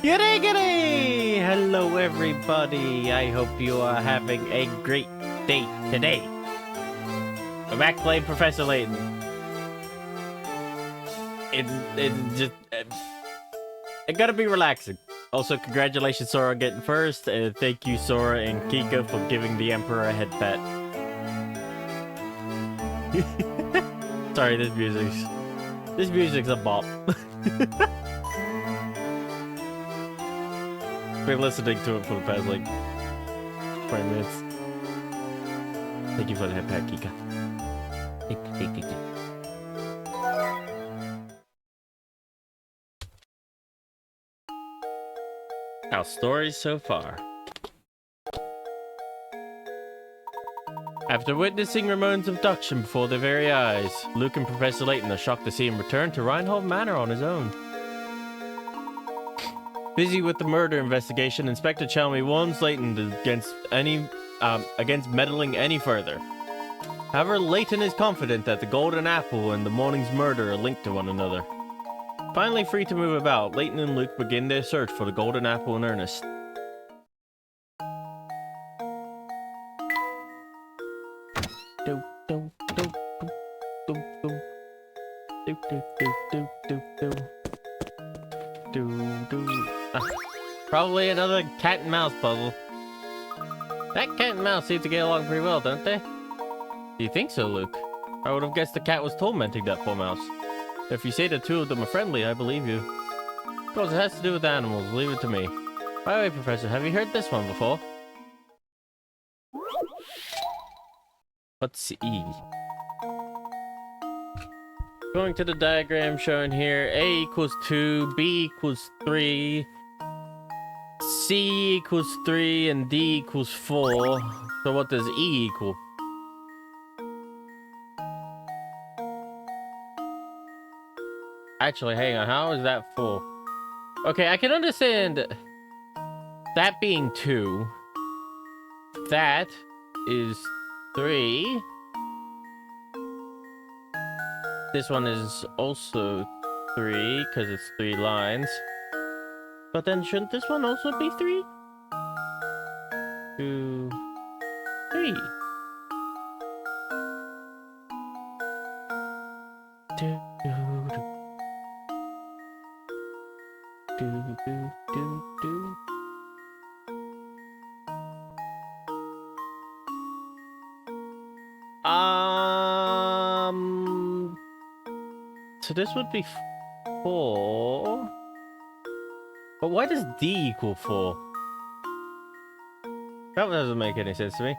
G'day, g'day! Hello, everybody. I hope you are having a great day today. We're back playing Professor Layton. It's just... It gotta be relaxing. Also, congratulations, Sora, getting first. Thank you, Sora and Kika, for giving the Emperor a head pat. Sorry, this music's a bop. Been listening to it for the past, like, 20 minutes. Thank you for the head pat, Kika. Thank you. Our stories so far. After witnessing Ramon's abduction before their very eyes, Luke and Professor Layton are shocked to see him return to Reinhold Manor on his own. Busy with the murder investigation, Inspector Chalmers warns Layton against meddling any further. However, Layton is confident that the Golden Apple and the morning's murder are linked to one another. Finally free to move about, Layton and Luke begin their search for the Golden Apple in earnest. Probably another cat and mouse puzzle. That cat and mouse seem to get along pretty well, don't they? Do you think so, Luke? I would have guessed the cat was tormenting that poor mouse. If you say the two of them are friendly, I believe you. Of course, it has to do with animals. Leave it to me. By the way, Professor, have you heard this one before? Let's see. Going to the diagram shown here, A equals 2, B equals 3, C equals 3, and D equals 4. So what does E equal? Actually, hang on, how is that 4? Okay, I can understand that being 2. That is 3. This one is also 3, because it's 3 lines. But then shouldn't this one also be 3? 2, 3. 2, 2. So this would be 4. But why does D equal 4? That doesn't make any sense to me.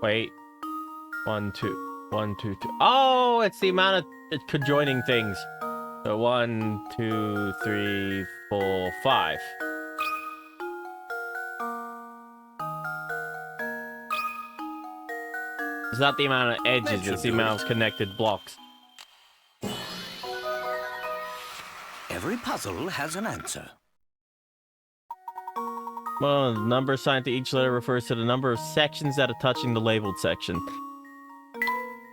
Wait. 1, 2. 1, 2, 2. Oh, it's the amount of conjoining things. So 1, 2, 3, 4, 5. It's not the amount of edges, it's the amount of connected blocks. Every puzzle has an answer. Well, the number assigned to each letter refers to the number of sections that are touching the labeled section.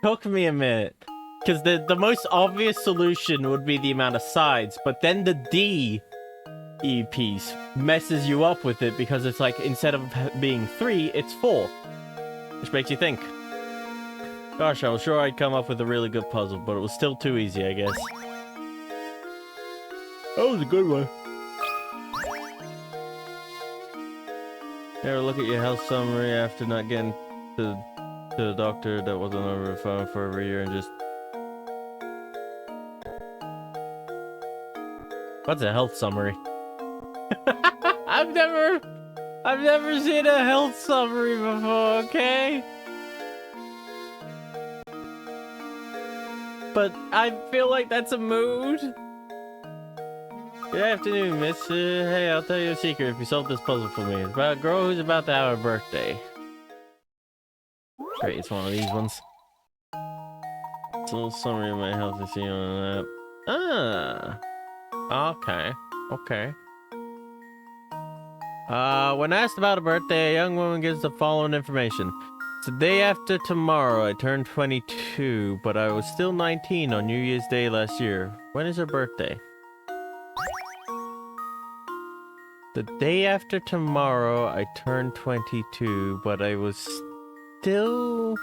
Took me a minute. Because the most obvious solution would be the amount of sides, but then the D piece messes you up with it because it's like, instead of being 3, it's 4. Which makes you think. Gosh, I was sure I'd come up with a really good puzzle, but it was still too easy, I guess. That was a good one. Ever look at your health summary after not getting to the doctor that wasn't over the phone for over a year and just... What's a health summary? I've never seen a health summary before, okay? But I feel like that's a mood. Good afternoon, miss. Hey, I'll tell you a secret if you solve this puzzle for me. It's about a girl who's about to have her birthday. Great, it's one of these ones. It's a little summary of my health I see on the app. Okay. When asked about a birthday, a young woman gives the following information. It's the day after tomorrow. I turned 22, but I was still 19 on New Year's Day last year. When is her birthday? The day after tomorrow, I turned 22, but I was still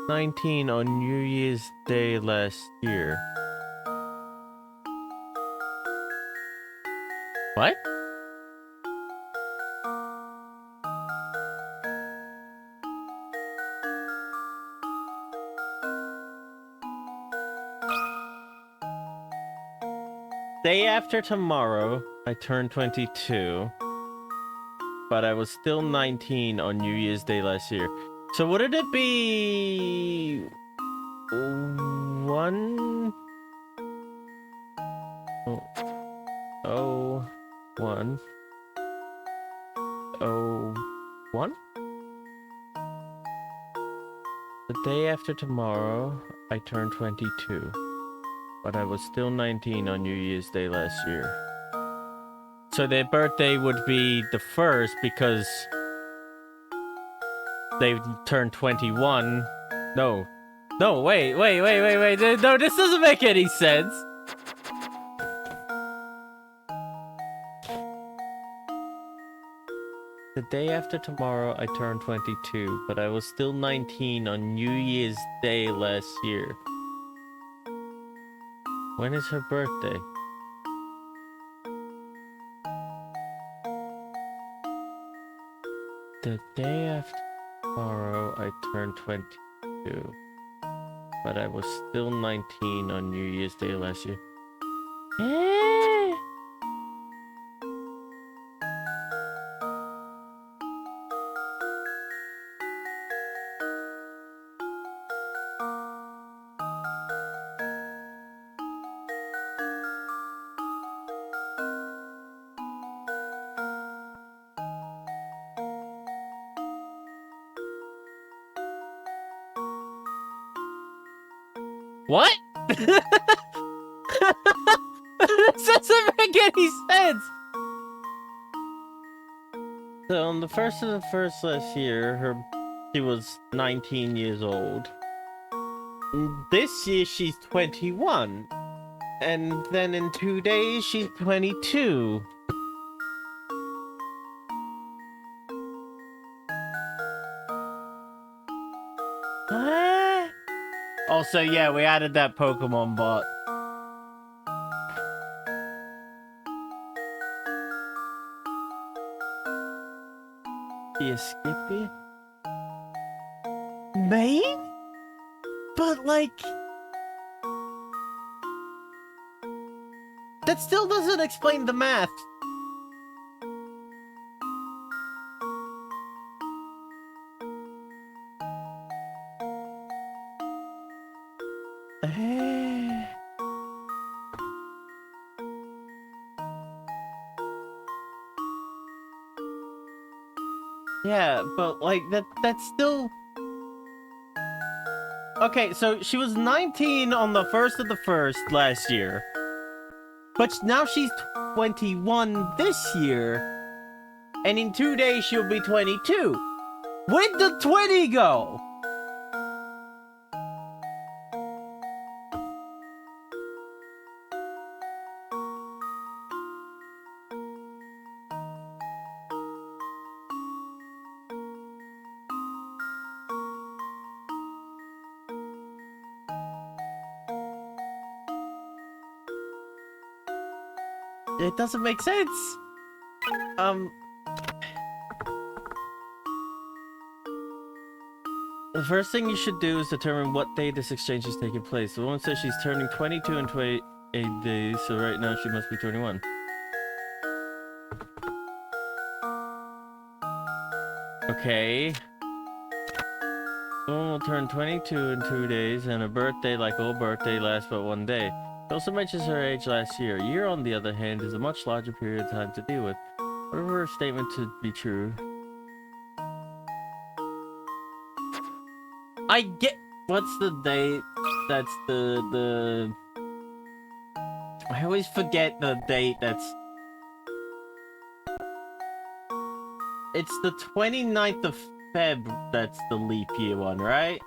19 on New Year's Day last year. What? Day after tomorrow, I turned 22, but I was still 19 on New Year's Day last year. So wouldn't it be 1 oh 1 oh 1? The day after tomorrow, I turned 22, but I was still 19 on New Year's Day last year. So their birthday would be the 1st because they turned 21. No. No, wait. No, this doesn't make any sense. The day after tomorrow, I turned 22, but I was still 19 on New Year's Day last year. When is her birthday? The day after tomorrow, I turned 22, but I was still 19 on New Year's Day last year. What? This doesn't make any sense. So on the 1st of the 1st last year, she was 19 years old. This year she's 21. And then in 2 days she's 22. Also, yeah, we added that Pokemon bot. You skip it? Maybe? But like... that still doesn't explain the math. Yeah, but like that's still... Okay, so she was 19 on the 1st of the 1st last year. But now she's 21 this year. And in 2 days she'll be 22. Where'd the 20 go? It doesn't make sense. The first thing you should do is determine what day this exchange is taking place. The woman says she's turning 22 in 28 days, so right now she must be 21. Okay. The woman will turn 22 in 2 days, and her birthday, like all birthday, lasts but 1 day. She also mentions her age last year. A year, on the other hand, is a much larger period of time to deal with. Whatever her statement to be true. I get... What's the date? That's the... I always forget the date that's... It's the 29th of Feb that's the leap year one, right?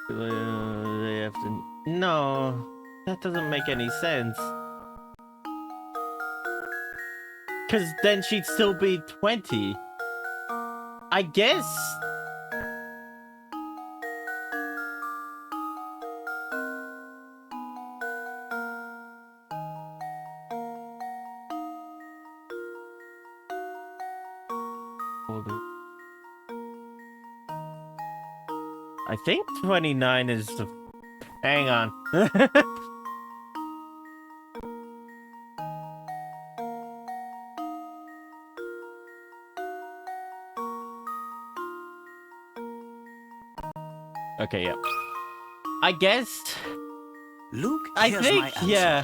Day after... No, that doesn't make any sense. Because then she'd still be 20. I guess. I think 29 is the... Hang on. Okay, yeah. I guess... Luke, I here's think, my answer. yeah.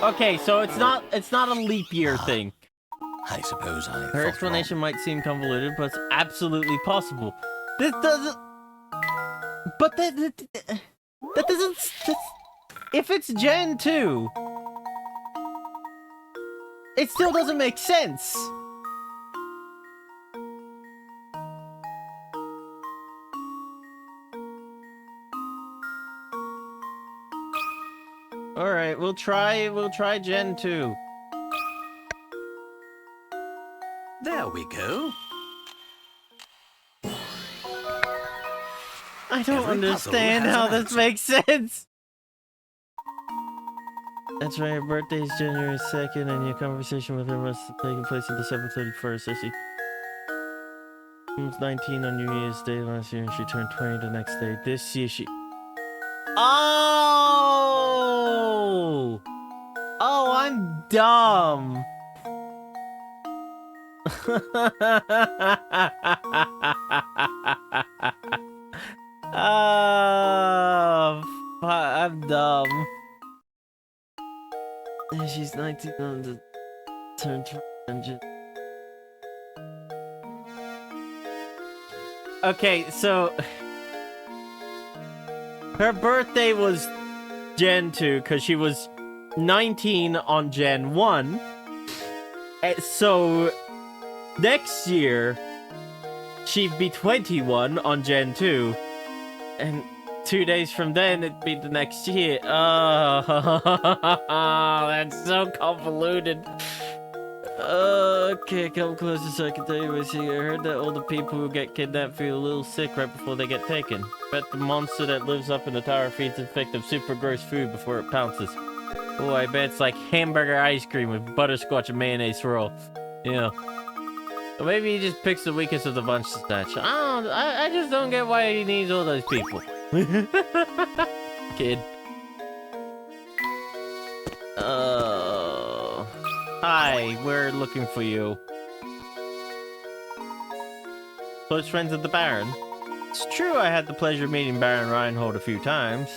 Okay, so it's not a leap year thing. I suppose I Her thought explanation might seem convoluted, but it's absolutely possible. This doesn't... But that doesn't... If it's Gen 2... It still doesn't make sense. Alright, we'll try Gen 2. There we go. I don't Every understand puzzle has how an this answer. makes sense. That's right, her birthday is January 2nd, and your conversation with her must have taken place on December 31st. I see. She was 19 on New Year's Day last year, and she turned 20 the next day. This year she... Oh! Oh, I'm dumb. Oh, I'm dumb. Yeah, she's 19 on the turn 20. Okay, so her birthday was Gen 2 because she was 19 on Gen 1. So next year she'd be 21 on Gen 2, and 2 days from then it'd be the next year. Oh, that's so convoluted. Okay, come closer so I can tell you what I see. I heard that all the people who get kidnapped feel a little sick right before they get taken. Bet the monster that lives up in the tower feeds it thick of super gross food before it pounces. Oh, I bet it's like hamburger ice cream with butterscotch and mayonnaise swirl. Yeah. Or maybe he just picks the weakest of the bunch to snatch. I just don't get why he needs all those people. Kid. Hi, we're looking for you. Close friends of the Baron? It's true I had the pleasure of meeting Baron Reinhold a few times.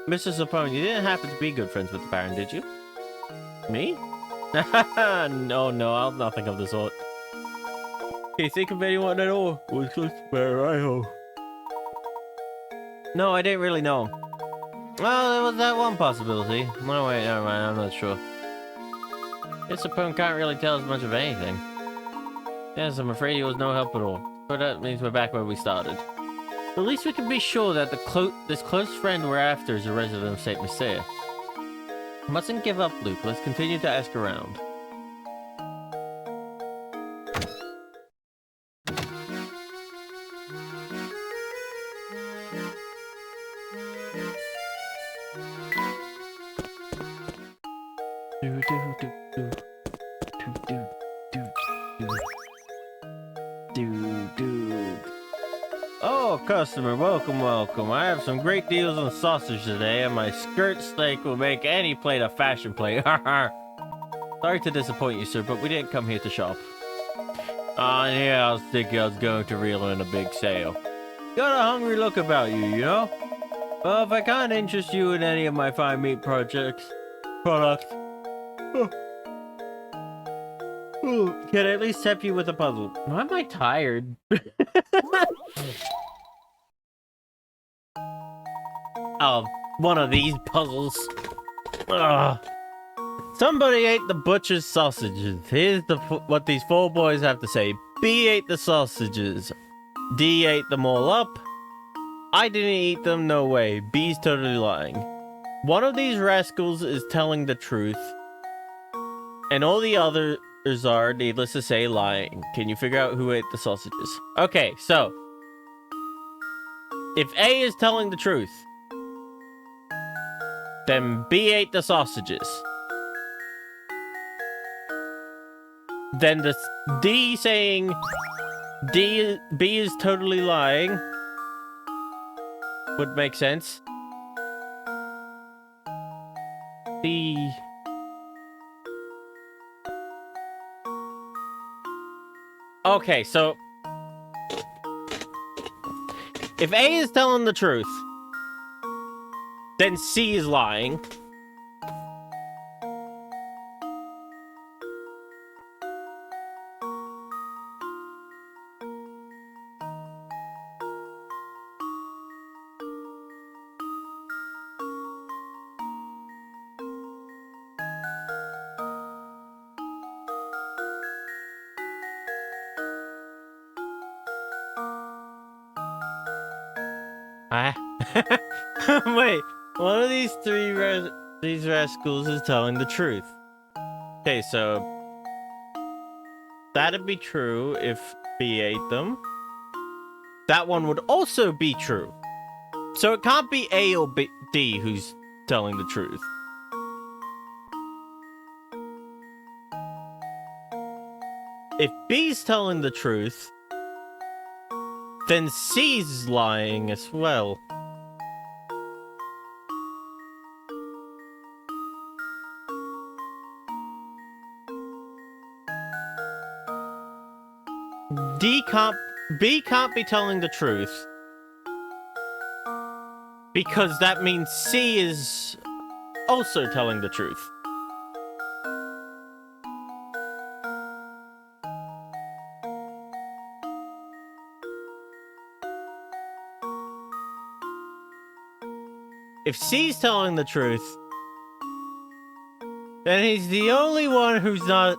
Mr. Sapone, you didn't happen to be good friends with the Baron, did you? Me? No, I'll nothing of the sort. Can you think of anyone at all who was close to Baron Reinhold? No, I didn't really know him. Well, there was that one possibility. No, wait, never mind, I'm not sure. Mr. Sapone can't really tell us much of anything. Yes, I'm afraid he was no help at all. But that means we're back where we started. At least we can be sure that this close friend we're after is a resident of St Mystere. Mustn't give up, Luke. Let's continue to ask around. Oh, customer, welcome. I have some great deals on sausage today, and my skirt steak will make any plate a fashion plate. Sorry to disappoint you, sir, but we didn't come here to shop. Yeah, I was thinking I was going to reel in a big sale. Got a hungry look about you, you know? Well, if I can't interest you in any of my fine meat products, can I at least help you with a puzzle? Why am I tired? Oh, one of these puzzles. Ugh. Somebody ate the butcher's sausages. Here's what these four boys have to say. B ate the sausages. D ate them all up. I didn't eat them, no way. B's totally lying. One of these rascals is telling the truth, and all the others are, needless to say, lying. Can you figure out who ate the sausages? Okay, so if A is telling the truth, then B ate the sausages. Then the D saying B is totally lying would make sense. The okay, so if A is telling the truth, then C is lying. Wait, one of these these rascals is telling the truth. Okay, so that'd be true if B ate them. That one would also be true. So it can't be A or D who's telling the truth. If B's telling the truth, then C's lying as well. B can't be telling the truth, because that means C is also telling the truth. If C's telling the truth, then he's the only one who's not...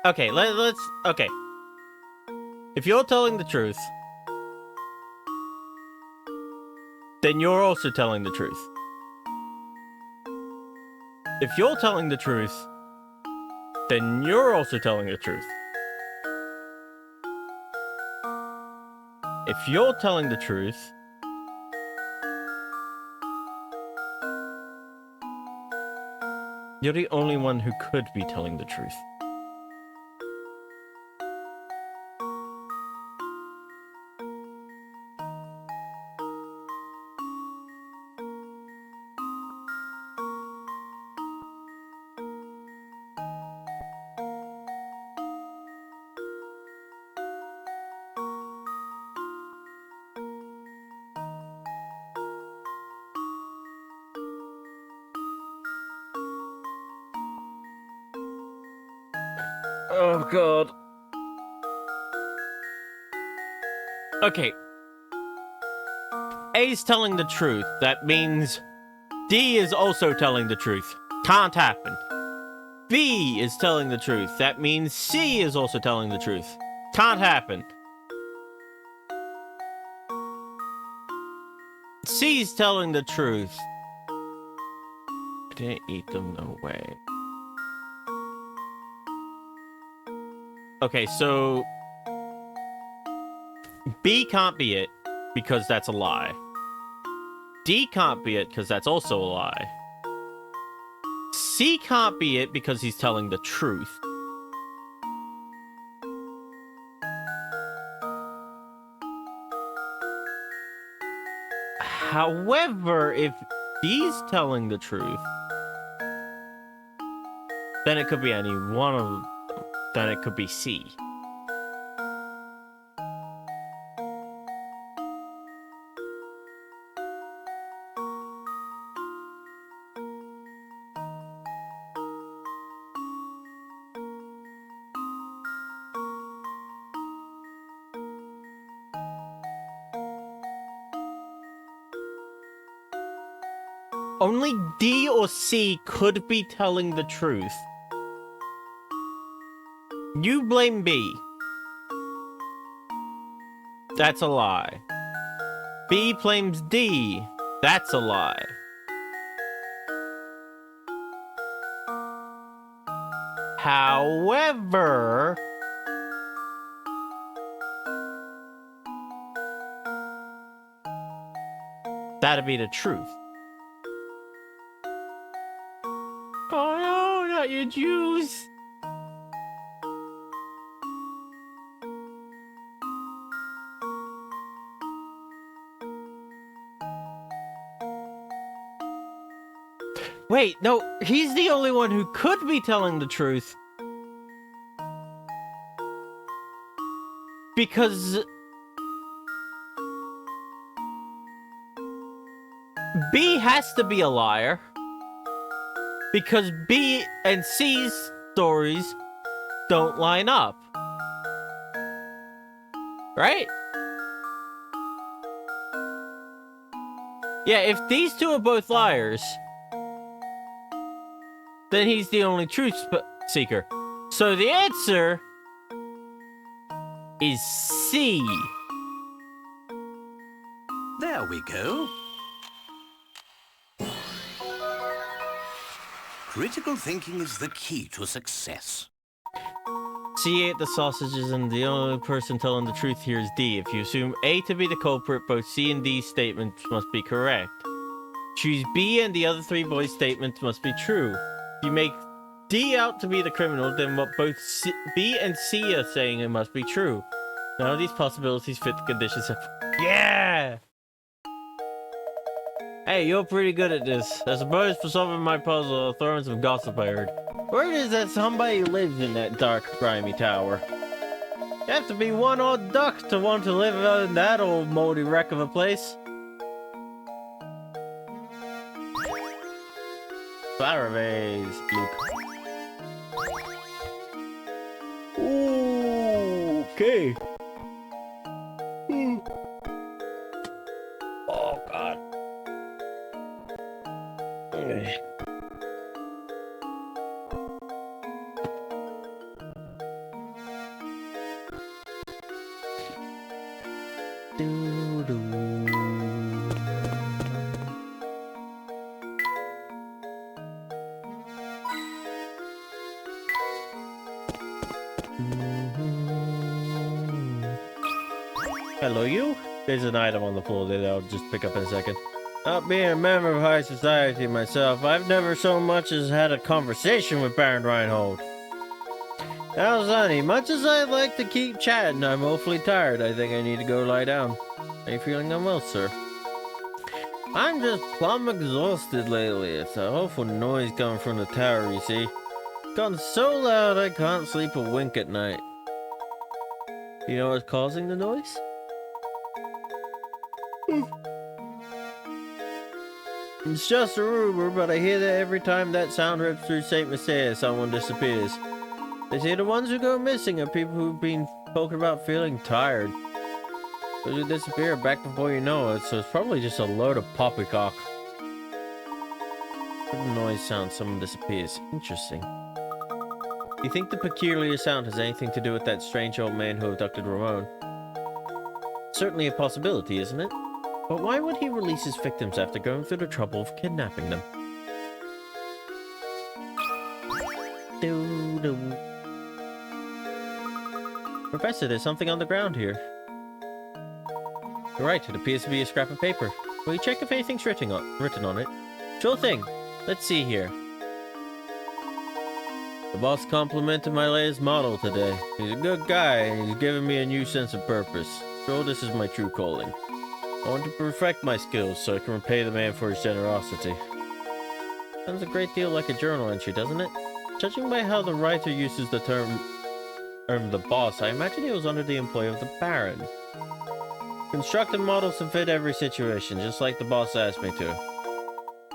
Okay, let's... Okay. If you're telling the truth, then you're also telling the truth. If you're telling the truth, then you're also telling the truth. If you're telling the truth, you're the only one who could be telling the truth. Oh god. Okay. A's telling the truth. That means D is also telling the truth. Can't happen. B is telling the truth. That means C is also telling the truth. Can't happen. C's telling the truth. I didn't eat them, no way. Okay, so B can't be it, because that's a lie. D can't be it, because that's also a lie. C can't be it, because he's telling the truth. However, if D's telling the truth, then it could be any one of them. Then it could be C. Only D or C could be telling the truth. You blame B. That's a lie. B claims D. That's a lie. However, that'd be the truth. Oh no, not your juice. Wait, no, he's the only one who could be telling the truth. Because B has to be a liar. Because B and C's stories don't line up. Right? Yeah, if these two are both liars, then he's the only truth seeker. So the answer is C. There we go. Critical thinking is the key to success. C ate the sausages, and the only person telling the truth here is D. If you assume A to be the culprit, both C and D's statements must be correct. Choose B and the other three boys' statements must be true. If you make D out to be the criminal, then what both B and C are saying it must be true. None of these possibilities fit the conditions. Yeah! Hey, you're pretty good at this. I suppose for solving my puzzle, I'll throw in some gossip I heard. Word is that somebody lives in that dark, grimy tower. You have to be one odd duck to want to live in that old moldy wreck of a place. Flower vase, Luke. Ooh, okay. Oh, God. Okay. Hello, you? There's an item on the floor that I'll just pick up in a second. Not being a member of high society myself, I've never so much as had a conversation with Baron Reinhold. Now, Sonny, much as I'd like to keep chatting, I'm awfully tired. I think I need to go lie down. Are you feeling unwell, sir? I'm just plumb exhausted lately. It's a awful noise coming from the tower, you see. It's gotten so loud I can't sleep a wink at night. You know what's causing the noise? It's just a rumor, but I hear that every time that sound rips through St Mystere, someone disappears. They say the ones who go missing are people who've been spoken about feeling tired. Those who disappear back before you know it, so it's probably just a load of poppycock. The noise sounds, someone disappears. Interesting. Do you think the peculiar sound has anything to do with that strange old man who abducted Ramon? Certainly a possibility, isn't it? But why would he release his victims after going through the trouble of kidnapping them? Professor, there's something on the ground here. You're right, it appears to be a scrap of paper. Will you check if anything's written on it? Sure thing. Let's see here. The boss complimented my latest model today. He's a good guy, and he's given me a new sense of purpose. Sure, this is my true calling. I want to perfect my skills so I can repay the man for his generosity. Sounds a great deal like a journal entry, doesn't it? Judging by how the writer uses the term the boss, I imagine he was under the employ of the Baron. Constructed models to fit every situation, just like the boss asked me to.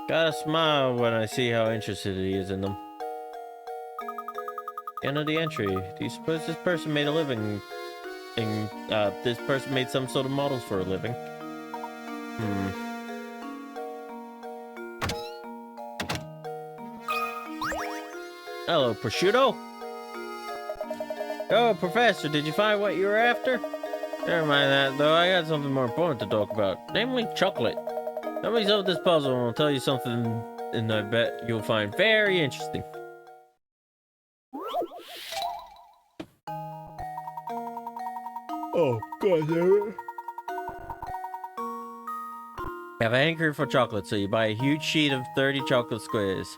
Gotta smile when I see how interested he is in them. End of the entry. Do you suppose this person made a living? This person made some sort of models for a living? Hello, prosciutto. Oh, Professor, did you find what you were after? Never mind that, though. I got something more important to talk about, namely chocolate. Let me solve this puzzle and I'll tell you something, and I bet you'll find very interesting. Oh, God damn it. You have a hankering for chocolate, so you buy a huge sheet of 30 chocolate squares.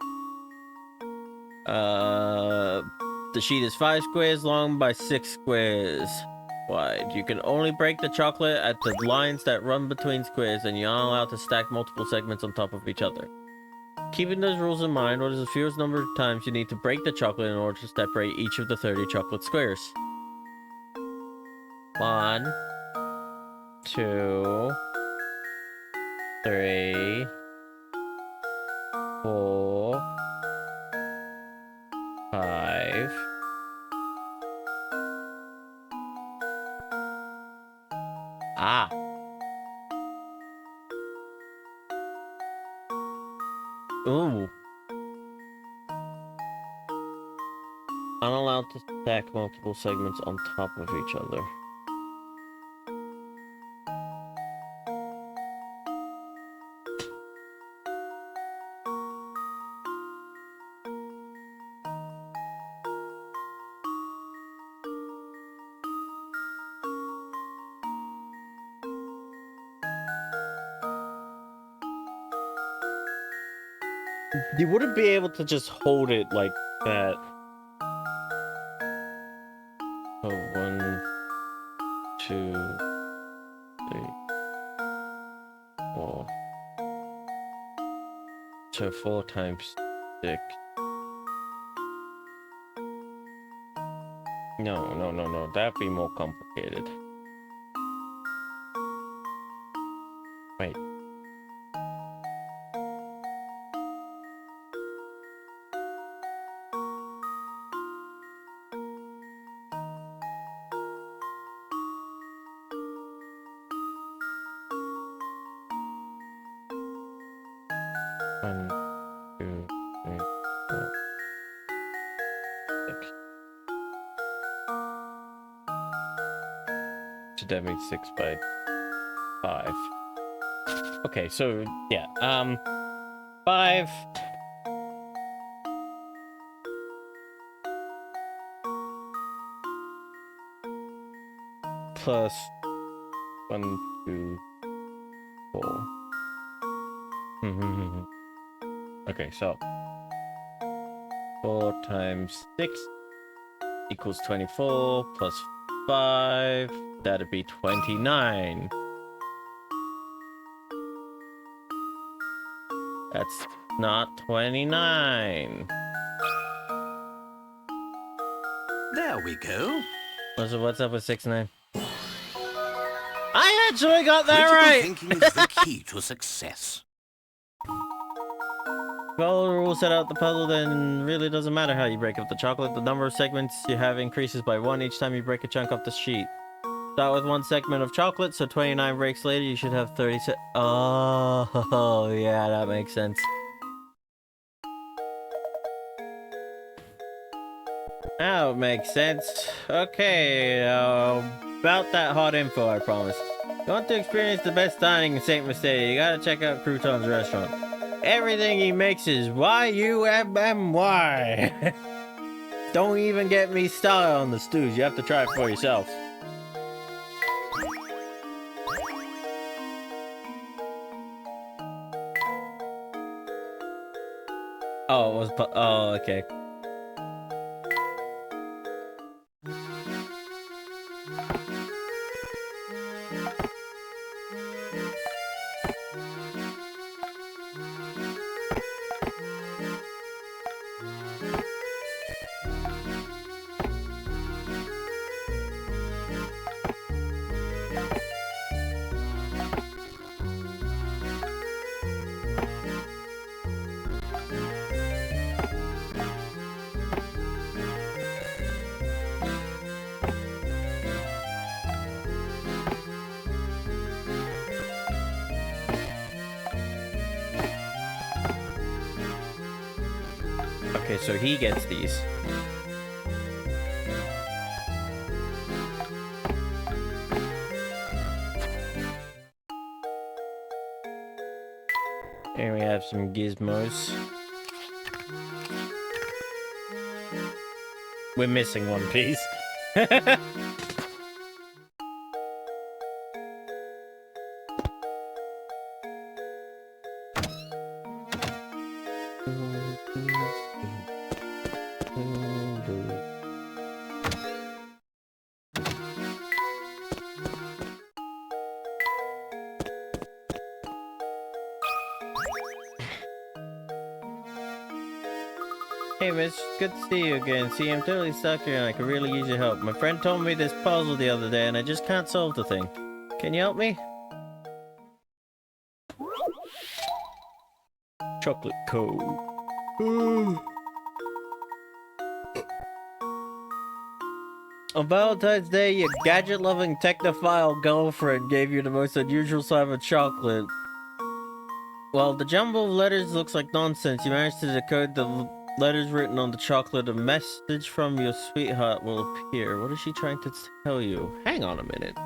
The sheet is 5 squares long by 6 squares wide. You can only break the chocolate at the lines that run between squares, and you're not allowed to stack multiple segments on top of each other. Keeping those rules in mind, what is the fewest number of times you need to break the chocolate in order to separate each of the 30 chocolate squares? 1, 2, 3, 4, 5. Ah. Ooh. Unallowed to stack multiple segments on top of each other. You wouldn't be able to just hold it like that. Oh, 1, 2, 3, 4. So 4 times 6. No. That'd be more complicated. Wait. One, 2, 3, 4, 6. So that makes 6 by 5. Okay, so yeah, 5. Plus 1, 2, 4. Okay, so 4 times 6 equals 24 plus 5. That'd be 29. That's not 29. There we go. What's up with 6 9? I actually got that Critical right! thinking is the key to success. Follow the rules set out the puzzle, then really doesn't matter how you break up the chocolate. The number of segments you have increases by 1 each time you break a chunk off the sheet. Start with 1 segment of chocolate, so 29 breaks later, you should have 30 Oh, yeah, that makes sense. That would make sense. Okay, about that hot info, I promise. You want to experience the best dining in St Mystere, you gotta check out Crouton's restaurant. Everything he makes is Y-U-M-M-Y. Don't even get me started on the stews. You have to try it for yourself. Oh, it was... Oh, okay. Okay, so he gets these. Here we have some gizmos. We're missing one piece. Hey, Mitch, good to see you again. See, I'm totally stuck here and I could really use your help. My friend told me this puzzle the other day and I just can't solve the thing. Can you help me? Chocolate code. On Valentine's Day, your gadget-loving technophile girlfriend gave you the most unusual slab of chocolate. Well, the jumble of letters looks like nonsense. You managed to decode the letters written on the chocolate. A message from your sweetheart will appear. What is she trying to tell you? Hang on a minute.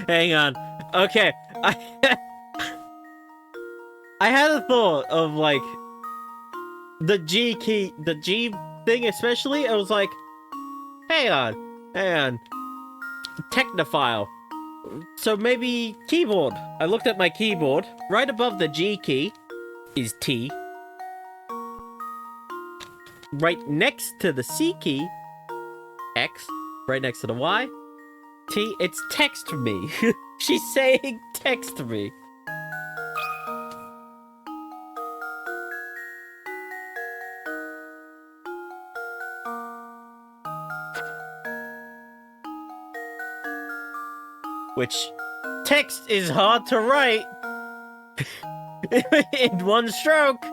Hang on. Okay. I had a thought of like the G key, the G thing especially. I was like, hang on. Technophile. So maybe keyboard. I looked at my keyboard. Right above the G key is T. Right next to the C key, X. Right next to the Y, T. It's text me. She's saying text me. Which, text is hard to write in one stroke.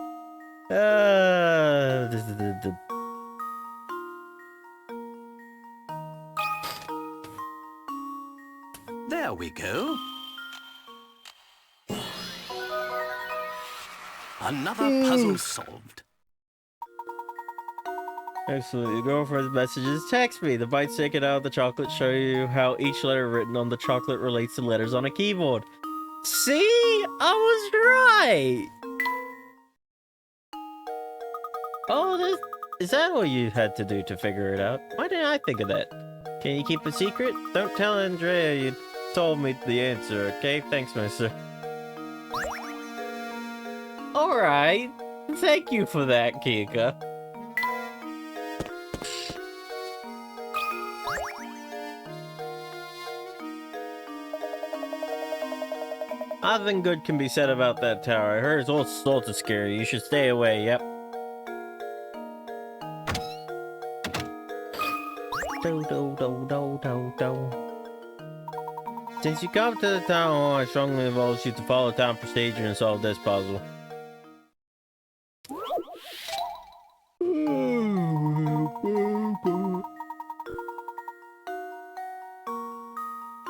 There we go. Another puzzle solved. Excellent. Your girlfriend's messages text me. The bites taken out of the chocolate show you how each letter written on the chocolate relates to letters on a keyboard. See? I was right! Oh, is that all you had to do to figure it out? Why didn't I think of that? Can you keep a secret? Don't tell Andrea you told me the answer, okay? Thanks, mister. Alright. Thank you for that, Kika. Nothing good can be said about that tower. I heard it's all sorts of scary. You should stay away, yep. Since you come to the town hall, I strongly advise you to follow town procedure and solve this puzzle.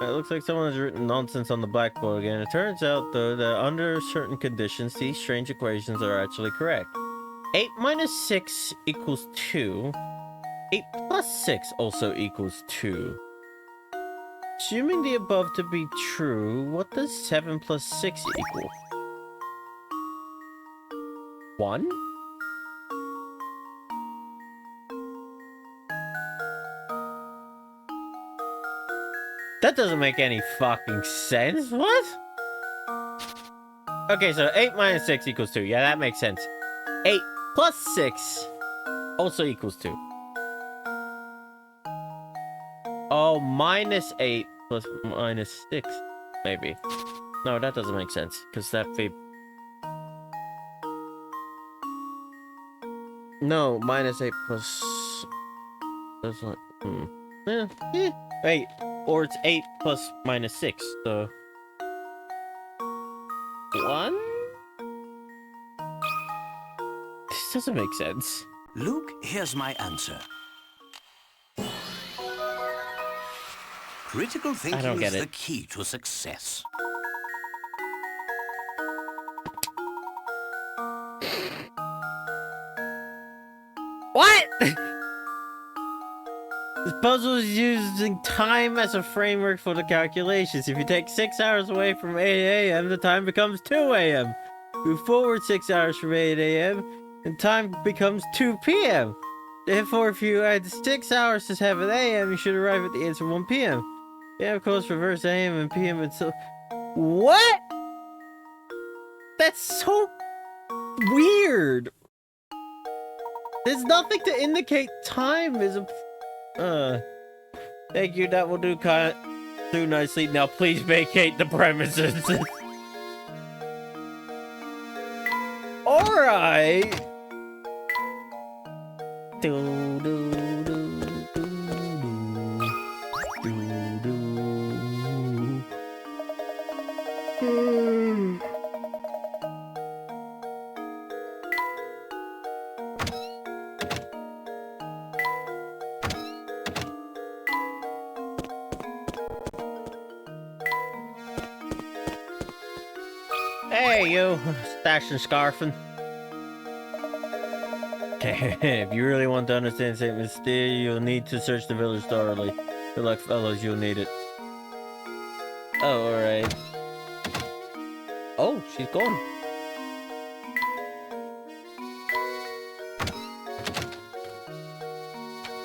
It looks like someone has written nonsense on the blackboard again. It turns out, though, that under certain conditions, these strange equations are actually correct. 8 minus 6 equals 2. 8 plus 6 also equals 2. Assuming the above to be true, what does 7 plus 6 equal? 1? That doesn't make any fucking sense. What? Okay, so 8 minus 6 equals 2. Yeah, that makes sense. 8 plus 6 also equals 2. Oh, minus 8 plus minus 6, maybe. No, that doesn't make sense, because that'd be... No, minus 8 plus... That's not... Wait, or it's 8 plus minus 6, so... 1? This doesn't make sense. Luke, here's my answer. Critical I thinking don't get is it. the key to success. What? This puzzle is using time as a framework for the calculations. If you take 6 hours away from 8 a.m., the time becomes 2 a.m. Move forward 6 hours from 8 a.m., and time becomes 2 p.m. Therefore, if you add 6 hours to 7 a.m., you should arrive at the answer 1 p.m. Yeah, of course, reverse a.m. and p.m. and so... What? That's so weird. There's nothing to indicate time is a... Thank you, that will do nicely. Now please vacate the premises. Alright. Hey, you, stash and scarfing. Okay, if you really want to understand St Mystere, you'll need to search the village thoroughly. Good luck, fellows, you'll need it. Oh, alright. Oh, she's gone.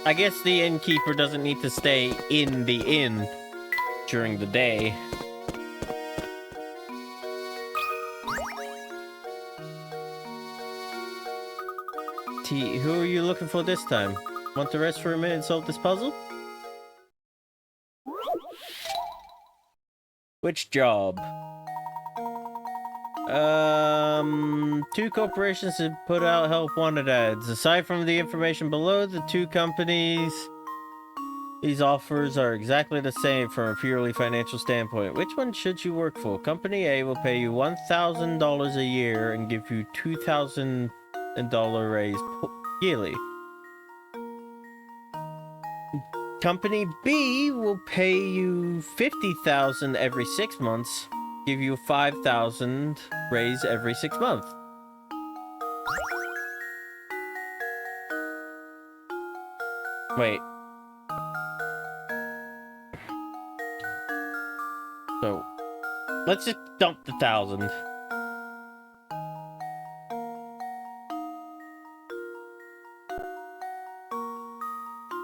I guess the innkeeper doesn't need to stay in the inn during the day. Who are you looking for this time? Want to rest for a minute and solve this puzzle? Which job? Two corporations have put out help wanted ads. Aside from the information below, the two companies, these offers are exactly the same from a purely financial standpoint. Which one should you work for? Company A will pay you $1,000 a year and give you $2,000 raise yearly. Company B will pay you $50,000 every 6 months, give you $5,000 raise every 6 months. Wait. So, let's just dump the 1,000.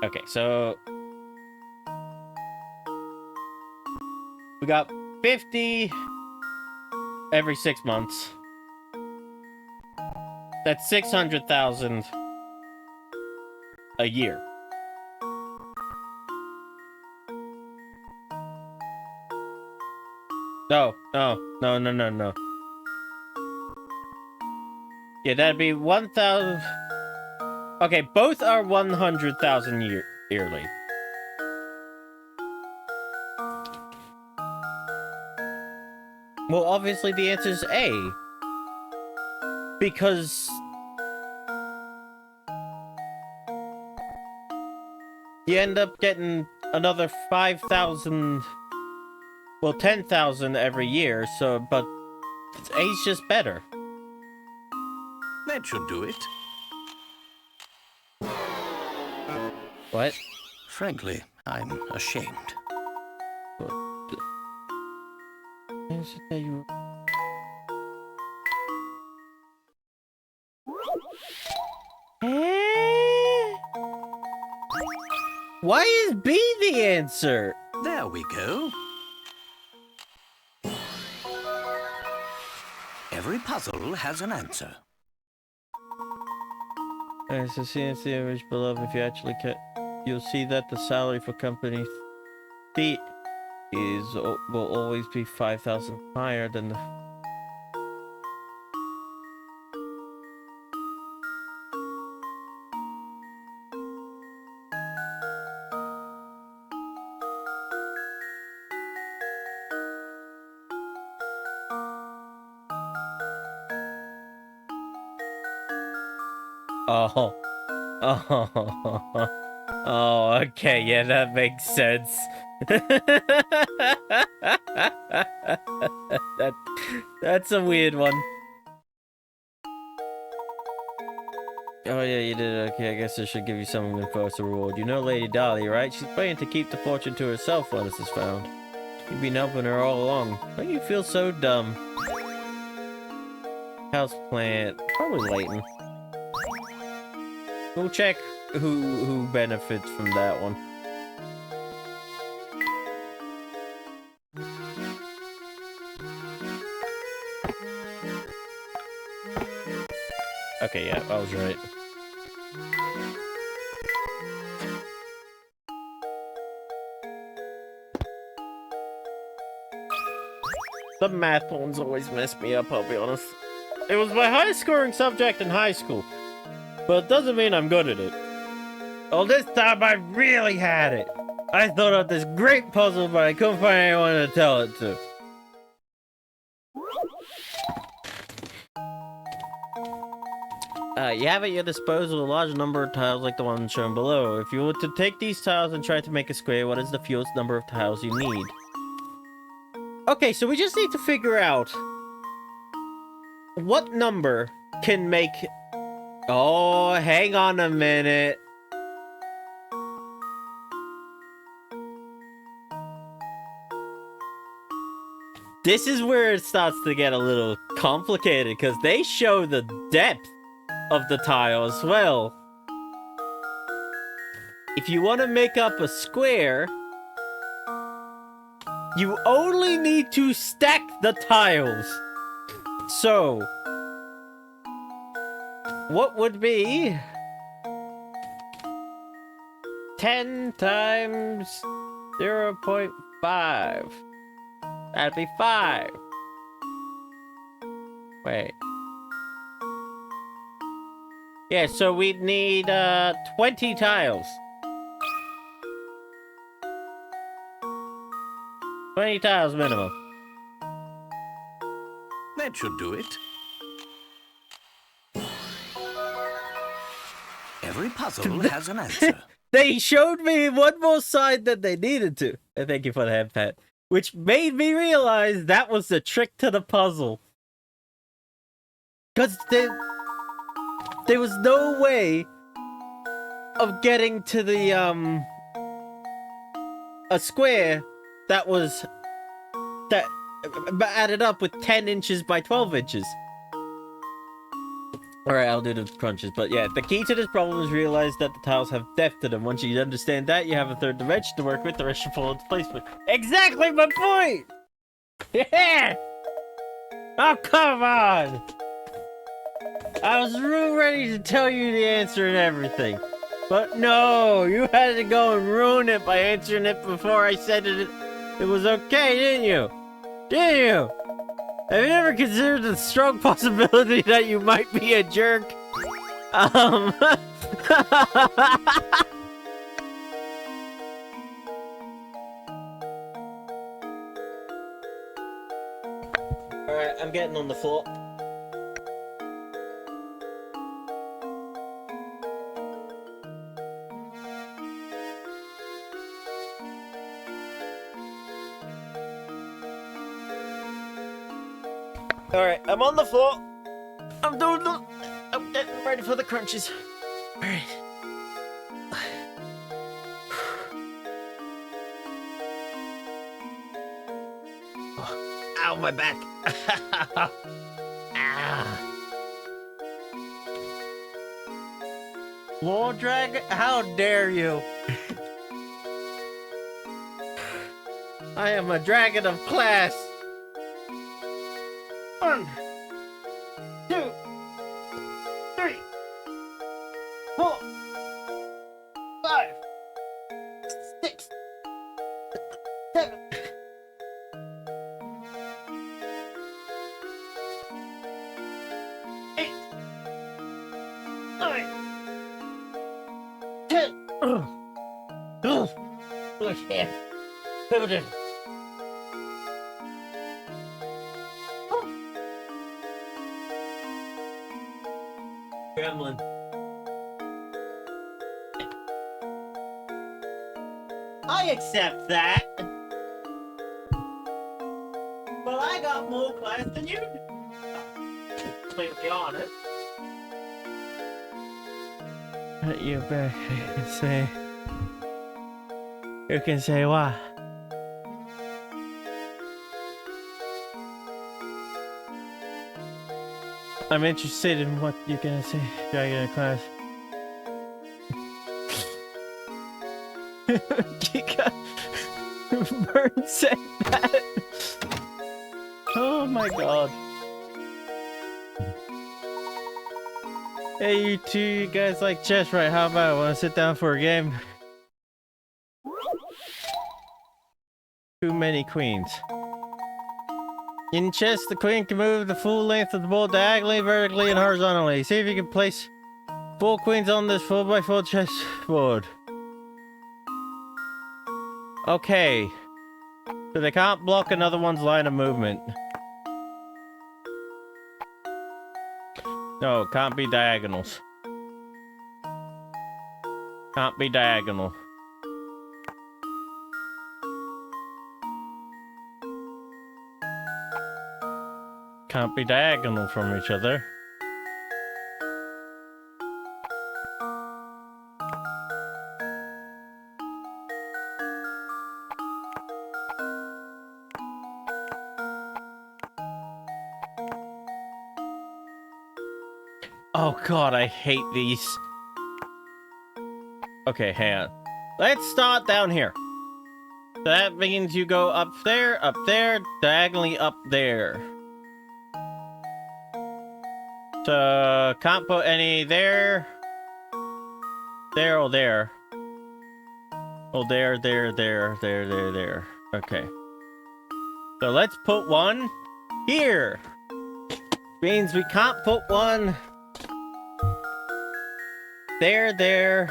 Okay, so we got 50 every 6 months. That's 600,000 a year. No. Yeah, that'd be 1,000. Okay, both are 100,000 yearly. Well, obviously the answer is A. Because you end up getting another 5,000, well, 10,000 every year, so, but A's just better. That should do it. What? Frankly, I'm ashamed. Why is B the answer? There we go. Every puzzle has an answer. Alright, so CNC image below, if you actually cut, you'll see that the salary for company C will always be 5,000 higher than the... Oh. Oh, okay, yeah, that makes sense. That's a weird one. Oh yeah, you did okay. I guess I should give you some info as a reward. You know Lady Dahlia, right? She's planning to keep the fortune to herself when this is found. You've been helping her all along. Don't you feel so dumb? Houseplant. Probably Layton. We'll check who benefits from that one. Okay, yeah, I was right. The math ones always mess me up, I'll be honest. It was my highest scoring subject in high school, but it doesn't mean I'm good at it. Well, this time I really had it. I thought of this great puzzle, but I couldn't find anyone to tell it to. You have at your disposal a large number of tiles like the one shown below. If you were to take these tiles and try to make a square, what is the fewest number of tiles you need? Okay, so we just need to figure out what number can make... Oh, hang on a minute. This is where it starts to get a little complicated, because they show the depth of the tile as well. If you want to make up a square, you only need to stack the tiles. So, what would be 10 times 0.5? That'd be 5. Wait. Yeah, so we'd need 20 tiles. 20 tiles minimum. That should do it. Every puzzle has an answer. They showed me one more side than they needed to. And thank you for the head pat. Which made me realize that was the trick to the puzzle. Because there was no way of getting to the, a square that was, that added up with 10 inches by 12 inches. Alright, I'll do the crunches, but yeah, the key to this problem is realize that the tiles have depth to them. Once you understand that, you have a third dimension to work with, the rest should fall into place. Exactly my point! Yeah! Oh, come on! I was ready to tell you the answer and everything. But no, you had to go and ruin it by answering it before I said it was okay, didn't you? Didn't you? Have you ever considered the strong possibility that you might be a jerk? Alright, I'm getting on the floor. Alright, I'm on the floor. I'm getting ready for the crunches. Alright. Oh, ow, my back. Ah. Floor drag? How dare you? I am a dragon of class. 1, 2, 3, 4, 5, 6, 7, 8, 9, 10. Oh, yeah. Hold it. Gremlin. I accept that. But I got more class than you do. Completely honest. You back can say. You can say what? I'm interested in what you're gonna say, Dragon in class. Kika Burn said that. Oh my god. Hey, you two, you guys like chess, right? How about wanna sit down for a game? Too many queens. In chess, the queen can move the full length of the board diagonally, vertically, and horizontally. See if you can place 4 queens on this 4x4 chess board. Okay. So they can't block another one's line of movement. No, can't be diagonals. Can't be diagonal. Can't be diagonal from each other. Oh god, I hate these. Okay, hang on. Let's start down here. That means you go up there, diagonally up there. So, can't put any there. There or there. Oh, there. Okay. So let's put one here. Means we can't put one there.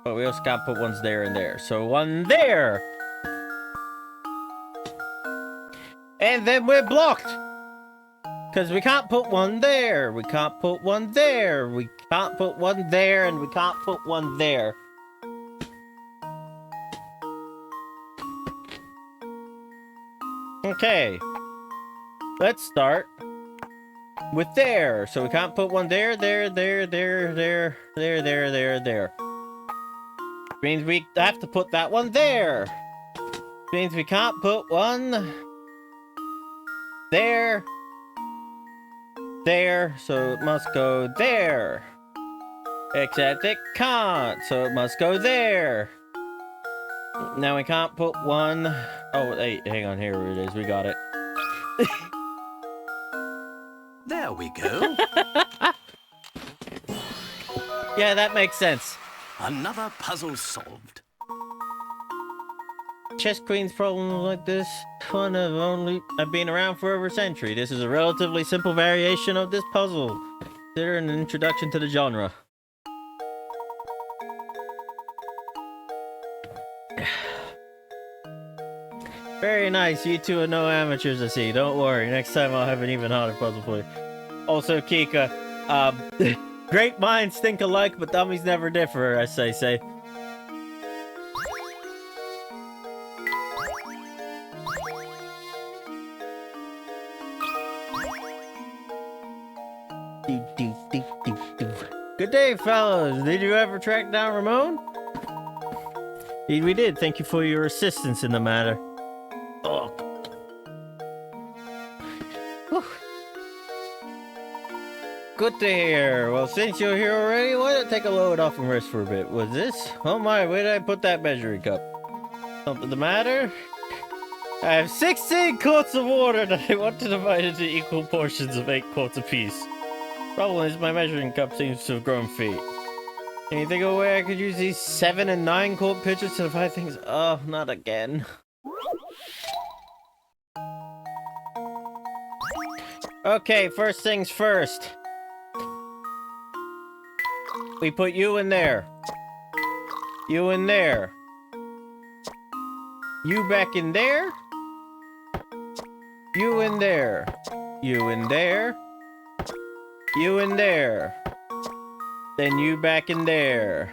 But we also can't put ones there and there. So one there. And then we're blocked. Because we can't put one there. We can't put one there. We can't put one there. And we can't put one there. Okay. Let's start with there. So we can't put one there. Means we have to put that one there. Means we can't put one there. So it must go there. Except it can't, so it must go there. Now we can't put one. Oh, hey, hang on, here it is. We got it. There we go. Yeah, that makes sense. Another puzzle solved. Chess queens problems like this one have been around for over a century. This is a relatively simple variation of this puzzle. Consider an introduction to the genre. Very nice. You two are no amateurs, I see. Don't worry. Next time I'll have an even harder puzzle for you. Also, Kika, great minds think alike, but dummies never differ, as they say. Good day, fellas. Did you ever track down Ramon? Indeed, we did. Thank you for your assistance in the matter. Oh. Whew. Good to hear. Well, since you're here already, why don't you take a load off and rest for a bit? Was this? Oh my, where did I put that measuring cup? Something the matter? I have 16 quarts of water that I want to divide into equal portions of 8 quarts apiece. Problem is, my measuring cup seems to have grown feet. Can you think of a way I could use these 7 and 9 quart pitchers to divide things? Oh, not again. Okay, first things first. We put you in there. You in there. You back in there. You in there. You in there. You in there. Then you back in there.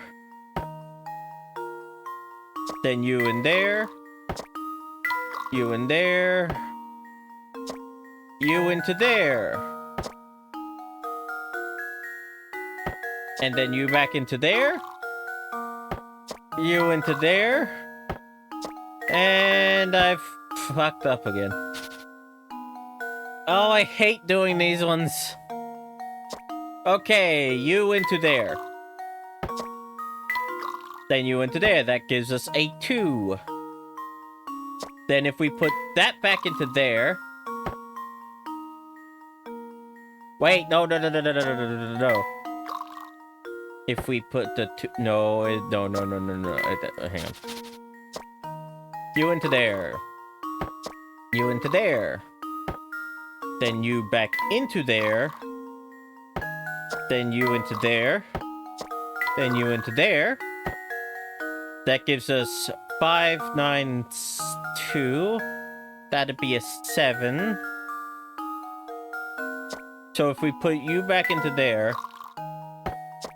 Then you in there. You in there. You into there. And then you back into there. You into there. And I've fucked up again. Oh, I hate doing these ones. Okay, you into there. Then you into there. That gives us a 2. Then if we put that back into there... Wait, no. If we put the 2... No. Hang on. You into there. You into there. Then you back into there. Then you into there. Then you into there. That gives us 5, 9, 2. That'd be a 7. So if we put you back into there,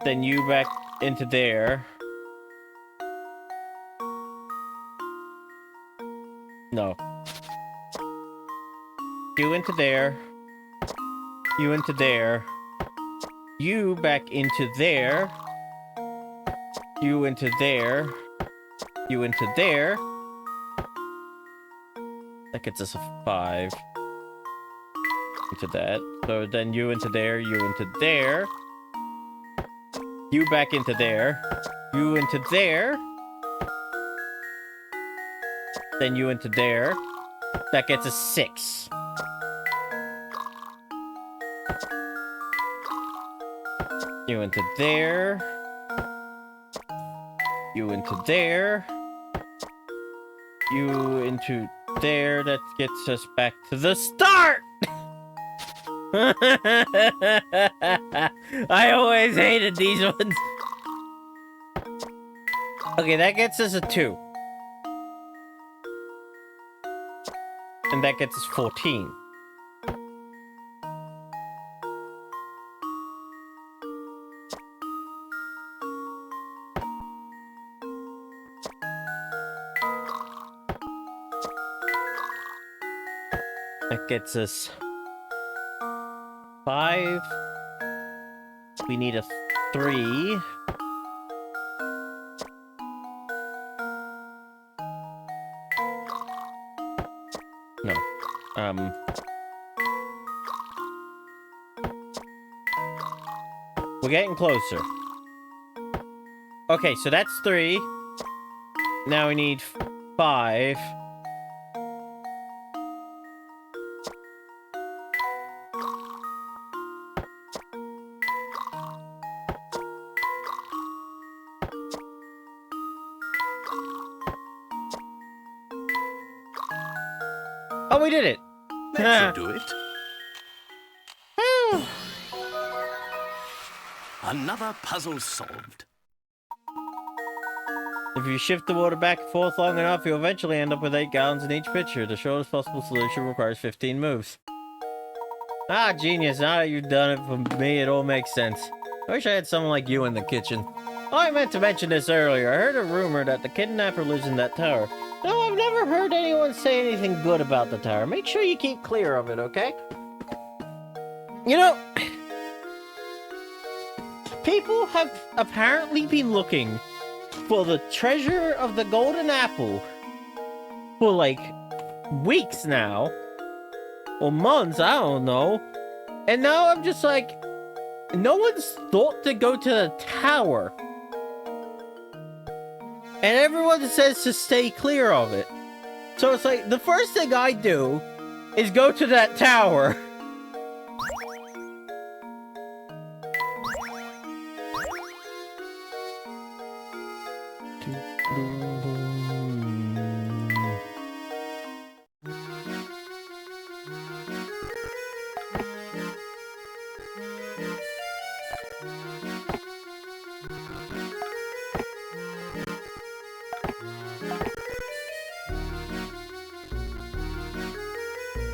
then you back into there. No. You into there. You into there. You back into there. You into there. You into there. That gets us a 5. Into that. So then you into there. You into there. You back into there. You into there. Then you into there. That gets us 6. You into there. You into there. You into there. That gets us back to the start! I always hated these ones. Okay, that gets us a 2. And that gets us 14. That gets us 5. We need a 3. No. We're getting closer. Okay, so that's 3. Now we need 5. Oh, we did it! That should do it. Another puzzle solved. If you shift the water back and forth long enough, you'll eventually end up with 8 gallons in each pitcher. The shortest possible solution requires 15 moves. Ah, genius. Now that you've done it for me, it all makes sense. I wish I had someone like you in the kitchen. Oh, I meant to mention this earlier. I heard a rumor that the kidnapper lives in that tower. No, I've never heard anyone say anything good about the tower. Make sure you keep clear of it, okay? You know, people have apparently been looking for the treasure of the golden apple for like weeks now, or months, I don't know. And now I'm just like, no one's thought to go to the tower. And everyone says to stay clear of it. So it's like, the first thing I do is go to that tower.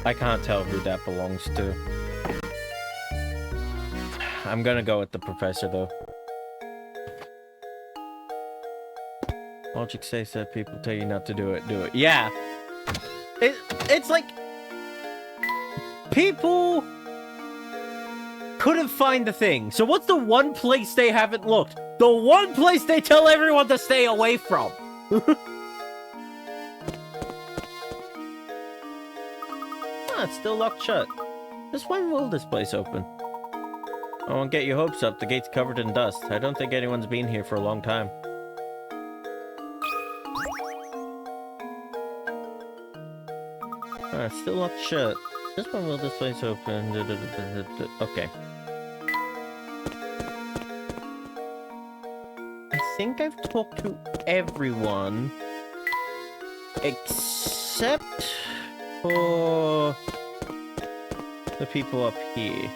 I can't tell who that belongs to. I'm gonna go with the professor, though. Logic says that people tell you not to do it. Do it. Yeah. It's like people couldn't find the thing. So what's the one place they haven't looked? The one place they tell everyone to stay away from. It's still locked shut. Just when will this place open? I won't get your hopes up. The gate's covered in dust. I don't think anyone's been here for a long time. It's still locked shut. Just when will this place open? Okay. I think I've talked to everyone except for the people up here.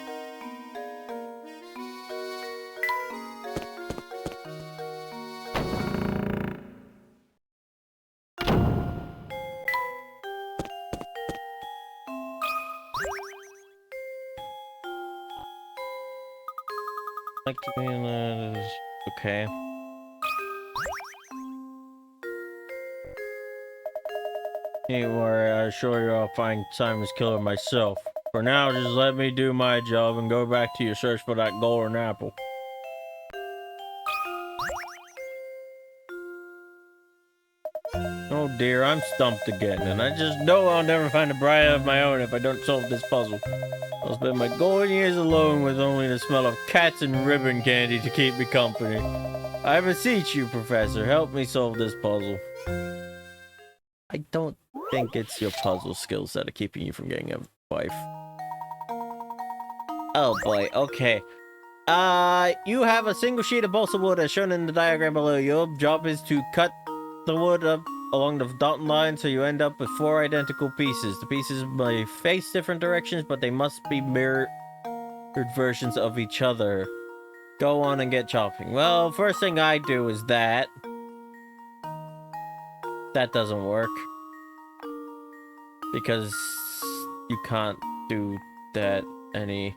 Like to be in okay. Don't worry, I assure you I'll find Simon's killer myself. For now, just let me do my job and go back to your search for that golden apple. Oh dear, I'm stumped again, and I just know I'll never find a bride of my own if I don't solve this puzzle. I'll spend my golden years alone with only the smell of cats and ribbon candy to keep me company. I beseech you, Professor, help me solve this puzzle. I don't think it's your puzzle skills that are keeping you from getting a wife. Oh boy, okay. You have a single sheet of balsa wood as shown in the diagram below. Your job is to cut the wood up along the dotted line so you end up with 4 identical pieces. The pieces may face different directions, but they must be mirrored versions of each other. Go on and get chopping. Well, first thing I do is that. That doesn't work. Because you can't do that any...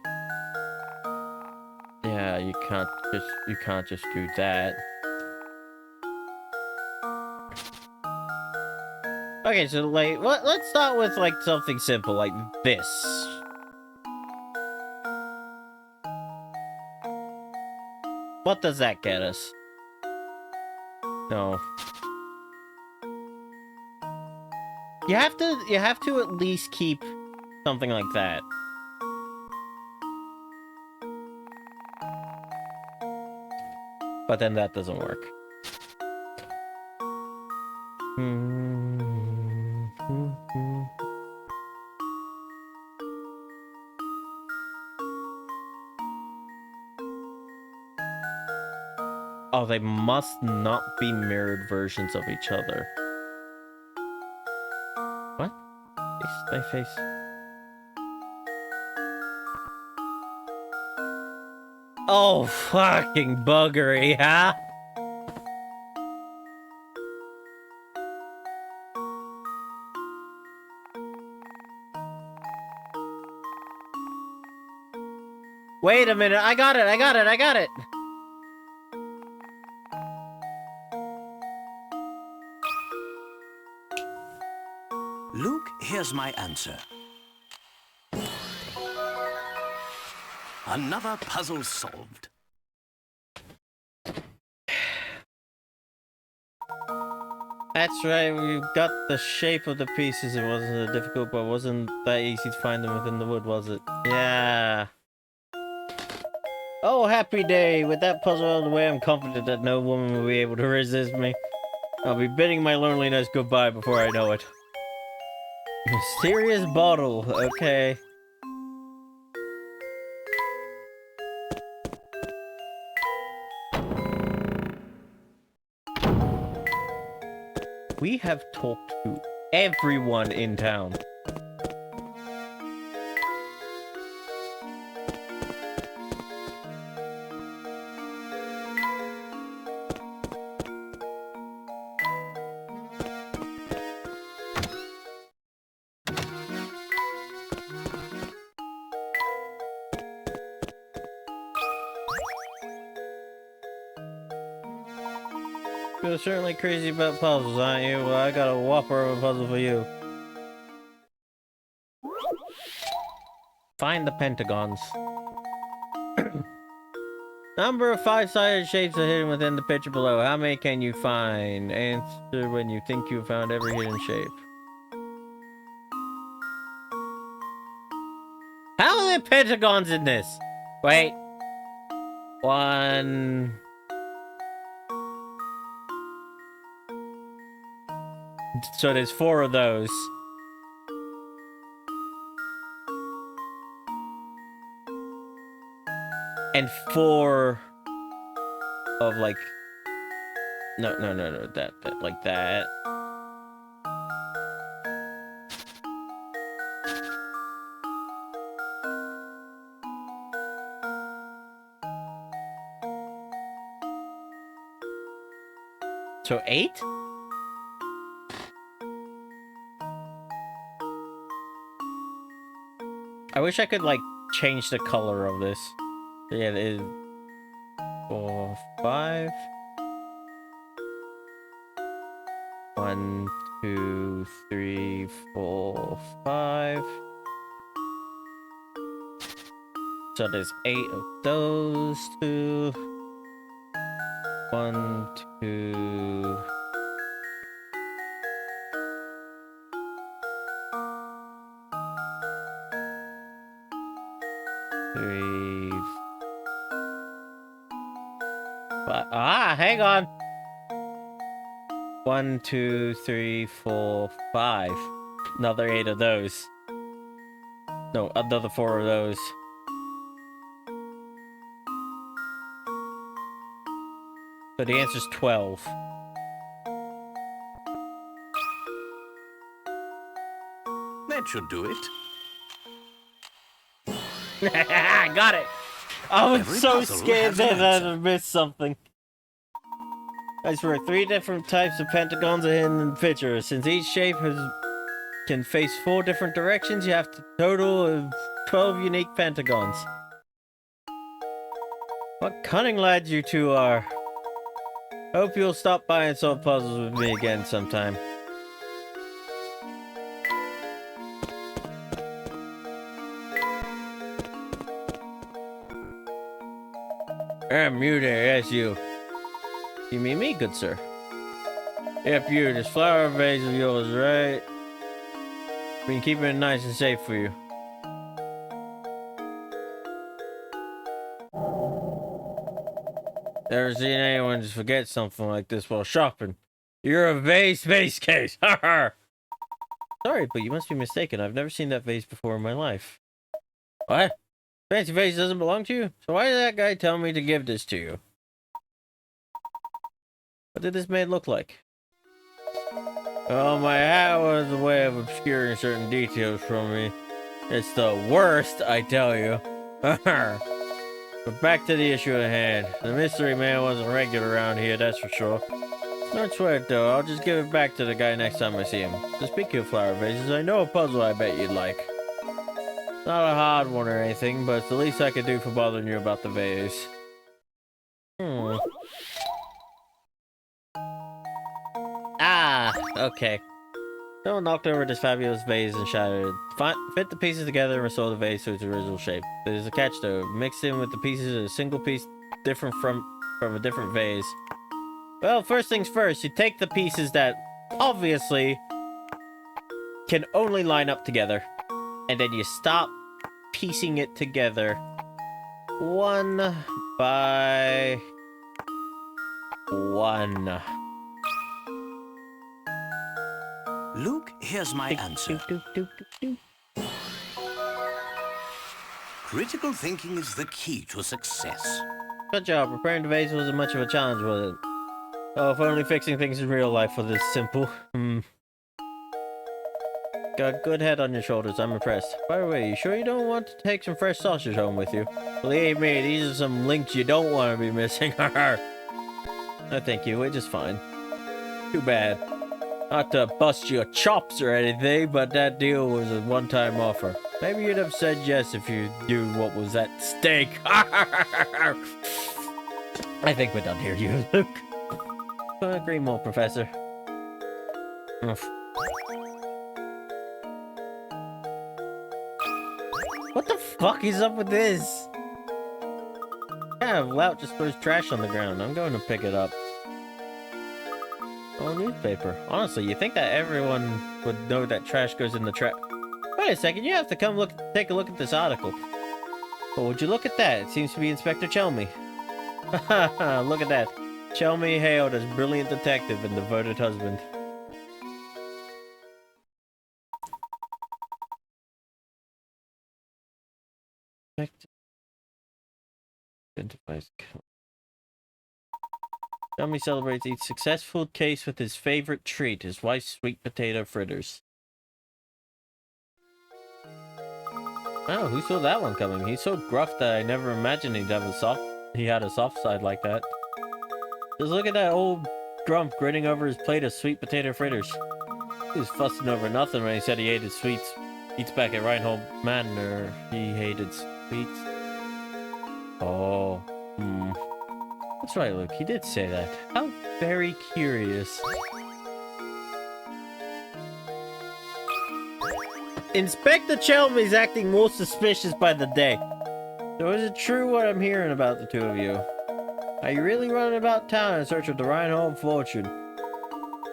Yeah, you can't just do that. Okay, so like, let's start with like something simple like this. What does that get us? No. You have to at least keep something like that. But then that doesn't work. Oh, they must not be mirrored versions of each other. What? They face... Oh, fucking buggery, huh? Wait a minute, I got it! Luke, here's my answer. Another puzzle solved. That's right, we got the shape of the pieces. It wasn't difficult, but it wasn't that easy to find them within the wood, was it? Yeah. Oh, happy day! With that puzzle out of the way, I'm confident that no woman will be able to resist me. I'll be bidding my loneliness goodbye before I know it. Mysterious bottle, okay. We have talked to everyone in town. You're certainly crazy about puzzles, aren't you? Well, I got a whopper of a puzzle for you. Find the pentagons. Number of 5-sided shapes are hidden within the picture below. How many can you find? Answer when you think you've found every hidden shape. How are there pentagons in this? Wait. 1... So there's 4 of those. And 4 of like... No, that, like that. So 8? I wish I could, like, change the color of this. Yeah, it is 4, 5. 1, 2, 3, 4, 5. So there's 8 of those 2. 1, 2. 3, 5. Ah, hang on. 1, 2, 3, 4, 5. Another 8 of those. No, another 4 of those. So the answer's 12. That should do it. I got it! I was Every so puzzle scared has an that answer. I missed something. I swear, 3 different types of pentagons are hidden in the picture. Since each shape can face 4 different directions, you have a total of 12 unique pentagons. What cunning lads you two are. Hope you'll stop by and solve puzzles with me again sometime. You there, yes you. You mean me, good sir? Yep, you. This flower vase of yours, right? Been keeping it nice and safe for you. Never seen anyone just forget something like this while shopping. You're a vase case. Sorry, but you must be mistaken. I've never seen that vase before in my life. What? Fancy vase doesn't belong to you? So why did that guy tell me to give this to you? What did this maid look like? Oh, my hat was a way of obscuring certain details from me. It's the worst, I tell you. But back to the issue at hand. The mystery man wasn't regular around here, that's for sure. Don't sweat though, I'll just give it back to the guy next time I see him. So speaking of flower vases, I know a puzzle I bet you'd like. Not a hard one or anything, but it's the least I could do for bothering you about the vase. Ah, okay. Someone knocked over this fabulous vase and shattered it. Fit the pieces together and restore the vase to its original shape. There's a catch though. Mixed in with the pieces of a single piece different from a different vase. Well, first things first, you take the pieces that obviously can only line up together. And then you stop piecing it together one by one. Luke, here's my answer. Critical thinking is the key to success. Good job. Preparing the vase wasn't much of a challenge, was it? Oh, if only fixing things in real life was this simple. Got a good head on your shoulders. I'm impressed. By the way, you sure you don't want to take some fresh sausage home with you? Believe me, these are some links you don't want to be missing. No, thank you. We're just fine. Too bad. Not to bust your chops or anything, but that deal was a one-time offer. Maybe you'd have said yes if you knew what was at stake. I think we're done here, you, Luke. Couldn't agree more, Professor. Oof. What the fuck is up with this? Yeah, Lout just throws trash on the ground. I'm going to pick it up. Oh, newspaper. Honestly, you think that everyone would know that trash goes in the trash? Wait a second, you have to come take a look at this article. But would you look at that? It seems to be Inspector Chelmy. Haha, look at that. Chelmy hailed as brilliant detective and devoted husband. Identifies. Chelmy celebrates each successful case with his favorite treat, his wife's sweet potato fritters. Oh, who saw that one coming? He's so gruff that I never imagined he had a soft side like that. Just look at that old grump grinning over his plate of sweet potato fritters. He was fussing over nothing when he said he hated sweets. Eats back at Reinhold Manor, he hated sweets. Oh, That's right, Luke, he did say that. How very curious. Inspector Chelmy's acting more suspicious by the day. So is it true what I'm hearing about the two of you? Are you really running about town in search of the Reinhold fortune?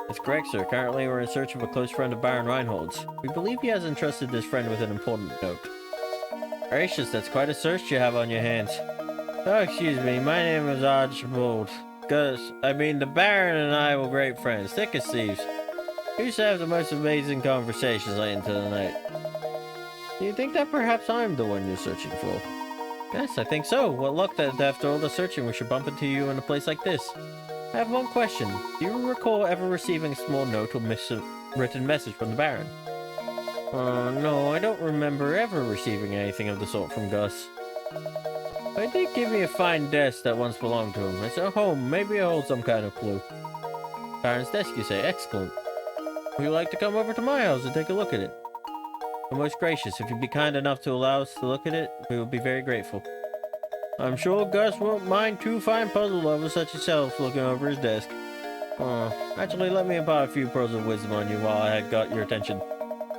That's correct, sir. Currently, we're in search of a close friend of Baron Reinhold's. We believe he has entrusted this friend with an important note. Gracious, that's quite a search you have on your hands. Oh, excuse me. My name is Archibald. The Baron and I were great friends. Thick as thieves. We used to have the most amazing conversations late into the night. Do you think that perhaps I'm the one you're searching for? Yes, I think so. What luck that after all the searching we should bump into you in a place like this. I have one question. Do you recall ever receiving a small note or written message from the Baron? No, I don't remember ever receiving anything of the sort from Gus. But he did give me a fine desk that once belonged to him. It's at home. Maybe it holds some kind of clue. Baron's desk, you say? Excellent. Would you like to come over to my house and take a look at it? You're most gracious. If you'd be kind enough to allow us to look at it, we would be very grateful. I'm sure Gus won't mind two fine puzzle lovers such as yourself looking over his desk. Actually, let me impart a few pearls of wisdom on you while I had got your attention.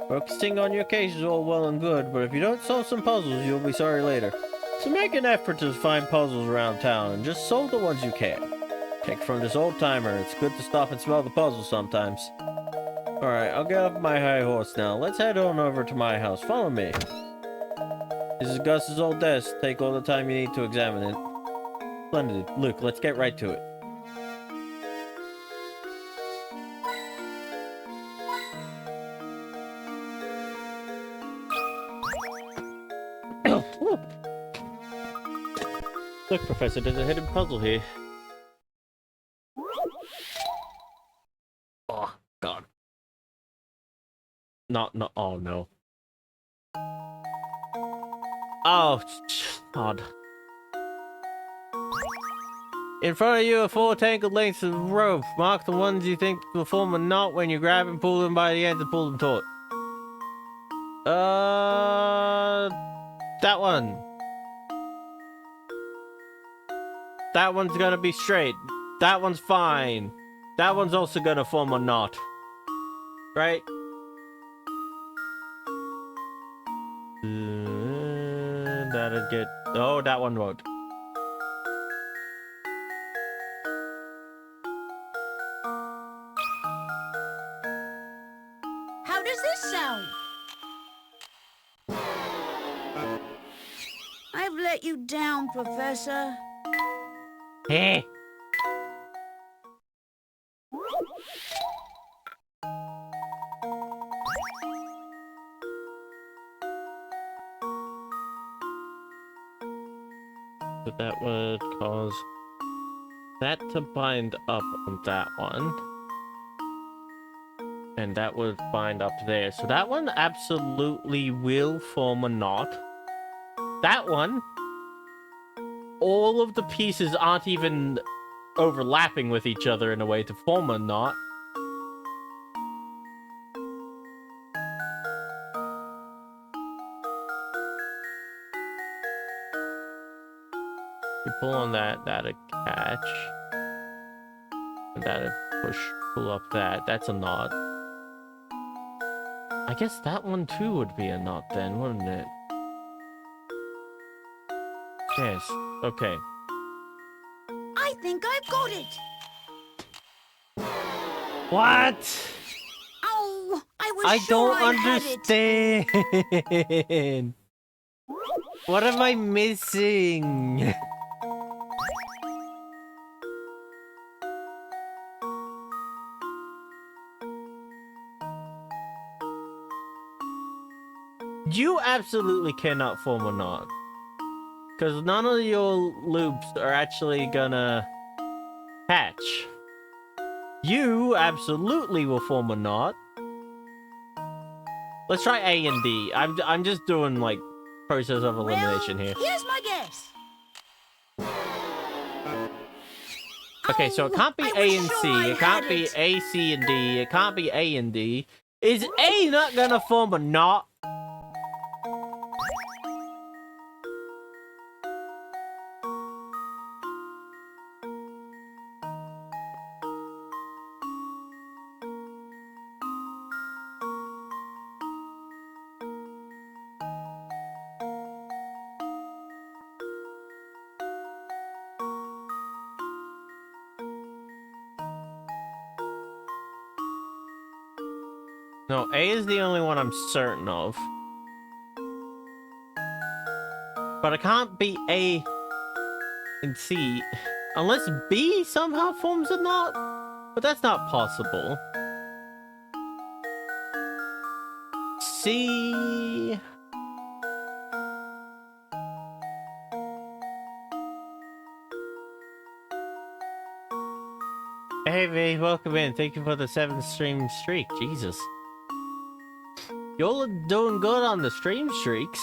Focusing on your case is all well and good, but if you don't solve some puzzles, you'll be sorry later. So make an effort to find puzzles around town and just solve the ones you can. Take from this old timer, it's good to stop and smell the puzzles sometimes. Alright, I'll get off my high horse now. Let's head on over to my house. Follow me. This is Gus's old desk. Take all the time you need to examine it. Splendid. Luke, let's get right to it. Look, Professor, there's a hidden puzzle here. Oh, God. Oh, no. Oh, God. In front of you are 4 tangled lengths of rope. Mark the ones you think will form a knot when you grab and pull them by the ends and pull them taut. That one. That one's gonna be straight. That one's fine. That one's also gonna form a knot. Right? That'll get... Oh, that one won't. How does this sound? I've let you down, Professor. Hey. But that would cause that to bind up on that one. And that would bind up there. So that one absolutely will form a knot. That one, all of the pieces aren't even overlapping with each other in a way to form a knot. You pull on that, that'll catch. That'd pull up that. That's a knot. I guess that one too would be a knot then, wouldn't it? Yes. Okay. I think I've got it. What? Oh, I was I sure don't I had it. understand. What am I missing? You absolutely cannot form a knot. Because none of your loops are actually gonna hatch. You absolutely will form a knot. Let's try A and D. I'm just doing like process of elimination Well, here. here's my guess. Okay, so it can't be I A was and sure C. I It can't had be it. A, C, and D. It can't be A and D. Is A not gonna form a knot? No, A is the only one I'm certain of. But it can't be A and C. Unless B somehow forms a knot? But that's not possible. C... Hey, V, welcome in. Thank you for the 7th stream streak. Jesus. You're doing good on the stream streaks.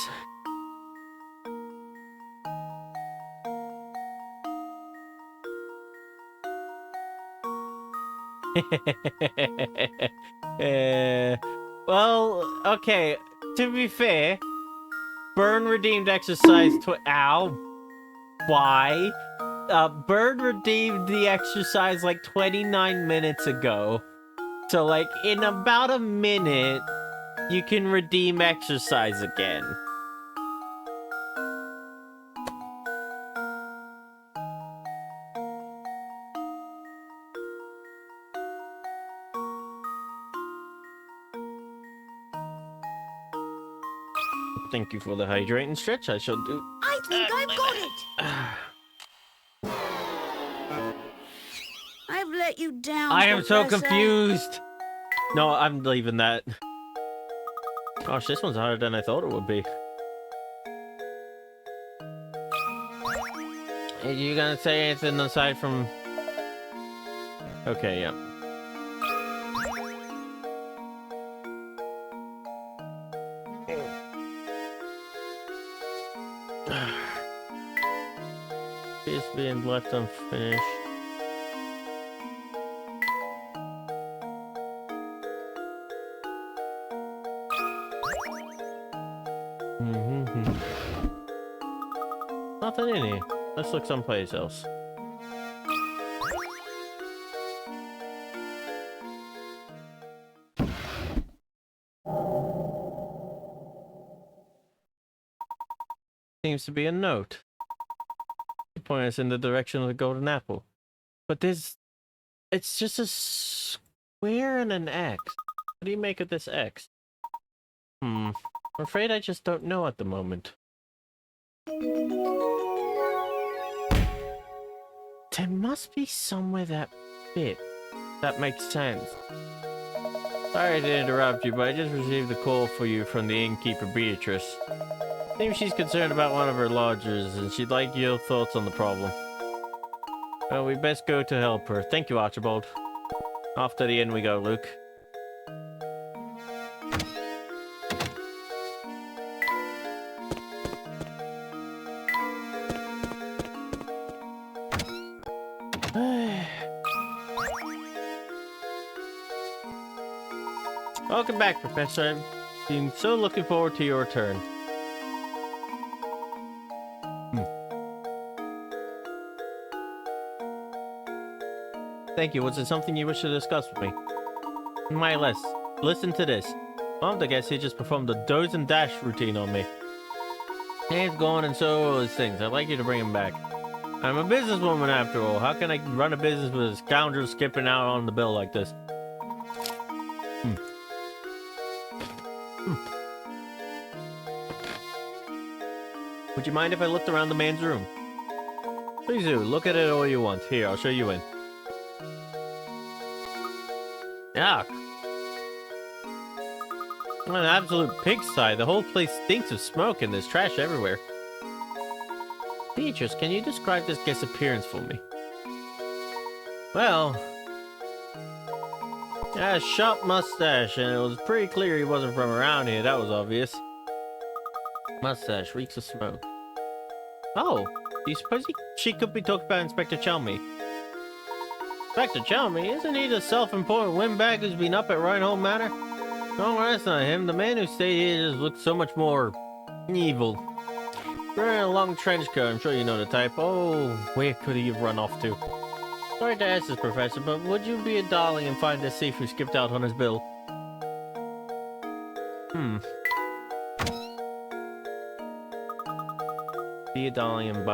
Well, okay. To be fair, Burn redeemed exercise ow. Why? Burn redeemed the exercise like 29 minutes ago. So, like, in about a minute, you can redeem exercise again. Thank you for the hydrate and stretch. I shall do. I think I've got it. I've let you down, I am so Professor. confused. No, I'm leaving that. Gosh, this one's harder than I thought it would be. Are you gonna say anything aside from... Okay, yeah. Is being left unfinished. Nothing in here. Let's look someplace else. Seems to be a note. Point us in the direction of the golden apple. But it's just a square and an X. What do you make of this X? I'm afraid I just don't know at the moment. There must be somewhere that fit. That makes sense. Sorry to interrupt you, but I just received a call for you from the innkeeper Beatrice. Seems she's concerned about one of her lodgers, and she'd like your thoughts on the problem. Well, we best go to help her. Thank you, Archibald. Off to the inn we go, Luke. Welcome back, Professor. I've been so looking forward to your return. Thank you. Was it something you wish to discuss with me? My list. Listen to this. I guess he just performed a doze and dash routine on me. He's gone and so all his things. I'd like you to bring him back. I'm a businesswoman after all. How can I run a business with a scoundrel skipping out on the bill like this? Would you mind if I looked around the man's room? Please do. Look at it all you want. Here, I'll show you in. Yuck. An absolute pigsty. The whole place stinks of smoke and there's trash everywhere. Beatrice, can you describe this guest's appearance for me? Well... he had a sharp mustache, and it was pretty clear he wasn't from around here. That was obvious. Mustache reeks of smoke. Oh, do you suppose she could be talking about Inspector Chelmy? Inspector Chelmy? Isn't he the self-important windbag who's been up at Reinhold Manor? No, that's not him. The man who stayed here just looked so much more... evil. Wearing a long trench coat, I'm sure you know the type. Oh, where could he have run off to? Sorry to ask this, Professor, but would you be a darling and find this thief who skipped out on his bill? Be a darling and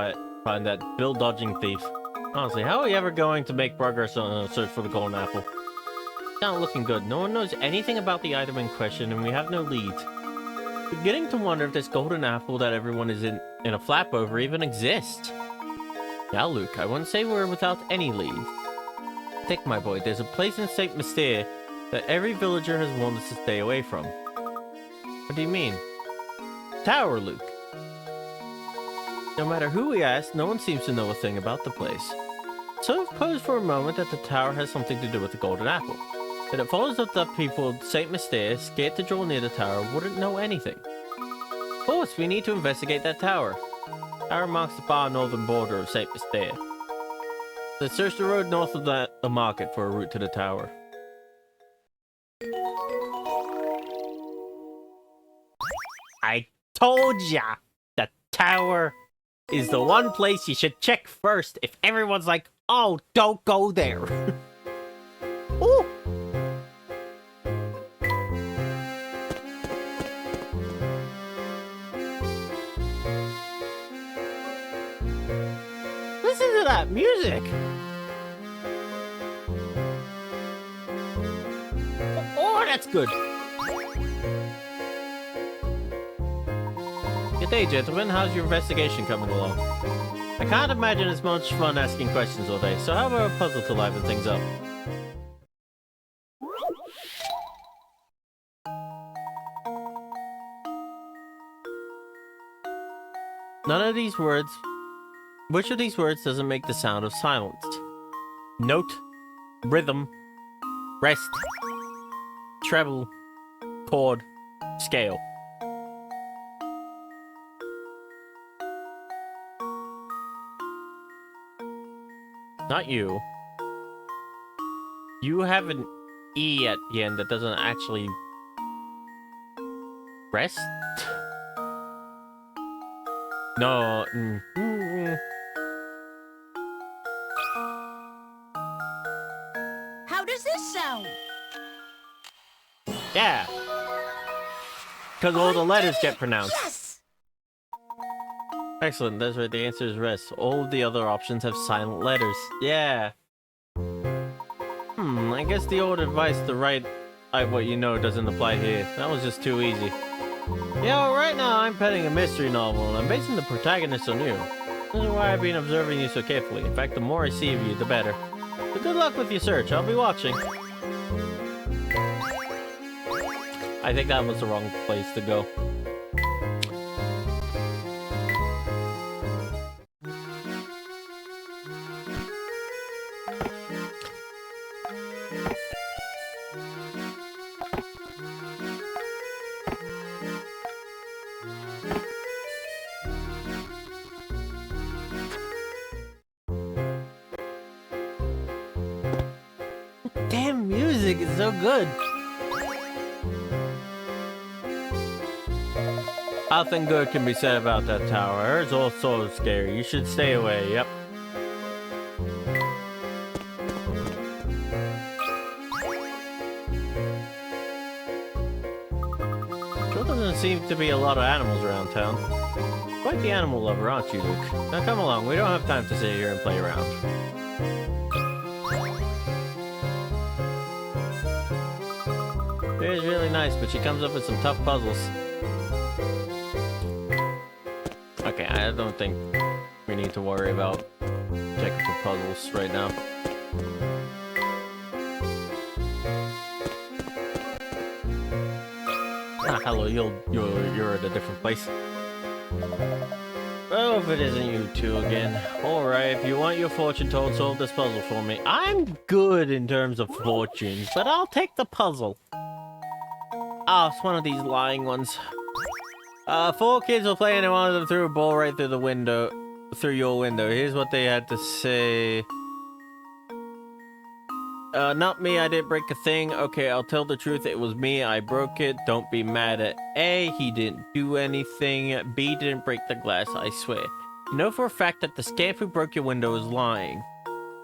find that bill-dodging thief. Honestly, how are we ever going to make progress on a search for the golden apple? It's not looking good. No one knows anything about the item in question, and we have no leads. Beginning to wonder if this golden apple that everyone is in a flap over even exists. Yeah, Luke, I wouldn't say we're without any leads. Think, my boy, there's a place in St Mystere that every villager has warned us to stay away from. What do you mean? Tower, Luke. No matter who we ask, no one seems to know a thing about the place. So suppose for a moment that the tower has something to do with the golden apple. Then it follows up that people of St Mystere, scared to draw near the tower, wouldn't know anything. Of course, we need to investigate that tower. The tower marks the far northern border of St Mystere. Let's search the road north of the market for a route to the tower. I told ya! The tower is the one place you should check first if everyone's like, oh, don't go there. Ooh. Listen to that music. Oh, that's good. Good day, gentlemen. How's your investigation coming along? I can't imagine it's much fun asking questions all day, so how about a puzzle to liven things up? None of these words... Which of these words doesn't make the sound of silence? Note, rhythm, rest, treble, chord, scale. Not you. You have an E at the end that doesn't actually... rest? No. How does this sound? Yeah. Because all the letters get pronounced. Yes! Excellent, that's right, the answer is rest. All of the other options have silent letters. Yeah. I guess the old advice to write what you know doesn't apply here. That was just too easy. Yeah, well, right now I'm penning a mystery novel, and I'm basing the protagonist on you. This is why I've been observing you so carefully. In fact, the more I see of you, the better. So good luck with your search. I'll be watching. I think that was the wrong place to go. Damn music is so good. Nothing good can be said about that tower. It's all so scary. You should stay away. Yep. seem to be a lot of animals around town. Quite the animal lover, aren't you, Luke? Now come along, we don't have time to sit here and play around. She's really nice, but she comes up with some tough puzzles. Okay, I don't think we need to worry about checking for puzzles right now. Ah, hello, you're at a different place. Oh, if it isn't you two again. Alright, if you want your fortune told, solve this puzzle for me. I'm good in terms of fortunes, but I'll take the puzzle. Oh, it's one of these lying ones. 4 kids were playing and one of them threw a ball right through the window. Through your window. Here's what they had to say. Not me, I didn't break a thing. Okay, I'll tell the truth, it was me, I broke it. Don't be mad at A, he didn't do anything. B didn't break the glass, I swear. You know for a fact that the scamp who broke your window is lying.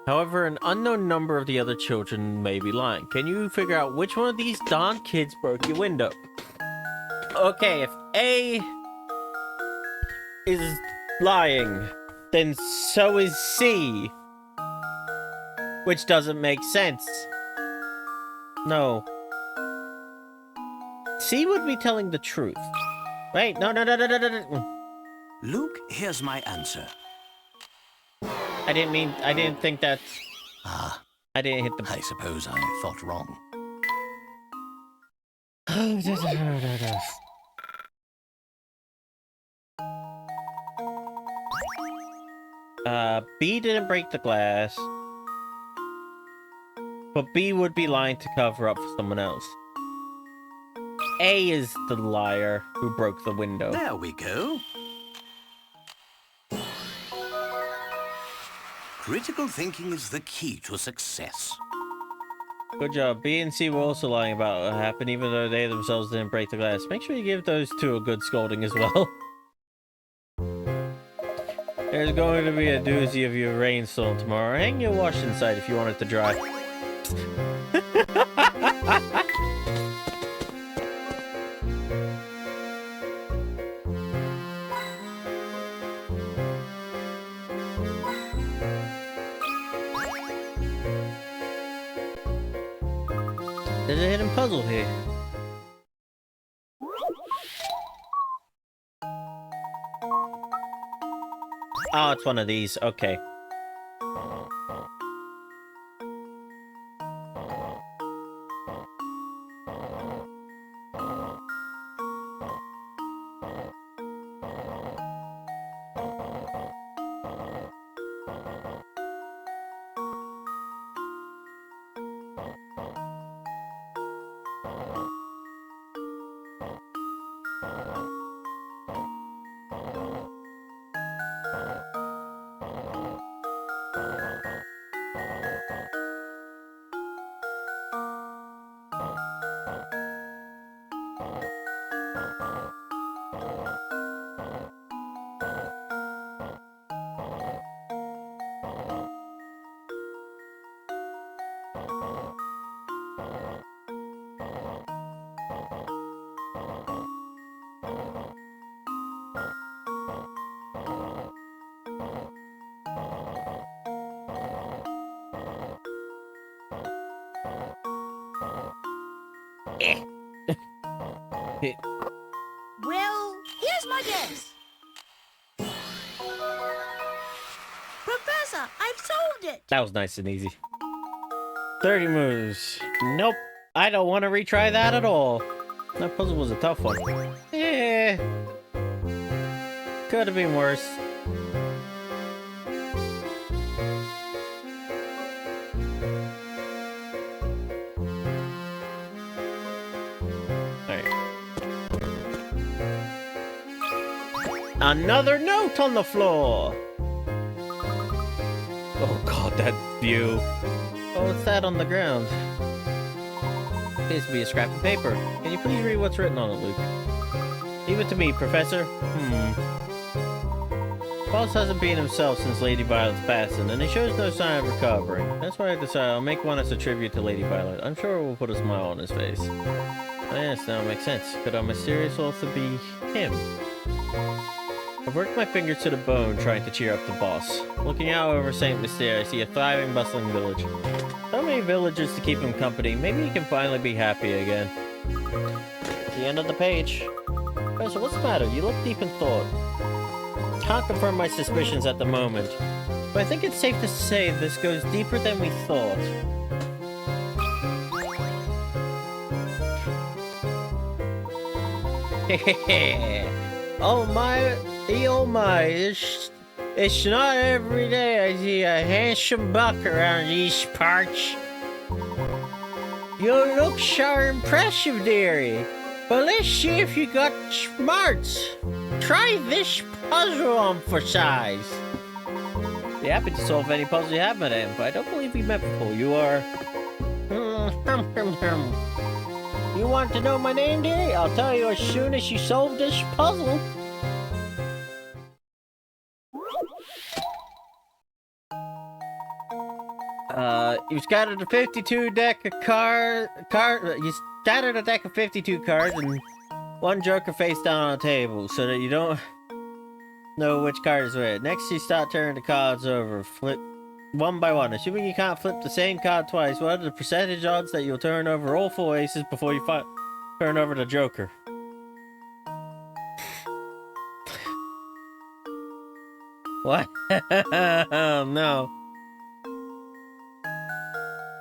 However, an unknown number of the other children may be lying. Can you figure out which one of these darn kids broke your window? Okay, if A is lying, then so is C. Which doesn't make sense. No. C would be telling the truth. Wait, no. Luke, here's my answer. I didn't think that. Ah, I didn't hit the. I suppose I thought wrong. B didn't break the glass. But B would be lying to cover up for someone else. A is the liar who broke the window. There we go. Critical thinking is the key to success. Good job. B and C were also lying about what happened, even though they themselves didn't break the glass. Make sure you give those two a good scolding as well. There's going to be a doozy of your rainstorm tomorrow. Hang your wash inside if you want it to dry. There's a hidden puzzle here. Oh, it's one of these. Okay. Well, here's my guess. Professor, I've solved it. That was nice and easy. 30 moves. Nope. I don't want to retry that at all. That puzzle was a tough one. Eh. Could have been worse. Another note on the floor! Oh god, that view. Oh, what's that on the ground? Appears to be a scrap of paper. Can you please read what's written on it, Luke? Leave it to me, Professor. Boss hasn't been himself since Lady Violet's passing, and he shows no sign of recovering. That's why I decided I'll make one as a tribute to Lady Violet. I'm sure it will put a smile on his face. Oh, yes, now it makes sense. Could a mysterious author be him? I've worked my fingers to the bone trying to cheer up the boss. Looking out over St Mystere, I see a thriving, bustling village. So many villagers to keep him company. Maybe he can finally be happy again. The end of the page. Professor, what's the matter? You look deep in thought. Can't confirm my suspicions at the moment, but I think it's safe to say this goes deeper than we thought. Oh my, it's not every day I see a handsome buck around these parts. You look so impressive, dearie. But let's see if you got smarts. Try this puzzle on for size. Be happy to solve any puzzle you have, madame, but I don't believe we met before. You are... You want to know my name, dearie? I'll tell you as soon as you solve this puzzle. You scattered a 52 deck of you scattered a deck of 52 cards and one joker face down on a table so that you don't know which card is which. Next, you start turning the cards over, flip one by one. Assuming you can't flip the same card twice, what are the percentage odds that you'll turn over all 4 aces before you turn over the joker? What? Oh, no.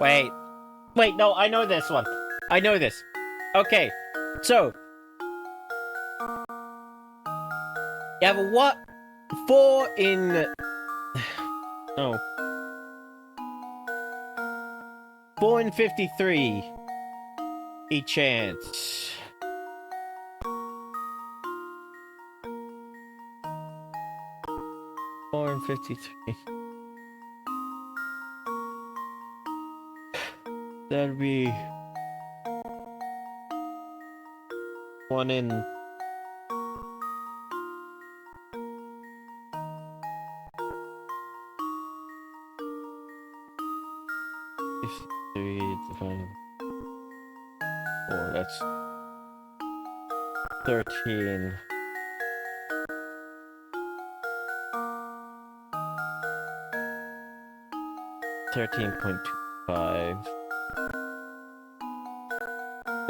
Wait, no, I know this one. I know this. Okay, so. You have a what? 4 in... No. 4 in 53. Each chance. Four and 53. That'd be 1 in 53 divided by 4. That's 13. $13.25.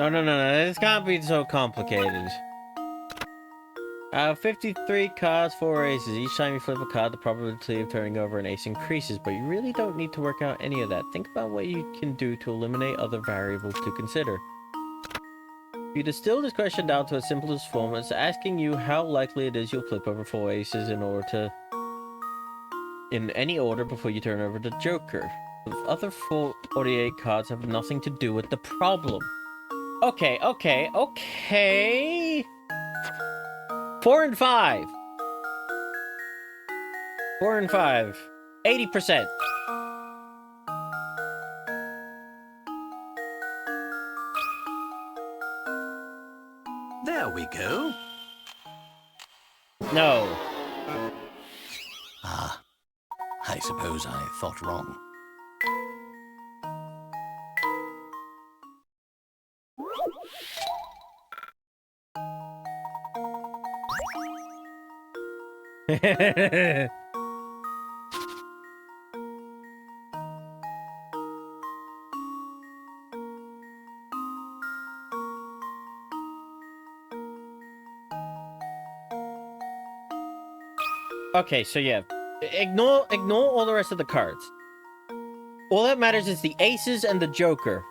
No, this can't be so complicated. 53 cards, 4 aces. Each time you flip a card, the probability of turning over an ace increases, but you really don't need to work out any of that. Think about what you can do to eliminate other variables to consider. If you distill this question down to its simplest form, it's asking you how likely it is you'll flip over 4 aces in any order before you turn over the joker. The other 48 cards have nothing to do with the problem. Okay. 4 and 5. 4 and 5. 80%. There we go. No. Ah, I suppose I thought wrong. Okay, so yeah. Ignore all the rest of the cards. All that matters is the aces and the joker.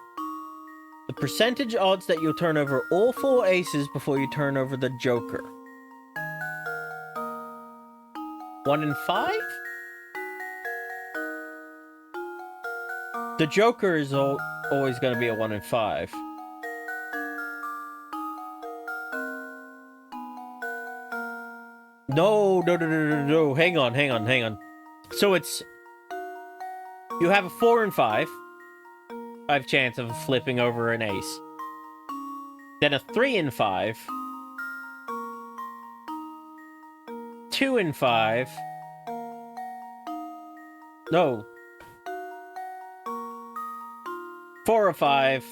The percentage odds that you'll turn over all 4 aces before you turn over the joker. 1 in 5? The joker is always going to be a 1 in 5. No. Hang on. So it's... You have a 4 and 5 chance of flipping over an ace. Then a 3 and 5. 2 and 5. No. 4 or 5.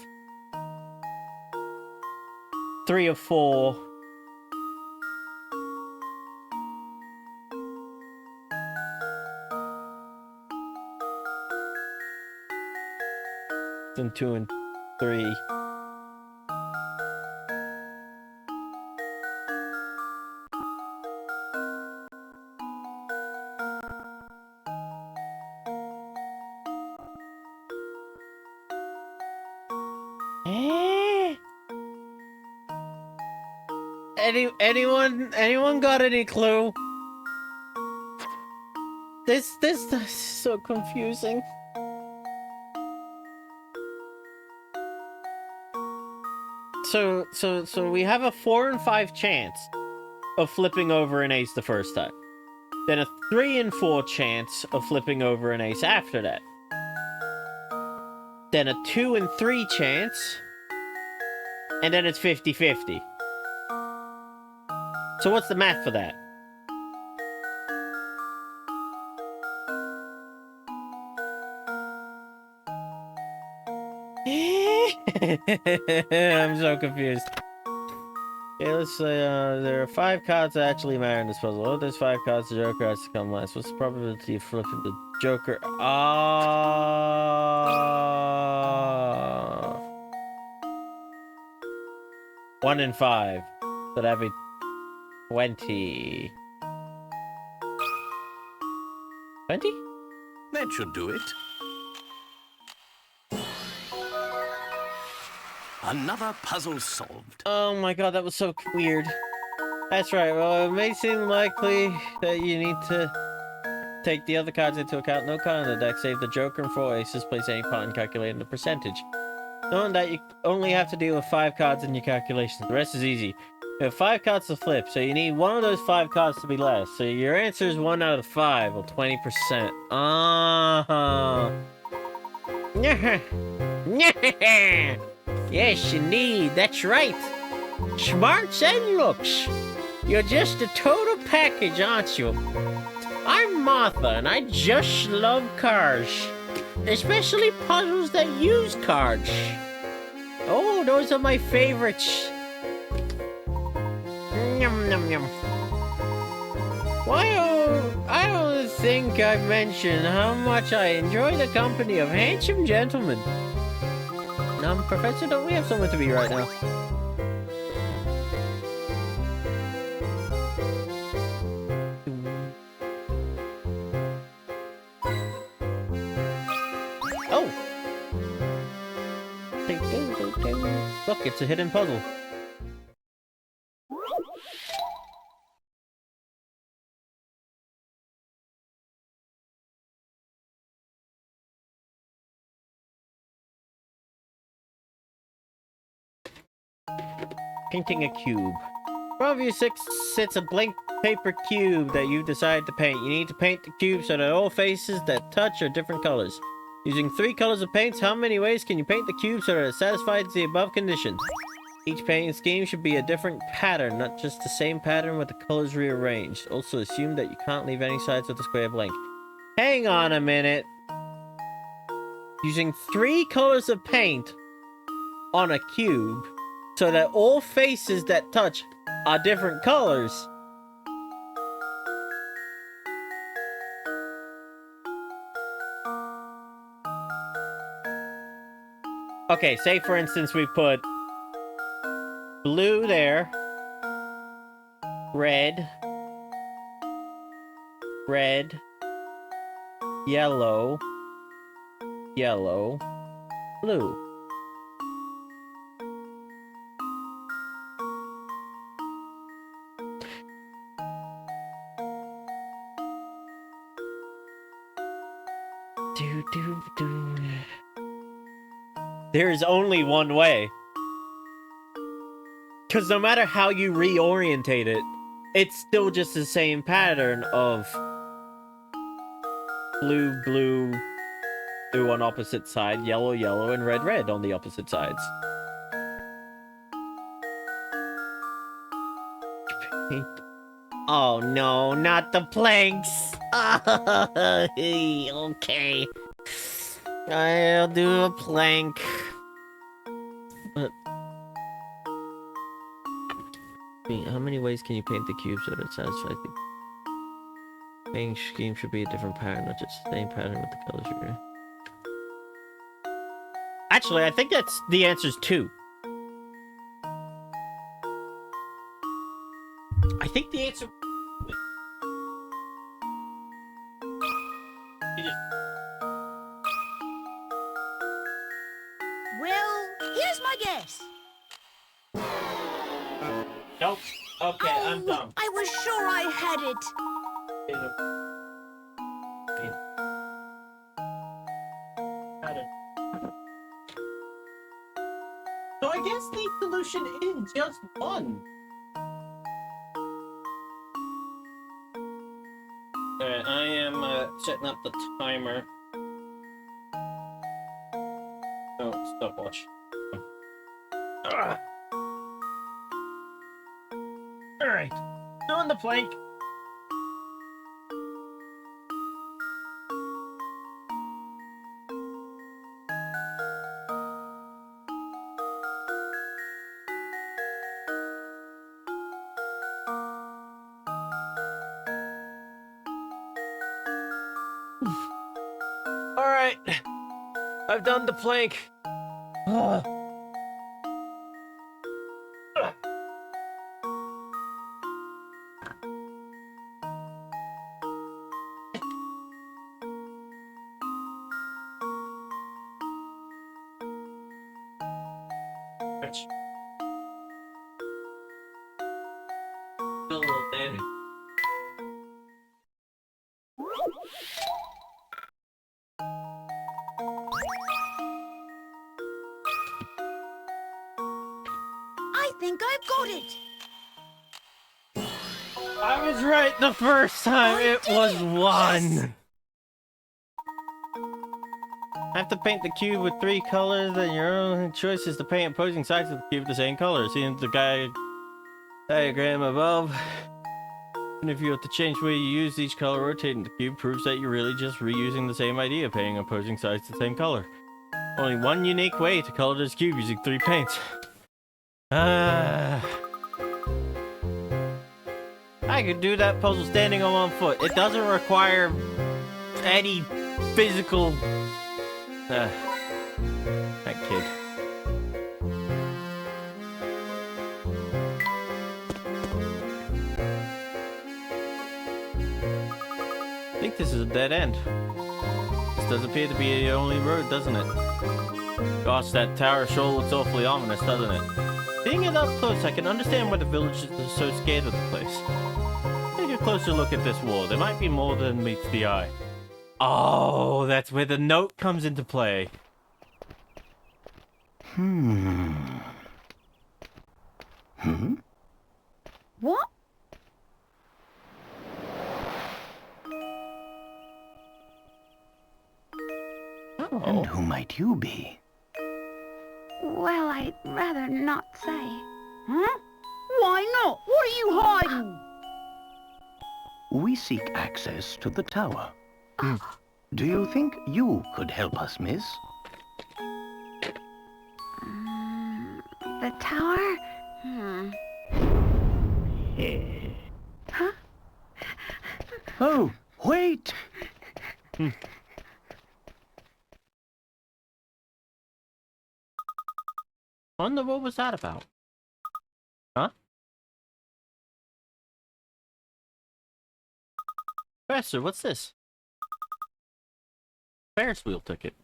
3 or 4. Then 2 and 3. Anyone got any clue? This is so confusing. So we have a 4 and 5 chance of flipping over an ace the first time. Then a 3 and 4 chance of flipping over an ace after that. Then a 2 and 3 chance. And then it's 50-50. So what's the math for that? I'm so confused. Okay, let's say there are 5 cards that actually matter in this puzzle. Oh, there's 5 cards. The Joker has to come last. What's the probability of flipping the Joker? 1 in 5. So that'd be 20. 20? That should do it. Another puzzle solved. Oh my god, that was so weird. That's right, well, it may seem likely that you need to take the other cards into account. No card in the deck, save the Joker and 4 aces, place any part in calculating the percentage. Knowing that you only have to deal with 5 cards in your calculations. The rest is easy. You have 5 cards to flip, so you need one of those 5 cards to be last. So your answer is 1 out of 5, or 20%. Yes, indeed, that's right. Smarts and looks. You're just a total package, aren't you? I'm Martha, and I just love cars. Especially puzzles that use cards. Oh, those are my favorites. Yum, yum, yum. I don't think I've mentioned how much I enjoy the company of handsome gentlemen. Professor, don't we have somewhere to be right now? Oh! Look, it's a hidden puzzle. Painting a cube. Above you sits a blank paper cube that you've decided to paint. You need to paint the cube so that all faces that touch are different colors. Using 3 colors of paints, how many ways can you paint the cube so that it satisfies the above conditions? Each painting scheme should be a different pattern, not just the same pattern with the colors rearranged. Also assume that you can't leave any sides of the square blank. Hang on a minute. Using 3 colors of paint on a cube so that all faces that touch are different colors. Okay, say for instance we put blue there, red, yellow, blue. There is only one way. Because no matter how you reorientate it, it's still just the same pattern of blue, blue on opposite side, yellow, yellow, and red, red on the opposite sides. Oh no, not the planks! Okay. I'll do a plank. But How many ways can you paint the cube so that it satisfies the painting scheme should be a different pattern, not just the same pattern with the colors you're in. Actually, I think that's the answer's 2. I think the answer. Well, here's my guess. Nope. Okay, I'm Oh, dumb. I was sure I had it. So I guess the solution is just 1. Alright, I am setting up the timer. Oh, stopwatch. Alright, doing the plank. Alright, I've done the plank. Still a little dandy. I think I've got it. I was right the first time. It was 1. I have to paint the cube with 3 colors, and your own choice is to paint opposing sides of the cube the same color. See the diagram above. And if you have to change the way you use each color rotating the cube proves that you're really just reusing the same idea, painting opposing sides the same color. Only one unique way to color this cube using 3 paints. I could do that puzzle standing on 1 foot. It doesn't require any physical... that kid. I think this is a dead end. This does appear to be the only road, doesn't it? Gosh, that tower sure looks awfully ominous, doesn't it? Seeing it up close, I can understand why the villagers are so scared of the place. Take a closer look at this wall. There might be more than meets the eye. Oh, that's where the note comes into play. What? Oh. And who might you be? Well, I'd rather not say. Huh? Why not? What are you hiding? We seek access to the tower. Do you think you could help us, miss? The tower? Huh? Oh, wait! Wonder what was that about? Huh? Professor, what's this? Ferris wheel ticket.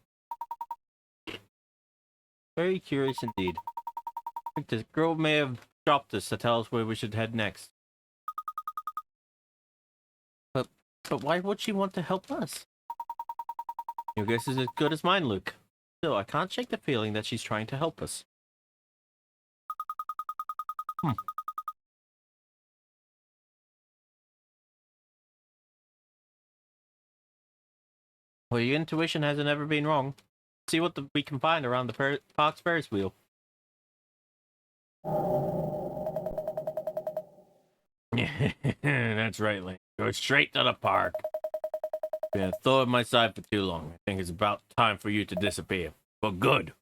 Very curious indeed. I think this girl may have dropped this to tell us where we should head next. But why would she want to help us? Your guess is as good as mine, Luke. Still, I can't shake the feeling that she's trying to help us. Well, your intuition hasn't ever been wrong. See what we can find around the park's Ferris wheel. That's right, Link. Go straight to the park. Been a thorn in my side for too long. I think it's about time for you to disappear. For good.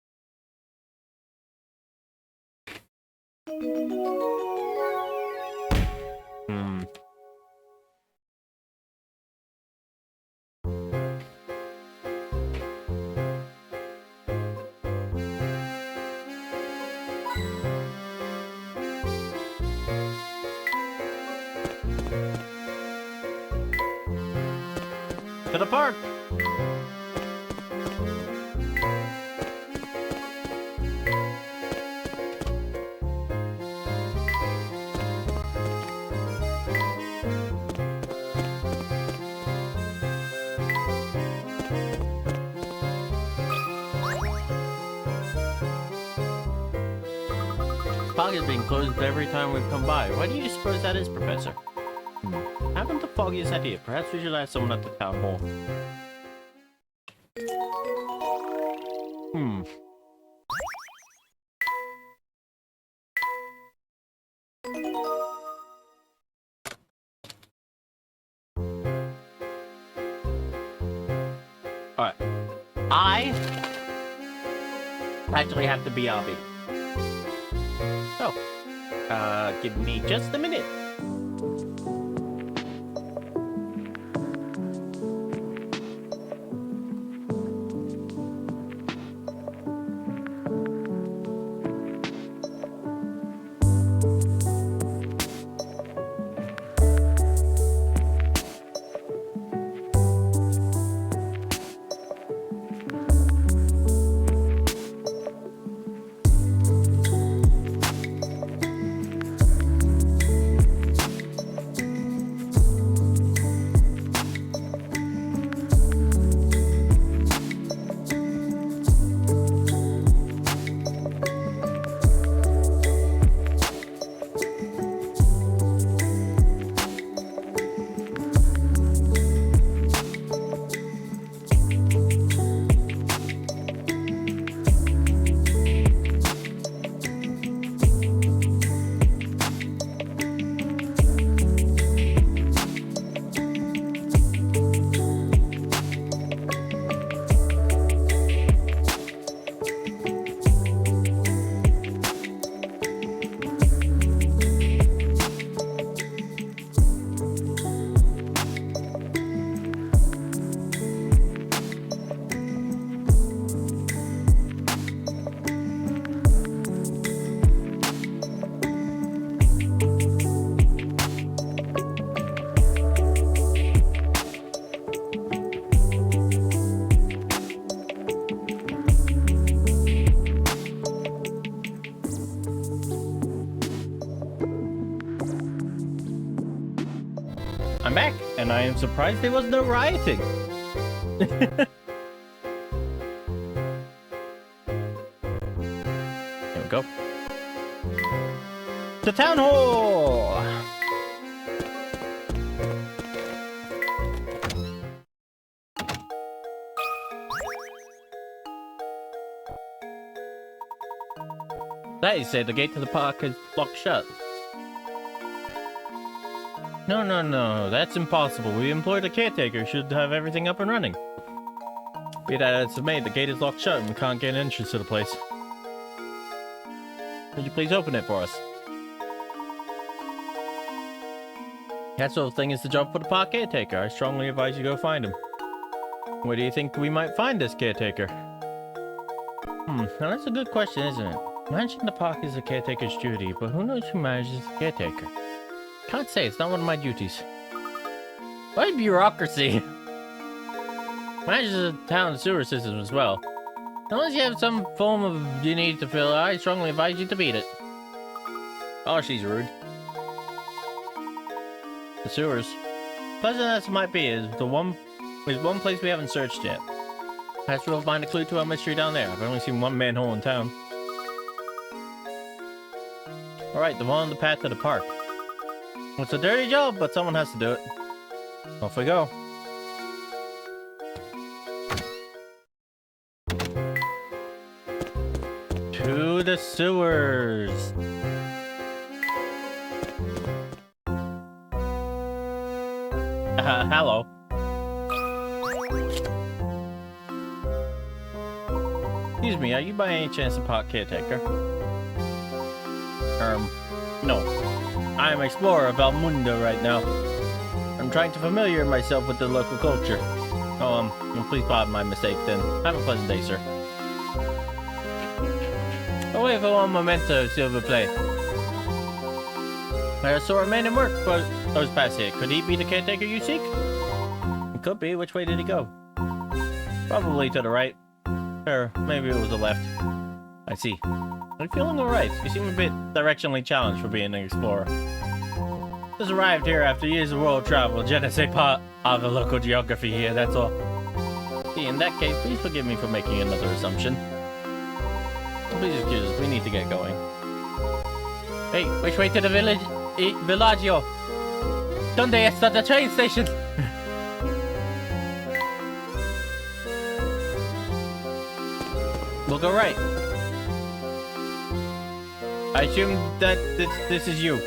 to the park. Fog is being closed every time we come by. Why do you suppose that is, Professor? I haven't the foggiest idea. Perhaps we should ask someone at the town hall. Alright. I actually have to BRB. So, give me just a minute. I'm back, and I am surprised there was no rioting. Here we go. The town hall! They say the gate to the park is locked shut. No, that's impossible. We employed a caretaker, should have everything up and running. Be that as it may, the gate is locked shut and we can't get entrance to the place. Would you please open it for us? That sort of thing is the job for the park caretaker. I strongly advise you go find him. Where do you think we might find this caretaker? Now that's a good question, isn't it? Managing the park is the caretaker's duty, but who knows who manages the caretaker? Can't say, it's not one of my duties. Why bureaucracy? Manages the town sewer system as well. Unless you have some form of you need to fill, I strongly advise you to beat it. Oh, she's rude. The sewers. Pleasant as it might be, is one place we haven't searched yet. Perhaps we'll find a clue to our mystery down there. I've only seen one manhole in town. Alright, the one on the path to the park. It's a dirty job, but someone has to do it. Off we go. To the sewers. Hello. Excuse me, are you by any chance a park caretaker? No. I am explorer of El Mundo right now. I'm trying to familiar myself with the local culture. Please pardon my mistake then. Have a pleasant day, sir. Away for one momento, silver play. I saw a man in work, but I was past here. Could he be the caretaker you seek? It could be. Which way did he go? Probably to the right. Or maybe it was the left. I see. I'm feeling alright. You seem a bit directionally challenged for being an explorer. Just arrived here after years of world travel. Je ne sais pas of the local geography here, that's all. See, in that case, please forgive me for making another assumption. Please excuse us, we need to get going. Hey, which way to the village? Villaggio. Donde está the train station? We'll go right. I assume that this is you.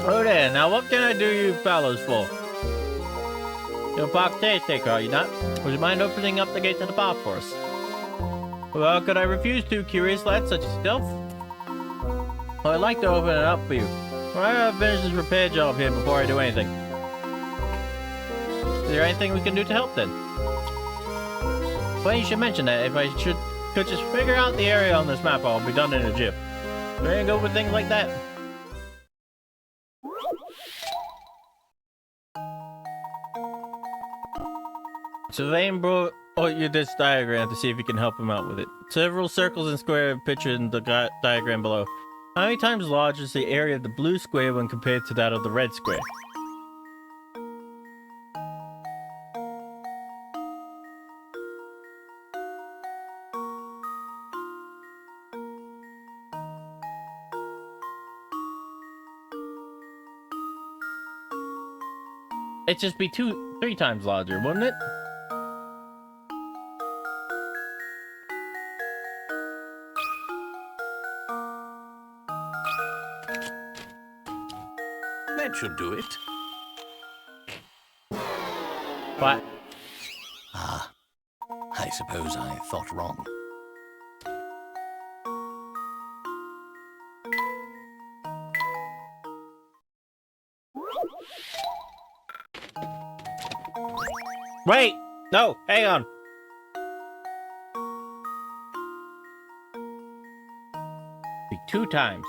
Oh there, now what can I do you fellows for? You're a park caretaker, are you not? Would you mind opening up the gate to the park for us? Well, could I refuse two curious lads such as yourself? Well, I'd like to open it up for you. Well, I gotta finish this repair job here before I do anything. Is there anything we can do to help then? Well, you should mention that. If I could just figure out the area on this map, I'll be done in a jiff. There you go with things like that. So Layton brought you this diagram to see if you can help him out with it. Several circles and squares pictured in the diagram below. How many times larger is the area of the blue square when compared to that of the red square? It'd just be 3 times larger, wouldn't it? That should do it. What? Ah, I suppose I thought wrong. Wait! No, hang on. Be 2 times.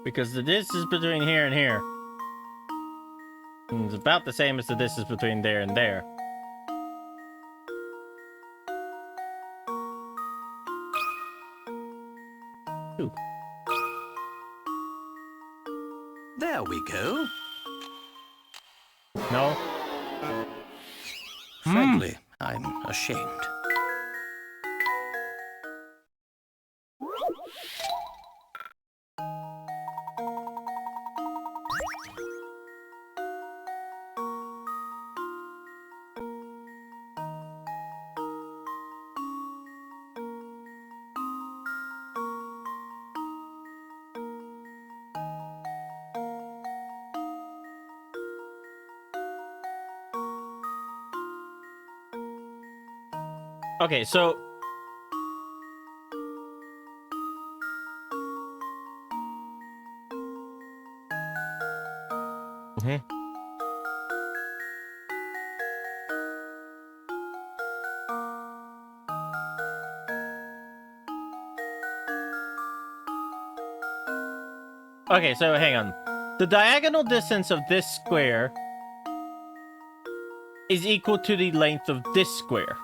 Because the distance between here and here is about the same as the distance between there and there. Ooh. There we go. No? Frankly, I'm ashamed. Okay, so... Okay, so hang on. The diagonal distance of this square is equal to the length of this square.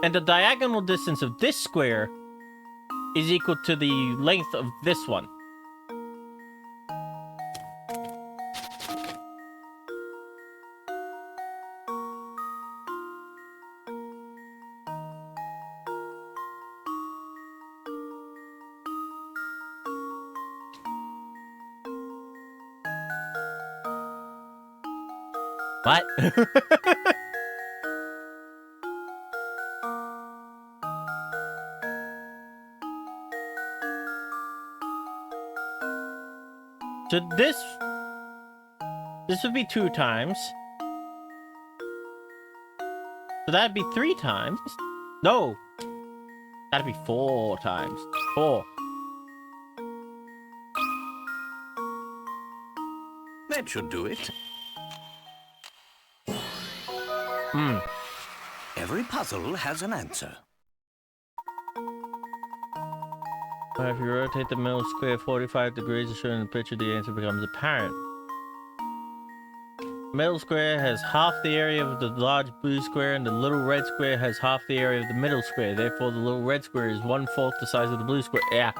And the diagonal distance of this square is equal to the length of this one. What? So this would be 2 times. So that'd be 3 times. No. That'd be 4 times. 4. That should do it. Every puzzle has an answer. If you rotate the middle square 45 degrees as shown in the picture, the answer becomes apparent. Middle square has half the area of the large blue square, and the little red square has half the area of the middle square. Therefore, the little red square is 1/4 the size of the blue square. Yeah.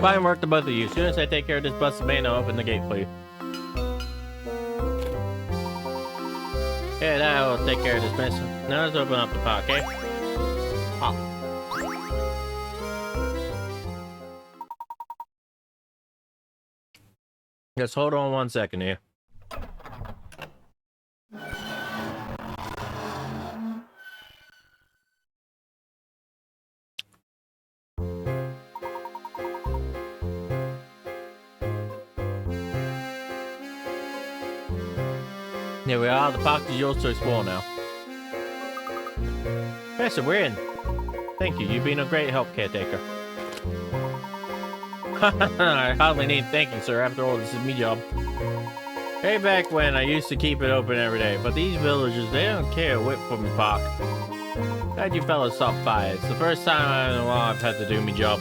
Fine work to both of you. As soon as I take care of this busted man, I'll open the gate for you. Yeah, now I'll take care of this mess. Now let's open up the pot, okay? Pop. Just hold on 1 second here. Here we are, the park is yours to explore now. Professor, we're in. Thank you, you've been a great help, caretaker. I hardly need thanking, sir. After all, this is me job. Way back when, I used to keep it open every day, but these villagers, they don't care a whip for me park. Glad you fellas stopped by. It's the first time in a while I've had to do me job.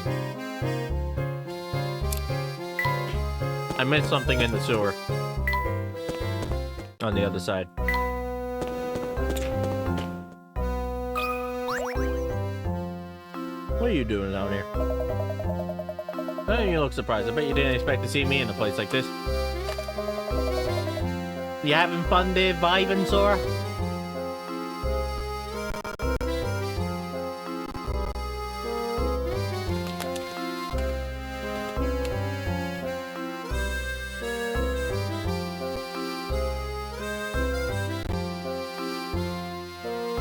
I missed something in the sewer. On the other side. What are you doing down here? Oh, you look surprised. I bet you didn't expect to see me in a place like this. You having fun there, vibing, Sora?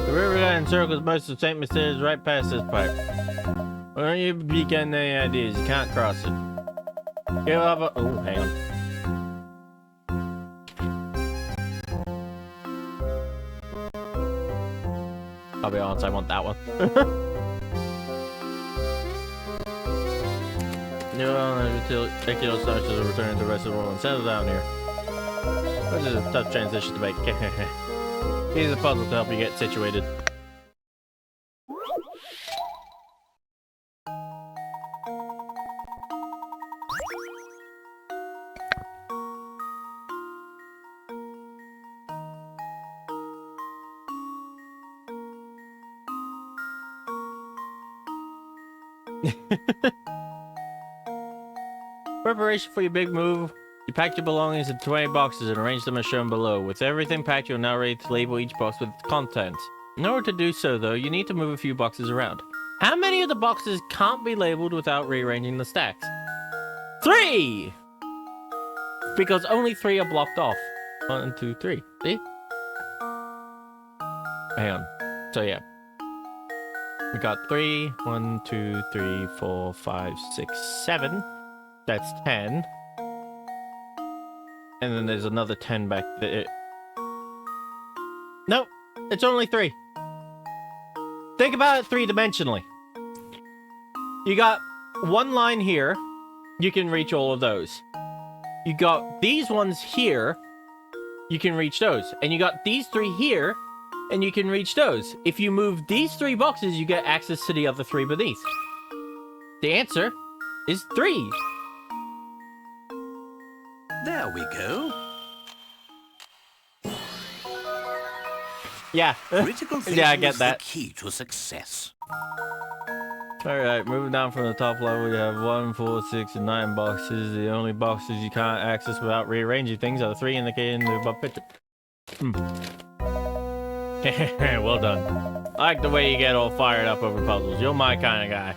The river that encircles most of St Mystere is right past this pipe. Why don't you be getting any ideas? You can't cross it. Give up a... Oh, hang on. I'll be honest, I want that one. No, take your starch to return to the rest of the world and settle down here. This is a tough transition to make. Here's a puzzle to help you get situated. Preparation for your big move. You packed your belongings in 20 boxes and arranged them as shown below. With everything packed, you're now ready to label each box with its contents. In order to do so, though, you need to move a few boxes around. How many of the boxes can't be labeled without rearranging the stacks? 3! Because only 3 are blocked off. 1, 2, 3. See? Hang on. So, yeah. We got 3. 1, 2, 3, 4, 5, 6, 7. That's 10. And then there's another 10 back there. Nope, it's only 3. Think about it 3-dimensionally. You got one line here. You can reach all of those. You got these ones here. You can reach those. And you got these 3 here. And you can reach those. If you move these 3 boxes, you get access to the other 3 beneath. The answer is 3. There we go. Yeah. Critical thinking Yeah, I get is that. the key to success. Alright, moving down from the top level, you have 1, 4, 6, and 9 boxes. The only boxes you can't access without rearranging things are the 3 indicated in the above picture. Well done. I like the way you get all fired up over puzzles. You're my kind of guy.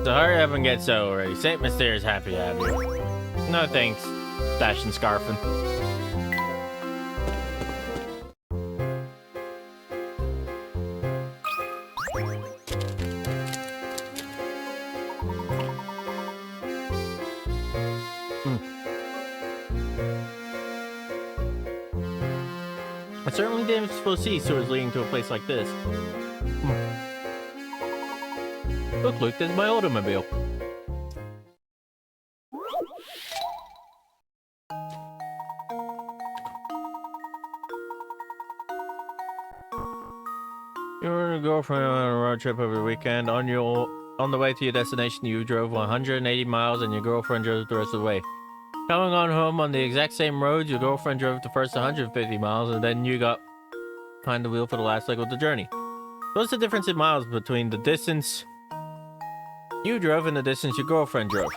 So hurry up and get settled already. St Mystere is happy to have you. No thanks, Dash and Scarfin. I certainly didn't foresee sewers leading to a place like this. Look, Luke, there's my automobile. and girlfriend on a road trip over the weekend. On the way to your destination, you drove 180 miles and your girlfriend drove the rest of the way. Coming on home on the exact same road, your girlfriend drove the first 150 miles, and then you got behind the wheel for the last leg of the journey. What's the difference in miles between the distance you drove and the distance your girlfriend drove?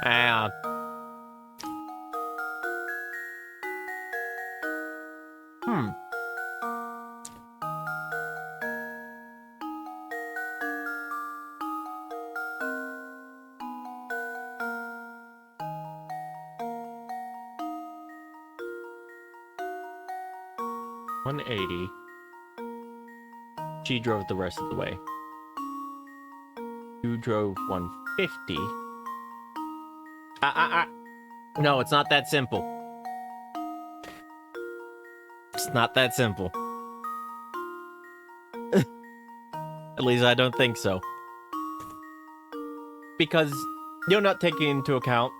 Hang on. $180. She drove the rest of the way. You drove 150. No, it's not that simple. It's not that simple. At least I don't think so. Because you're not taking into account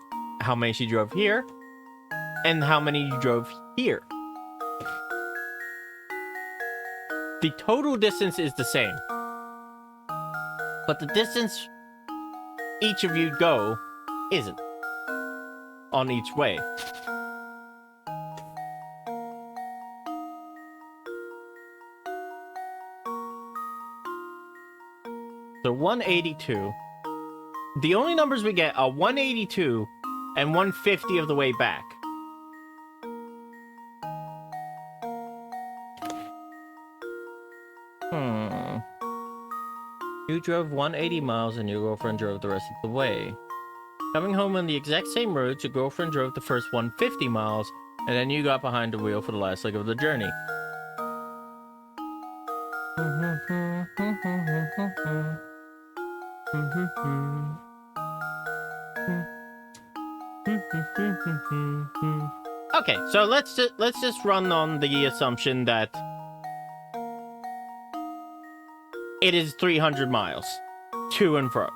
how many she drove here and how many you drove here. The total distance is the same. But the distance each of you go isn't on each way. So 182. The only numbers we get are 182 and 150 of the way back. You drove 180 miles and your girlfriend drove the rest of the way. Coming home on the exact same roads, your girlfriend drove the first 150 miles, and then you got behind the wheel for the last leg of the journey. Okay, so let's just run on the assumption that it is 300 miles to and fro.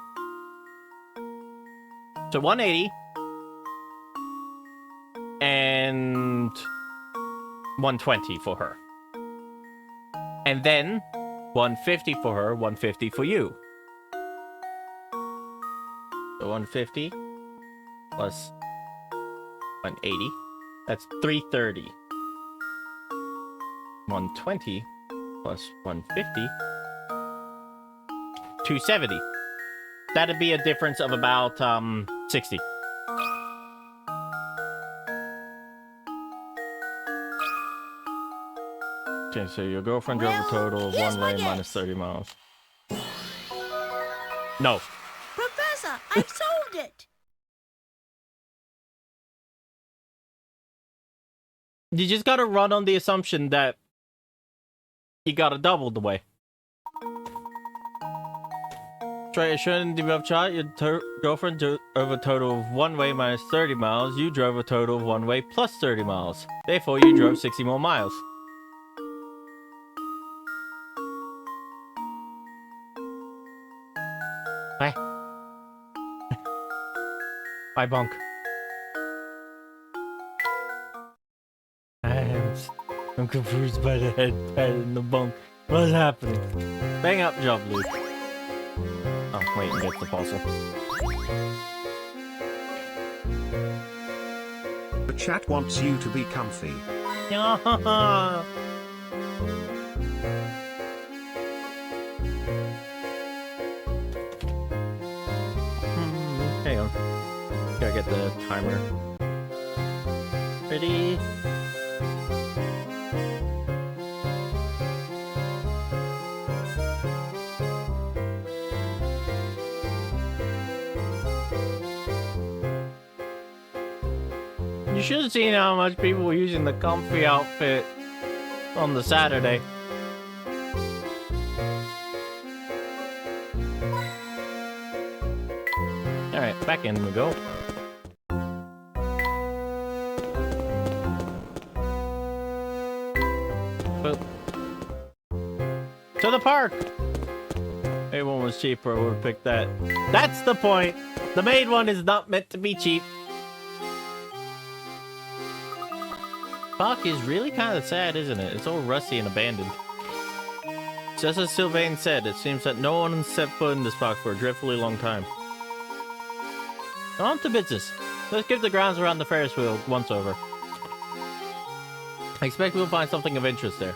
So 180 and 120 for her. And then 150 for her, 150 for you. So 150 plus 180, that's 330. 120 plus 150, 270. That'd be a difference of about 60. Okay, so your girlfriend drove a total of one way minus 30 miles. No. Professor, I've solved it! You just gotta run on the assumption that you gotta double the way. Try to show in the above chart, your girlfriend drove a total of one way minus 30 miles. You drove a total of one way plus 30 miles. Therefore, you drove 60 more miles. Bye. Bye, Bonk. I'm confused by the head and the bunk. What's happening? Bang up job, Luke. Oh, wait, and get the puzzle. The chat wants you to be comfy. Hang on. Gotta get the timer. Ready? You should have seen how much people were using the comfy outfit on the Saturday. Alright, back in we go. Boop. To the park! Maid one was cheaper, I would have picked that. That's the point! The maid one is not meant to be cheap. Park is really kind of sad, isn't it? It's all rusty and abandoned. Just as Sylvain said, it seems that no one has set foot in this park for a dreadfully long time. On to business. Let's give the grounds around the Ferris wheel once over. I expect we'll find something of interest there.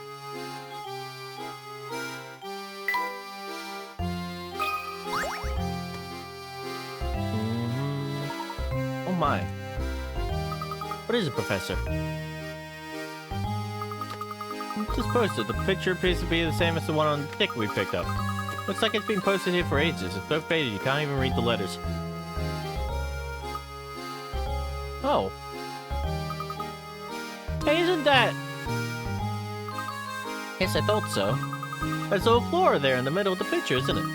Oh my. What is it, Professor? Just posted. The picture appears to be the same as the one on the ticket we picked up. Looks like it's been posted here for ages. It's so faded you can't even read the letters. Oh. Hey, isn't that... Yes, I thought so. There's a Flora there in the middle of the picture, isn't it?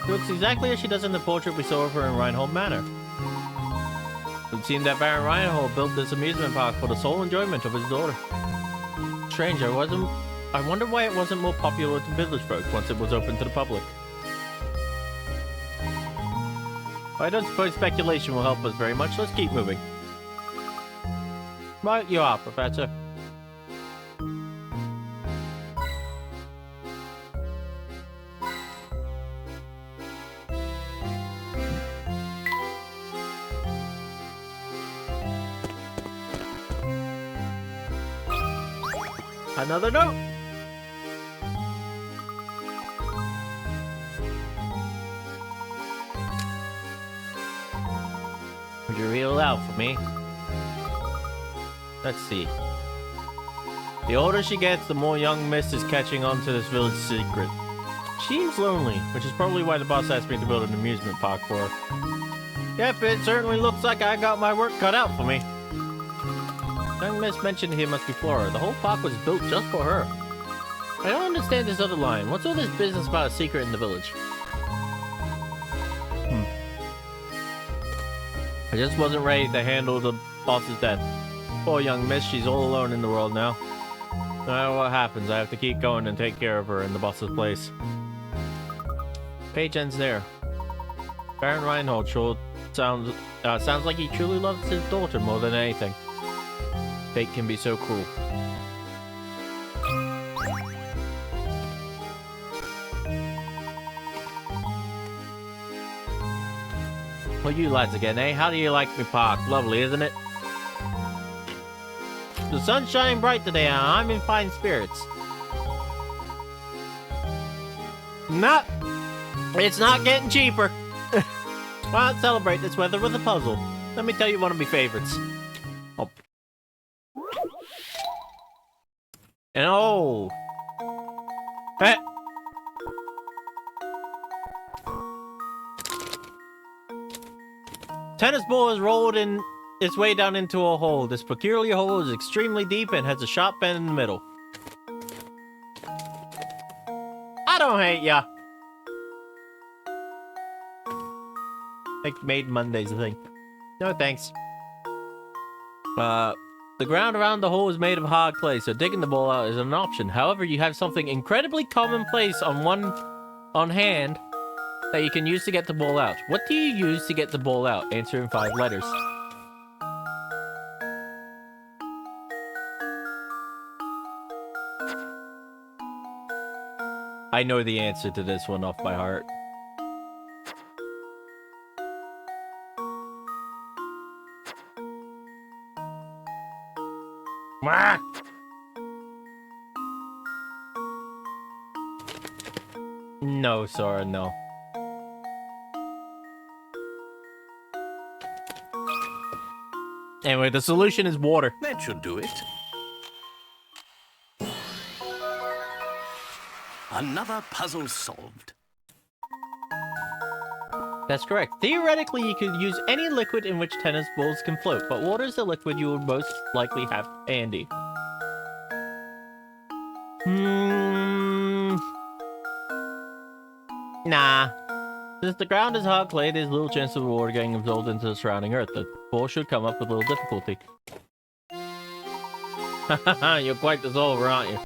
She looks exactly as she does in the portrait we saw of her in Reinhold Manor. It would seem that Baron Reinhold built this amusement park for the sole enjoyment of his daughter. Strange, I wonder why it wasn't more popular with the village folk once it was open to the public. I don't suppose speculation will help us very much. Let's keep moving. Right you are, Professor. Another note. Would you read it out for me? Let's see. The older she gets, the more young Miss is catching on to this village secret. She seems lonely, which is probably why the boss asked me to build an amusement park for her. Yep, it certainly looks like I got my work cut out for me. Young Miss mentioned here must be Flora. The whole park was built just for her. I don't understand this other line. What's all this business about a secret in the village? I just wasn't ready to handle the boss's death. Poor young Miss, she's all alone in the world now. No matter what happens, I have to keep going and take care of her in the boss's place. Page ends there. Baron Reinhold sure sounds like he truly loves his daughter more than anything. Fate can be so cruel. Well, you lads again, eh? How do you like me park? Lovely, isn't it? The sun's shining bright today, and I'm in fine spirits. Nah, it's not getting cheaper. Why not celebrate this weather with a puzzle? Let me tell you one of my favorites. Oh. And oh! Hey! Tennis ball is rolled in its way down into a hole. This peculiar hole is extremely deep and has a sharp bend in the middle. I don't hate ya! Like made Mondays a thing. No thanks. The ground around the hole is made of hard clay, so digging the ball out is an option. However, you have something incredibly commonplace on hand that you can use to get the ball out. What do you use to get the ball out? Answer in 5 letters. I know the answer to this one off by heart. No, Sora, no. Anyway, the solution is water. That should do it. Another puzzle solved. That's correct. Theoretically, you could use any liquid in which tennis balls can float, but water is the liquid you would most likely have handy. Nah. Since the ground is hard clay, there's little chance of the water getting absorbed into the surrounding earth. The ball should come up with little difficulty. Haha, you're quite the solver, aren't you?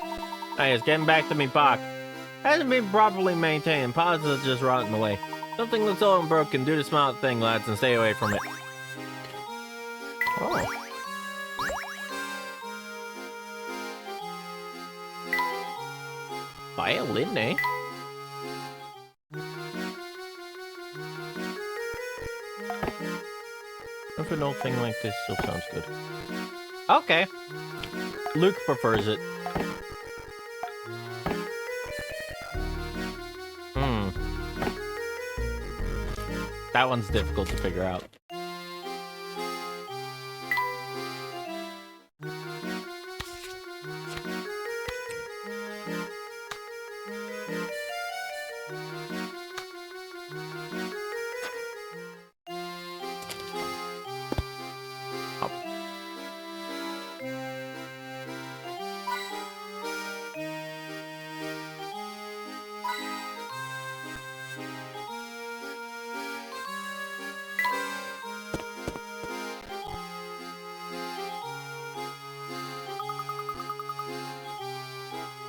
Hey, it's getting back to me park. Hasn't been properly maintained. Pods are just rotting away. Something looks old and broken. Do the smart thing, lads, and stay away from it. Oh. violin, eh? If an old thing like this still sounds good. Okay. Luke prefers it. That one's difficult to figure out.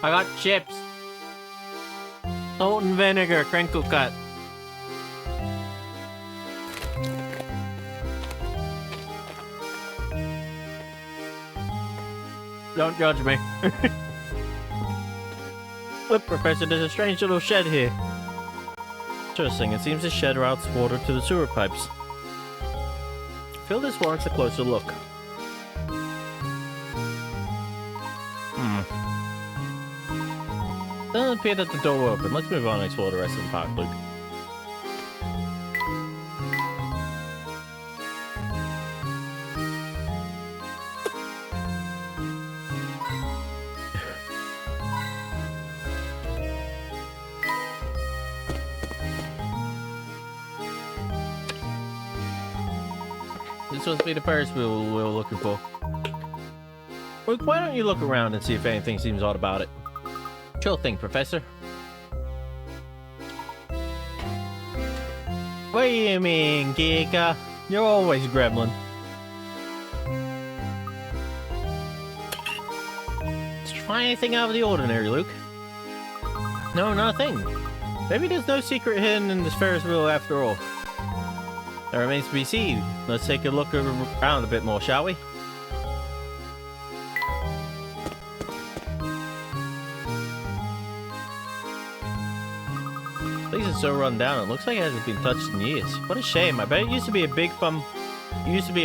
I got chips. Salt and vinegar, crinkle cut. Don't judge me. Look, Professor, there's a strange little shed here. Interesting, it seems the shed routes water to the sewer pipes. I feel this warrants a closer look. Doesn't appear that the door will open. Let's move on and explore the rest of the park, Luke. This must be the Ferris wheel we were looking for. Luke, why don't you look around and see if anything seems odd about it? Sure thing, Professor. What do you mean, Giga? You're always gremlin. Did you find anything out of the ordinary, Luke? No, nothing. Maybe there's no secret hidden in this Ferris wheel after all. That remains to be seen. Let's take a look around a bit more, shall we? Place is so run down, it looks like it hasn't been touched in years. What a shame. I bet it used to be a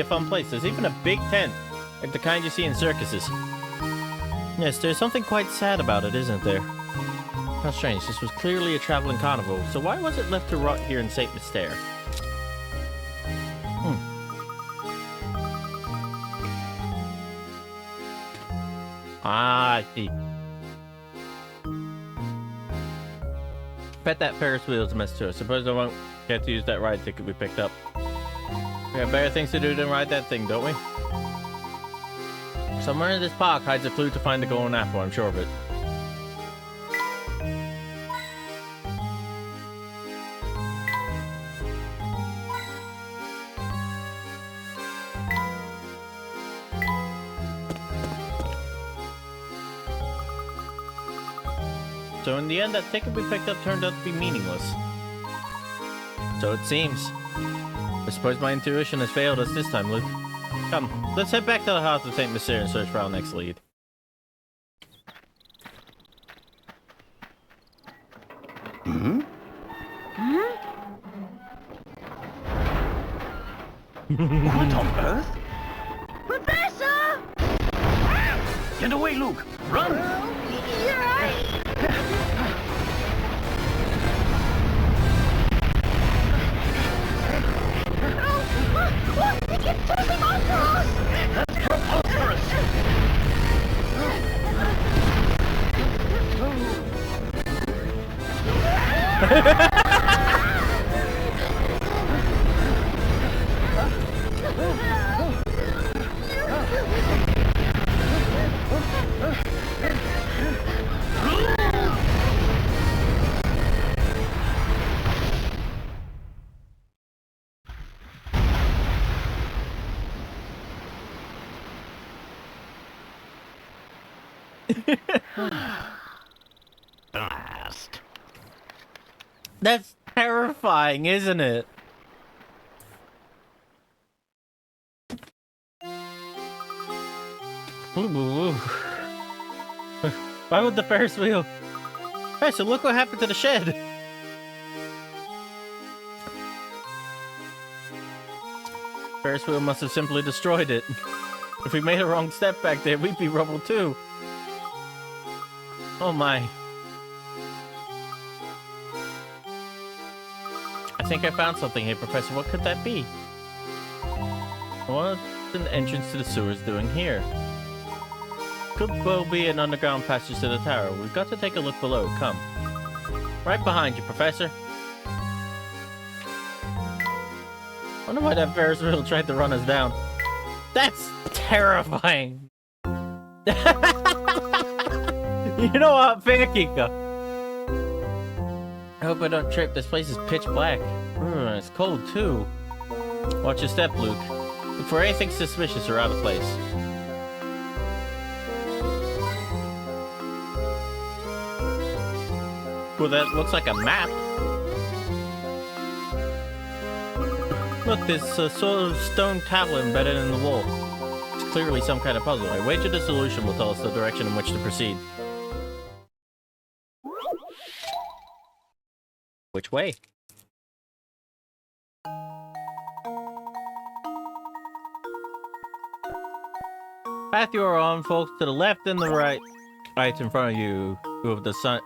fun place. There's even a big tent, like the kind you see in circuses. Yes, there's something quite sad about it, isn't there? How strange. This was clearly a traveling carnival, so why was it left to rot here in St Mystere? Ah, I see. Bet that Ferris wheel is a mess too. I suppose I won't get to use that ride ticket we picked up. We have better things to do than ride that thing, don't we? Somewhere in this park hides a clue to find the golden apple, I'm sure of it. So in the end, that ticket we picked up turned out to be meaningless. So it seems. I suppose my intuition has failed us this time, Luke. Come, let's head back to the house of St Mystere and search for our next lead. Hmm? What on earth? Professor! Get away, Luke! Run! You're right. What? They keep jumping onto us! That's preposterous! Blast. That's terrifying, isn't it? Ooh. Why would the Ferris wheel Hey, so look what happened to the shed. Ferris wheel must have simply destroyed it. If we made a wrong step back there, we'd be rubble too. Oh my. I think I found something here, Professor. What could that be? What's an entrance to the sewers doing here? Could well be an underground passage to the tower. We've got to take a look below. Come. Right behind you, Professor. Wonder why that Ferris wheel tried to run us down. That's terrifying. You know what? Fair, Kika. I hope I don't trip. This place is pitch black. It's cold, too. Watch your step, Luke. Look for anything suspicious or out of place. Well, that looks like a map. Look, there's a sort of stone tablet embedded in the wall. It's clearly some kind of puzzle. I wager the solution will tell us the direction in which to proceed. Which way? Path you are on, folks, to the left and the right. Right in front of you. With the sign.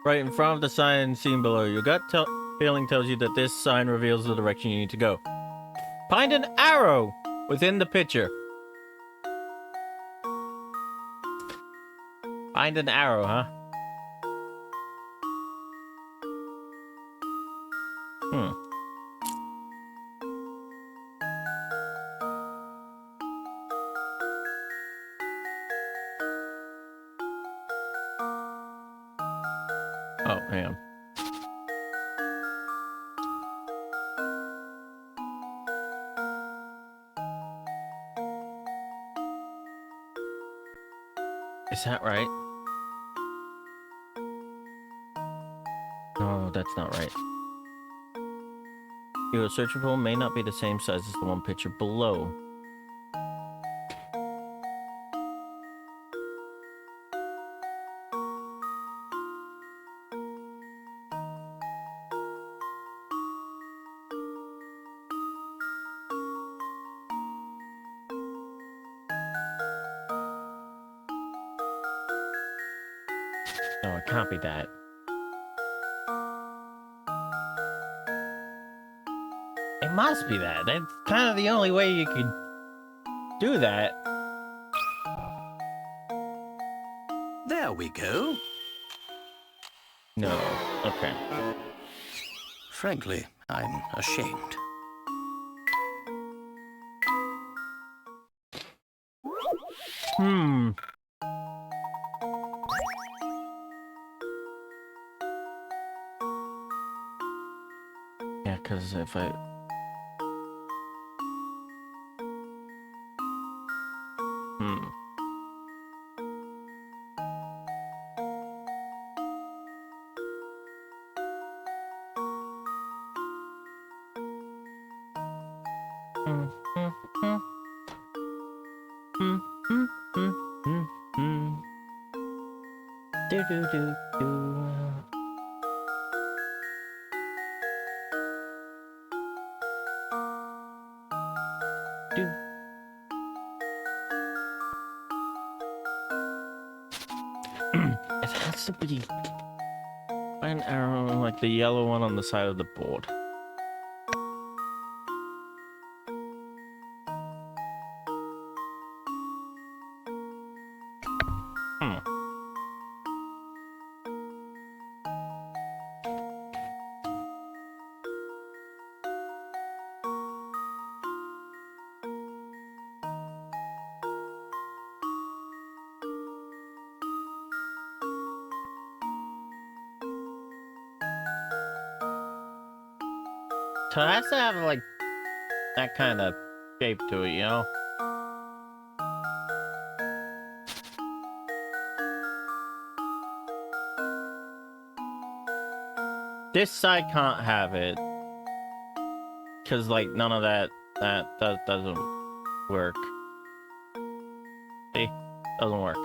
Right in front of the sign seen below. Your gut feeling tells you that this sign reveals the direction you need to go. Find an arrow within the picture. Find an arrow, huh? Oh, hang on. Is that right? No, that's not right. Your searching for may not be the same size as the one pictured below. No, it can't be that. It must be that. That's kind of the only way you could do that. There we go. No. Okay. Frankly, I'm ashamed. Yeah, because if I... Do do do do. Do. It has to be an arrow like the yellow one on the side of the board. So it has to have like that kind of shape to it, you know? This side can't have it. Cause like none of that doesn't work. See? Doesn't work.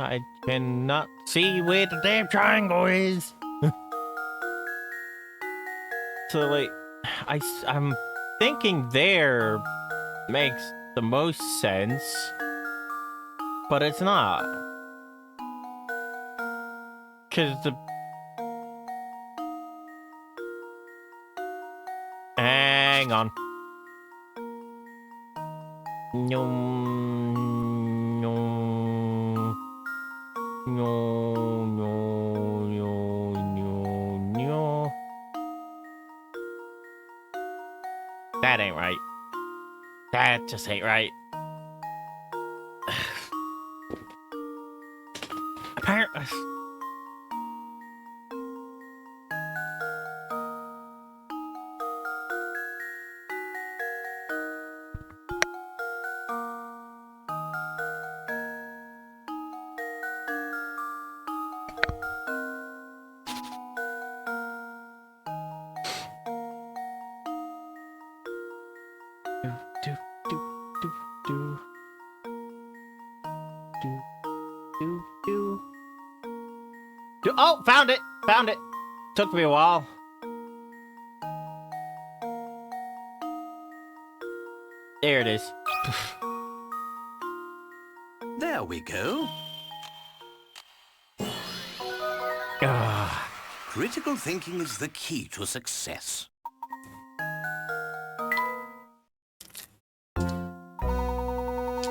I cannot see where the damn triangle is. So like, I'm thinking there makes the most sense, but it's not. Cause the hang on. No, no, no, no, no, no. That ain't right. That just ain't right. Apparently. Oh, found it! Found it! Took me a while. There it is. There we go. Critical thinking is the key to success.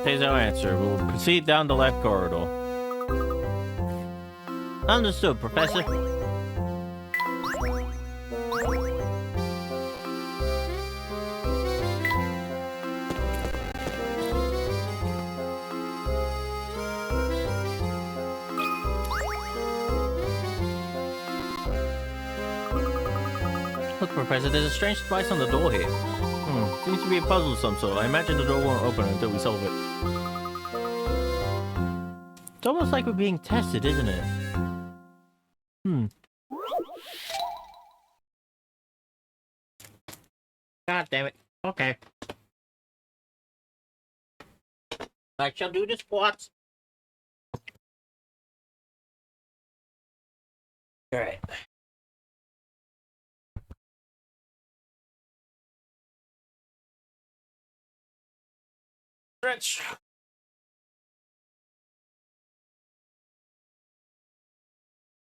There's no answer. We will proceed down the left corridor. Understood, Professor. Look, Professor, there's a strange device on the door here. Seems to be a puzzle of some sort. I imagine the door won't open until we solve it. It's almost like we're being tested, isn't it? God damn it. Okay. I shall do the squats. Alright. Stretch.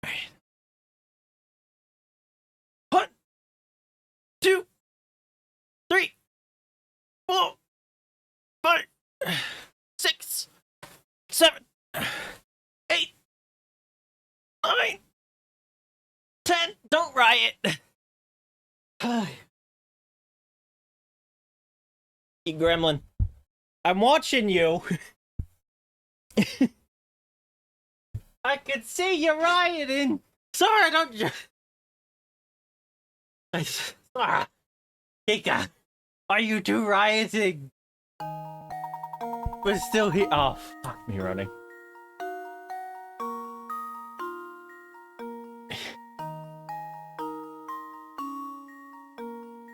Alright. 1, 2, 3, 4, 5, 6, 7, 8, 9, 10. Don't riot. You gremlin. I'm watching you. I can see you rioting. Sorry, don't. Sorry. Kika, are you two rioting? We're still here. Oh, fuck me running.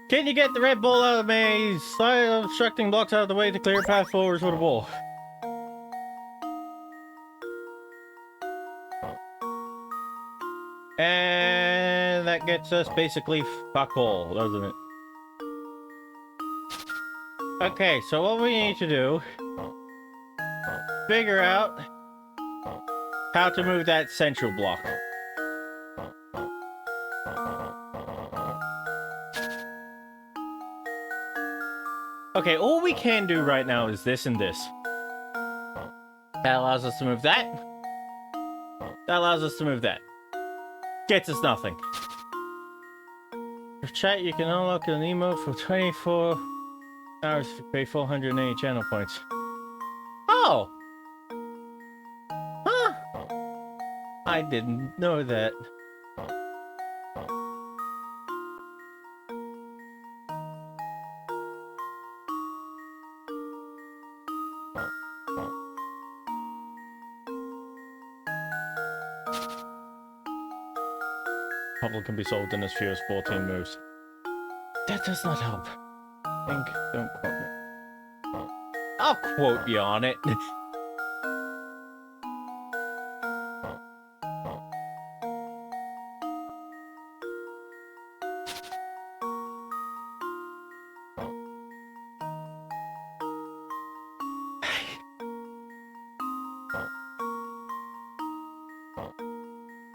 Can you get the Red Bull out of the maze? Slide obstructing blocks out of the way to clear a path forward for the ball. And that gets us basically fuck all, doesn't it? Okay, so what we need to do, figure out how to move that central block. Okay, all we can do right now is this and this. That allows us to move that. That allows us to move that. Gets us nothing. For chat, you can unlock an emote for 24 hours if you pay 480 channel points. Oh! Huh? I didn't know that. Puzzle can be solved in as few as 14 moves. That does not help. Think, don't quote me. I'll quote you on it.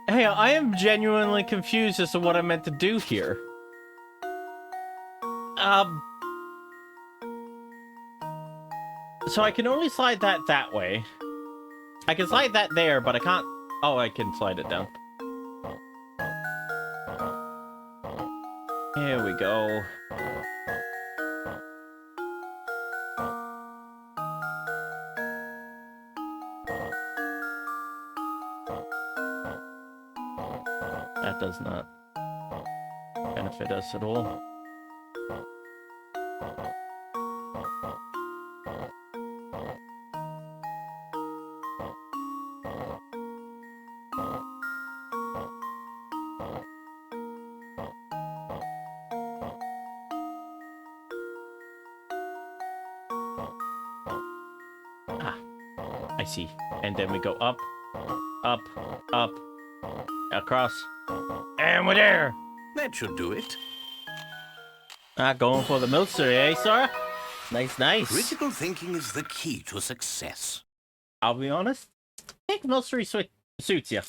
Hey, I am genuinely confused as to what I meant to do here. So I can only slide that way. I can slide that there, but I can't... Oh, I can slide it down. Here we go. That does not benefit us at all. I see. And then we go up, up, up, across, and we're there! That should do it. Going for the Mystere, eh, sir? Nice, nice. Critical thinking is the key to success. I'll be honest. I think Mystere suits you.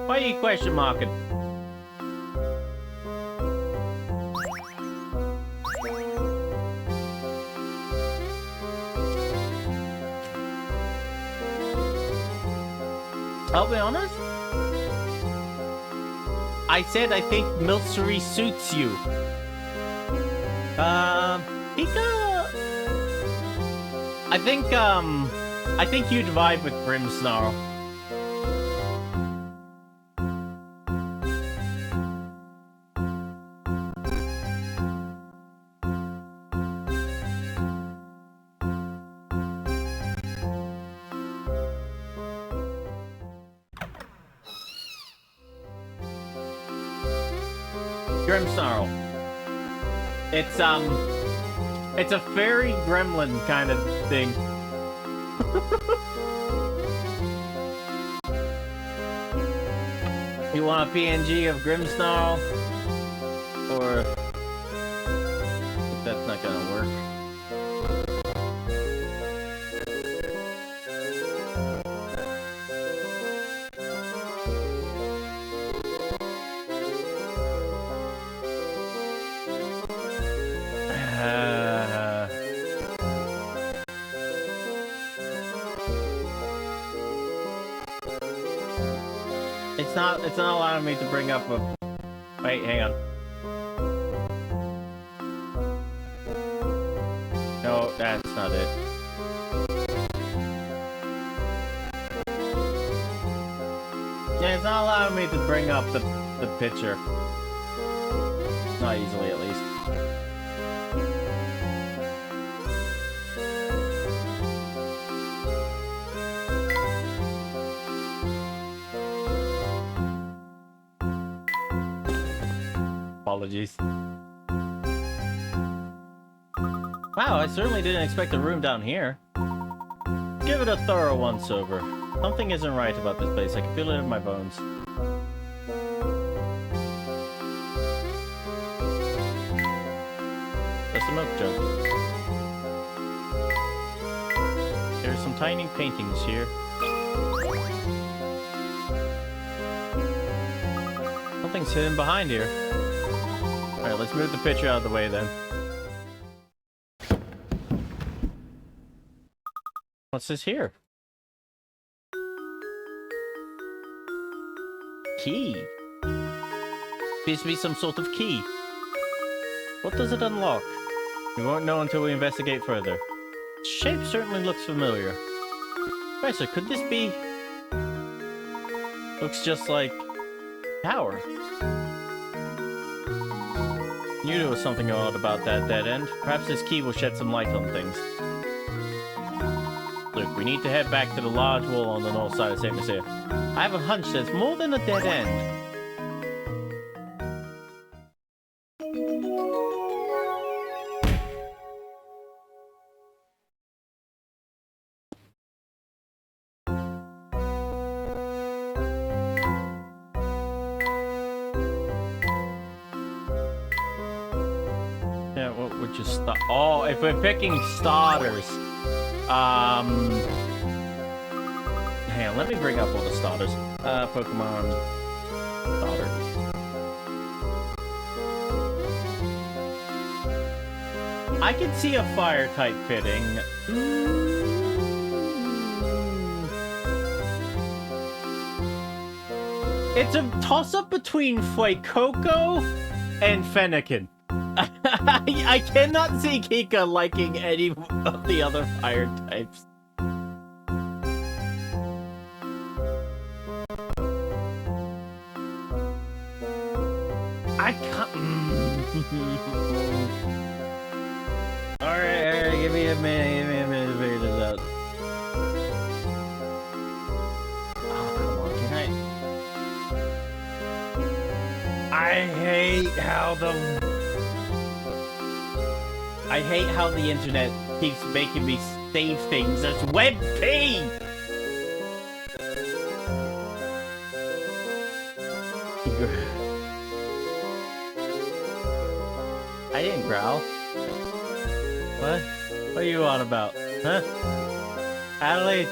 Why are you question marking? I'll be honest. I said I think Mystere suits you. I think you'd vibe with Grimmsnarl. Grimmsnarl. It's a fairy gremlin kind of thing. You want a PNG of Grimmsnarl? Or... That's not gonna work. It's not allowing me to bring up a... Wait, hang on. No, that's not it. Yeah, it's not allowing me to bring up the picture. Not easily, at least. Apologies. Wow, I certainly didn't expect a room down here. Give it a thorough once-over. Something isn't right about this place. I can feel it in my bones. There's a milk jug. There's some tiny paintings here. Nothing's hidden behind here. Alright, let's move the picture out of the way then. What's this here? Key. Appears to be some sort of key. What does it unlock? We won't know until we investigate further. Its shape certainly looks familiar. Professor, could this be... Looks just like... Tower. Knew there was something odd about that dead end. Perhaps this key will shed some light on things. Look, we need to head back to the large wall on the north side of St Mystere. I have a hunch there's more than a dead end. Yeah, what would you start? Oh, if we're picking starters. Hang on, let me bring up all the starters. Pokemon starter. I can see a fire type fitting. It's a toss-up between Fuecoco and Fennekin. I cannot see Kika liking any of the other fire types. I can't... Alright, give me a minute to figure this out. Oh, come on, can I hate how the internet keeps making me save things as WebP! I didn't growl. What? What are you on about? Huh? Adelaide?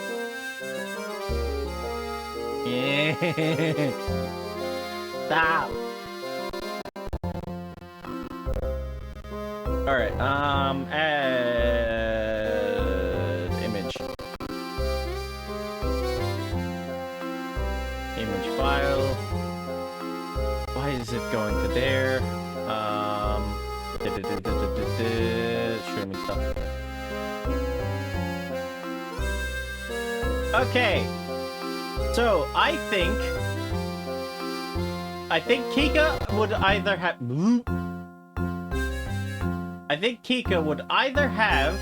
Yeah. Stop. Alright, add image. Image file. Why is it going to there? Streaming stuff. Okay. So, I think Kika would either have... I think Kika would either have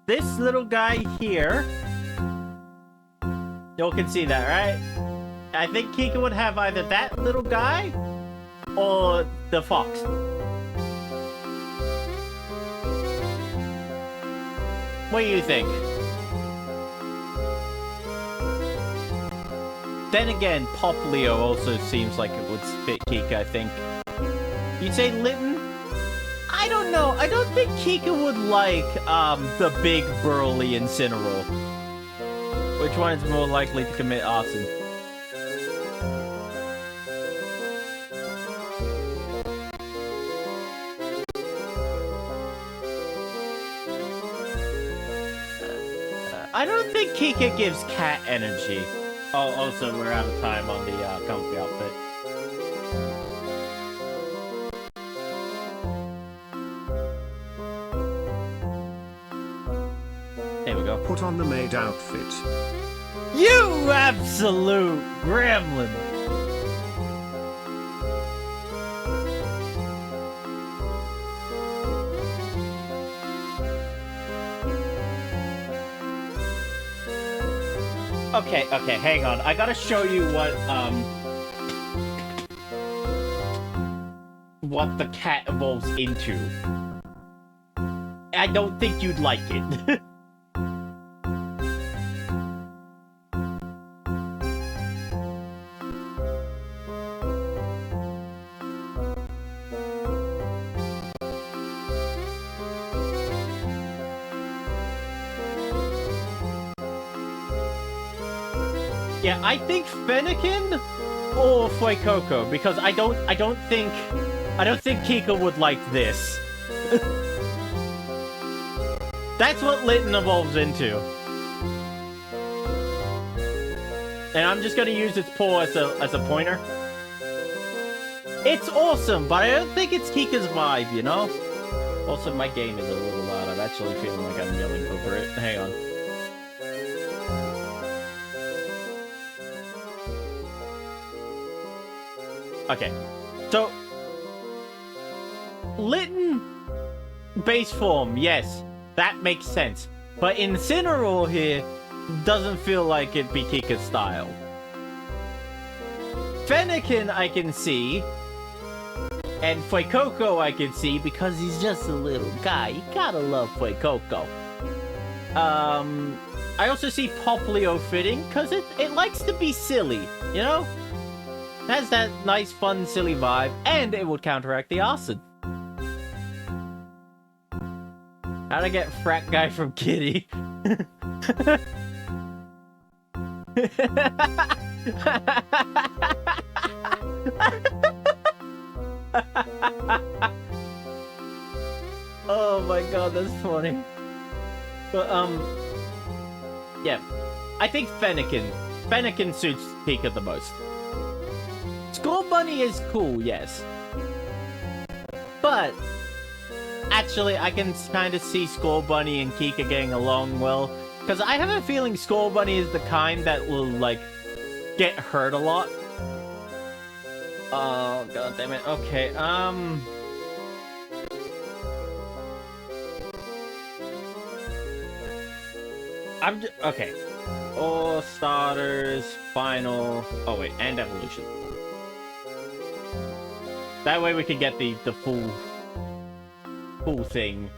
this little guy here. Y'all can see that, right? I think Kika would have either that little guy or the fox. What do you think? Then again, Pop Leo also seems like it would fit Kika, I think. You'd say Litten? I don't know. I don't think Kika would like, the big burly Incineroar. Which one is more likely to commit arson? I don't think Kika gives cat energy. Oh, also, we're out of time on the, comfy outfit. There we go. Put on the maid outfit. You absolute gremlin! Okay, hang on. I gotta show you what the cat evolves into. I don't think you'd like it. Yeah, I think Fennekin or Fuecoco, because I don't think Kika would like this. That's what Layton evolves into. And I'm just gonna use its paw as a pointer. It's awesome, but I don't think it's Kika's vibe, you know? Also, my game is a little loud. I'm actually feeling like I'm yelling over it. Hang on. Okay. So, Layton base form, yes. That makes sense. But Incineroar here doesn't feel like it'd be Kika's style. Fennekin I can see. And Fuecoco I can see because he's just a little guy. You gotta love Fuecoco. I also see Poplio fitting because it likes to be silly, you know? It has that nice, fun, silly vibe, and it would counteract the acid. How'd I get frat guy from Kitty? Oh my god, that's funny. But, yeah. I think Fennekin suits Kika the most. Skull Bunny is cool, yes. But, actually, I can kind of see Skull Bunny and Kika getting along well. Because I have a feeling Skull Bunny is the kind that will, like, get hurt a lot. Oh, god damn it. Okay, okay. All starters, final... Oh, wait, and evolution. That way we can get the full thing.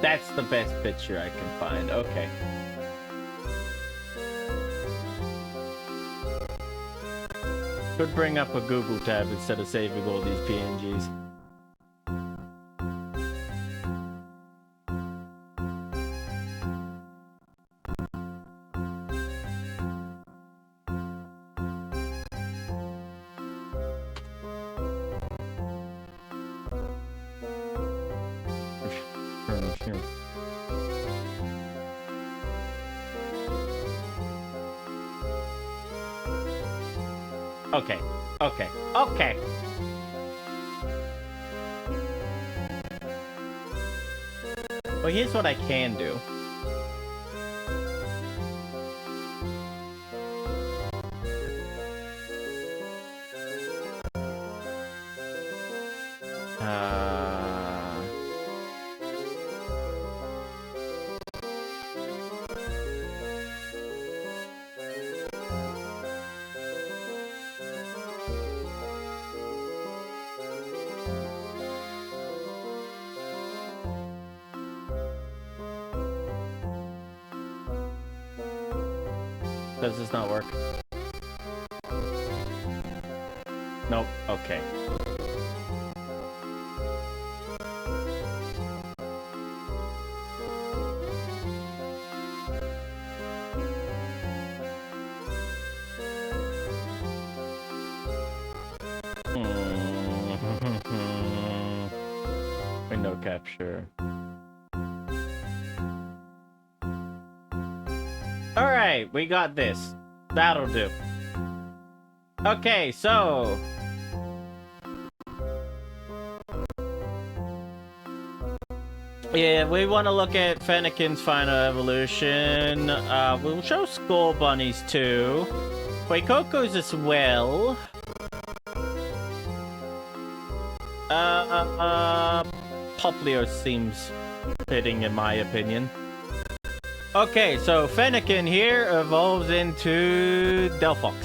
That's the best picture I can find. Okay. Could bring up a Google tab instead of saving all these PNGs. Okay. Well, here's what I can do. Does this not work? Nope. Okay. Window capture. Alright, we got this. That'll do. Okay, so... yeah, we want to look at Fennekin's final evolution. We'll show Skull Bunnies too. Fuecoco's as well. Poplio seems fitting in my opinion. Okay, so Fennekin here evolves into Delphox.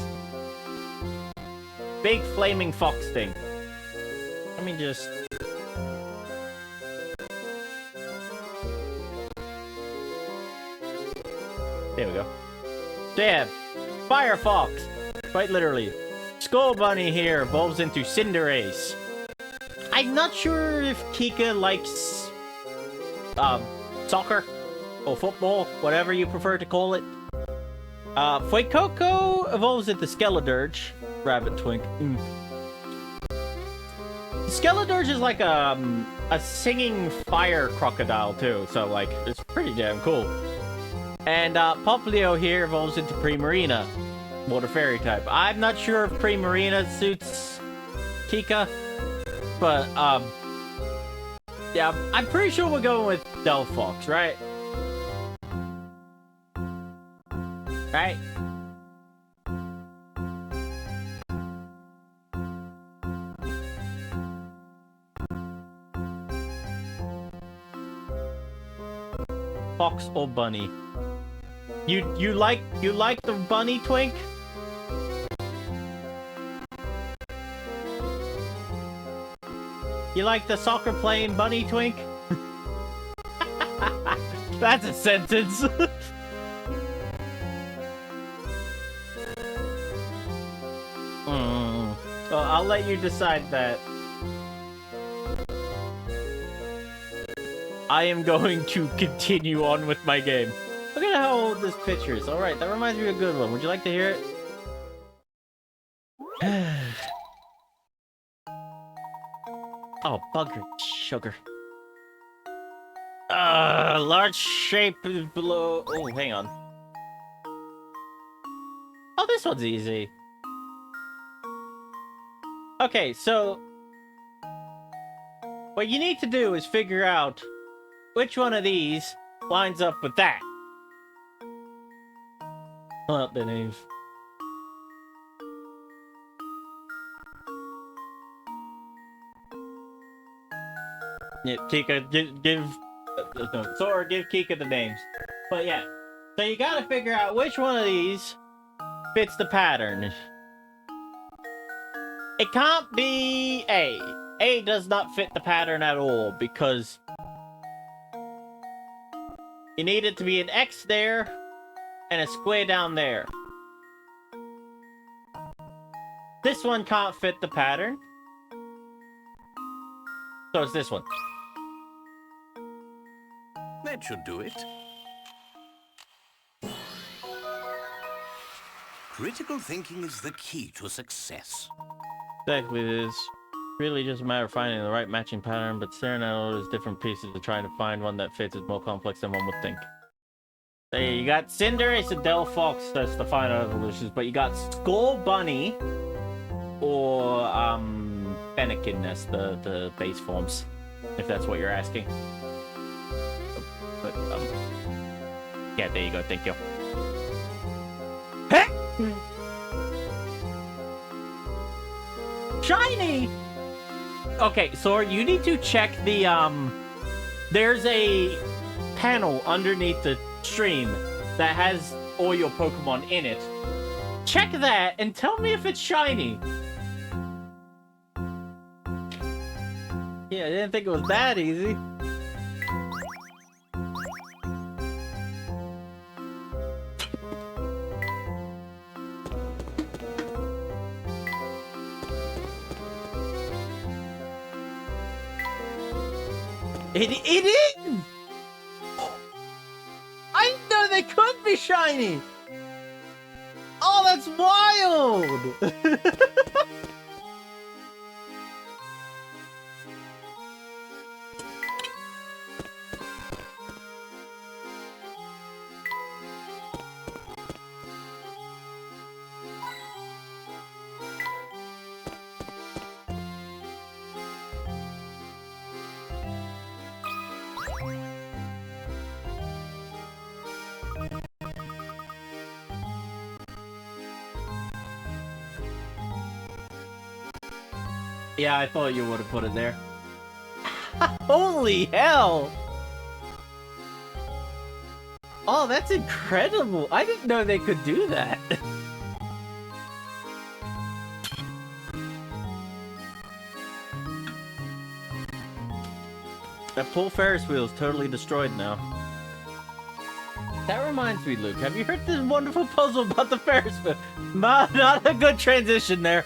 Big flaming fox thing. Let me just... there we go. Yeah, Fire Fox. Quite literally. Skull Bunny here evolves into Cinderace. I'm not sure if Kika likes soccer or football, whatever you prefer to call it. Fuecoco evolves into Skeledirge. Rabbit Twink. Skeledirge is like a singing fire crocodile too, so like it's pretty damn cool. And Poplio here evolves into Primarina, water fairy type. I'm not sure if Primarina suits Kika, but yeah, I'm pretty sure we're going with Delphox, right? Right? Fox or bunny? You like the bunny, Twink? You like the soccer playing bunny, Twink? That's a sentence. Well, I'll let you decide that. I am going to continue on with my game. Look at how old this picture is. Alright, that reminds me of a good one. Would you like to hear it? Oh, bugger. Sugar. Large shape below... Oh, hang on. Oh, this one's easy. Okay, so... what you need to do is figure out which one of these lines up with that. Well, the names. Yeah, Kika, give Sora, give Kika the names. But yeah, so you gotta figure out which one of these fits the pattern. It can't be A. A does not fit the pattern at all because you need it to be an X there and a square down there. This one can't fit the pattern, so it's this one. That should do it. Critical thinking is the key to success. Exactly, it is really just a matter of finding the right matching pattern, but staring at all those different pieces and trying to find one that fits is more complex than one would think. There, you got Cinderace and Delphox, that's the final evolutions, but you got Skull Bunny or Fennekin as the base forms, if that's what you're asking. But yeah, there you go, thank you. Hey! Shiny! Okay, so you need to check the, there's a panel underneath the stream that has all your Pokemon in it. Check that and tell me if it's shiny. Yeah, I didn't think it was that easy. It is! I didn't know they could be shiny! Oh, that's wild! Yeah, I thought you would have put it there. Holy hell! Oh, that's incredible! I didn't know they could do that. That full Ferris wheel is totally destroyed now. That reminds me, Luke, have you heard this wonderful puzzle about the Ferris wheel? Not a good transition there.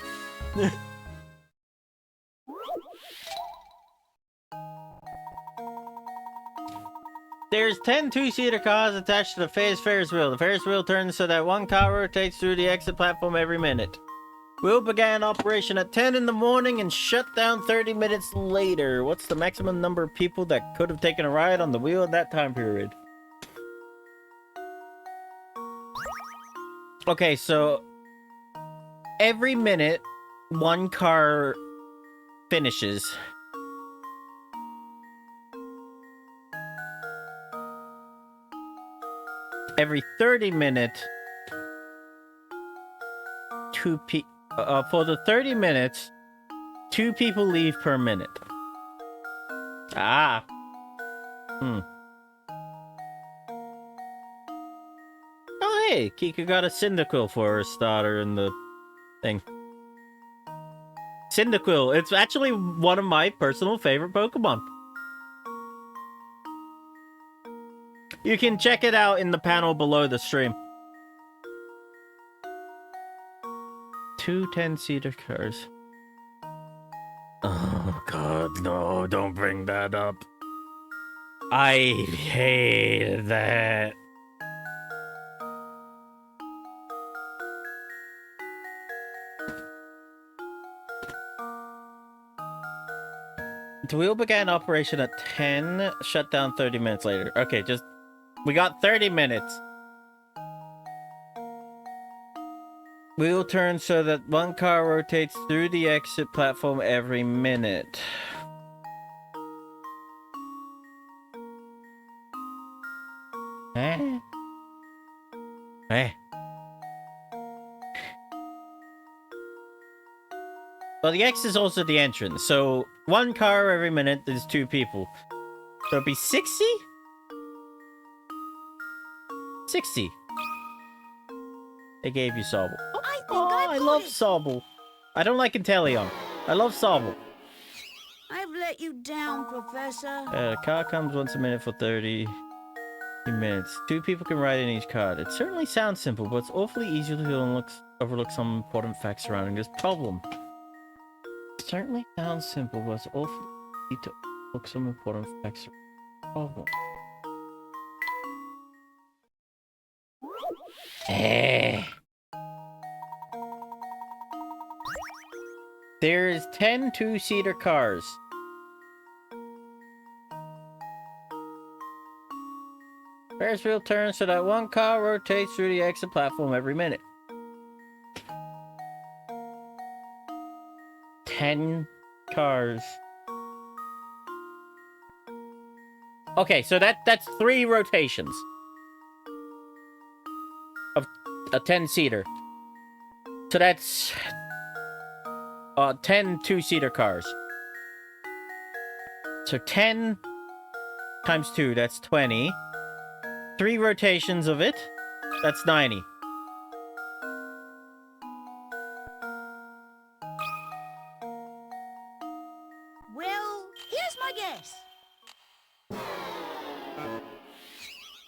There's 10 two-seater cars attached to the Ferris wheel. The Ferris wheel turns so that one car rotates through the exit platform every minute. Wheel began operation at 10 in the morning and shut down 30 minutes later. What's the maximum number of people that could have taken a ride on the wheel in that time period? Okay, so every minute, one car finishes. Every 30 minutes, for the 30 minutes, 2 people leave per minute. Ah. Oh, hey, Kika got a Cyndaquil for her starter in the thing. Cyndaquil, it's actually one of my personal favorite Pokemon. You can check it out in the panel below the stream. 2 10-seater cars. Oh god, no, don't bring that up. I hate that. The wheel began operation at 10, shut down 30 minutes later. Okay, we got 30 minutes. Wheel turns so that one car rotates through the exit platform every minute. Eh? Eh? Well, the X is also the entrance, so one car every minute is 2 people. So it'd be 60? 60. They gave you Sobble. I love Sobble. I don't like Inteleon. I love Sobble. I've let you down, Professor. The car comes once a minute for 30 minutes. 2 people can ride in each car. It certainly sounds simple, but it's awfully easy to overlook some important facts surrounding this problem. It certainly sounds simple, but it's awfully easy to overlook some important facts surrounding this problem. There's 10 two-seater cars. Ferris wheel turns so that one car rotates through the exit platform every minute. 10 cars. Okay, so that's 3 rotations of a 10-seater. So that's 10 two-seater cars. So 10 times 2, that's 20. 3 rotations of it, that's 90. Well, here's my guess.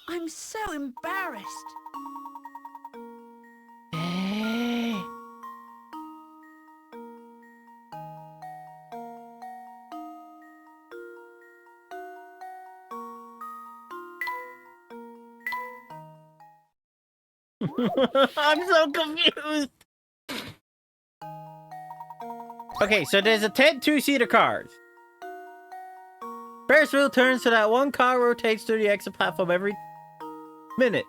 I'm so embarrassed. I'm so confused. Okay, so there's a 10 two-seater cars. Ferris wheel turns so that one car rotates through the exit platform every minute.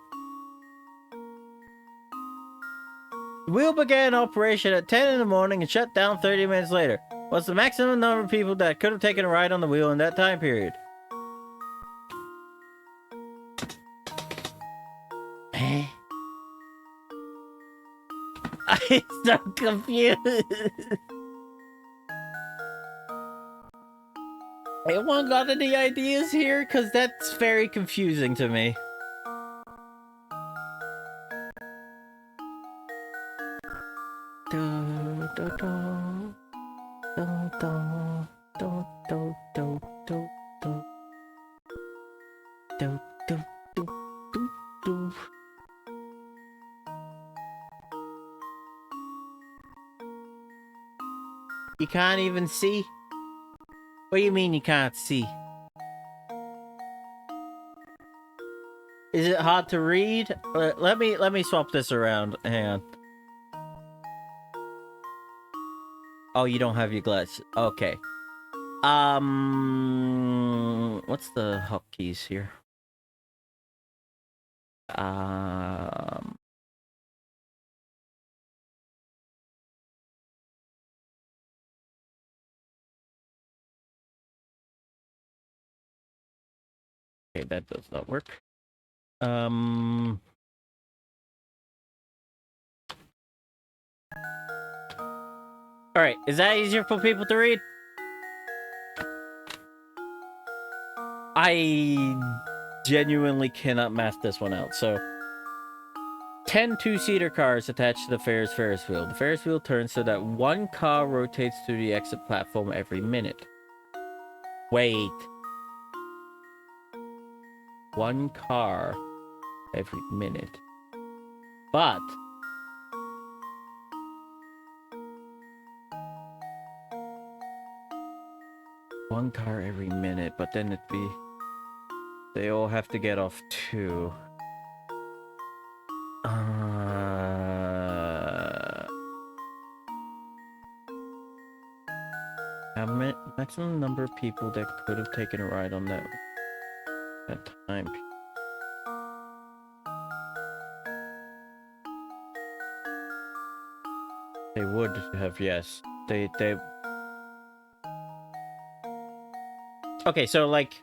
The wheel began operation at 10 in the morning and shut down 30 minutes later. What's the maximum number of people that could have taken a ride on the wheel in that time period? I'm so confused. Anyone got any ideas here? Because that's very confusing to me. You can't even see? What do you mean you can't see? Is it hard to read? Let me swap this around. Hang on. Oh, you don't have your glasses. Okay. What's the hotkeys here? Okay, that does not work. Alright, is that easier for people to read? I genuinely cannot math this one out, so 10 two-seater cars attached to the Ferris wheel. The Ferris wheel turns so that one car rotates through the exit platform every minute. Wait. One car every minute. But one car every minute, but then it'd be... They all have to get off too. Maximum number of people that could have taken a ride on that time. They would have, yes. They... Okay, so like...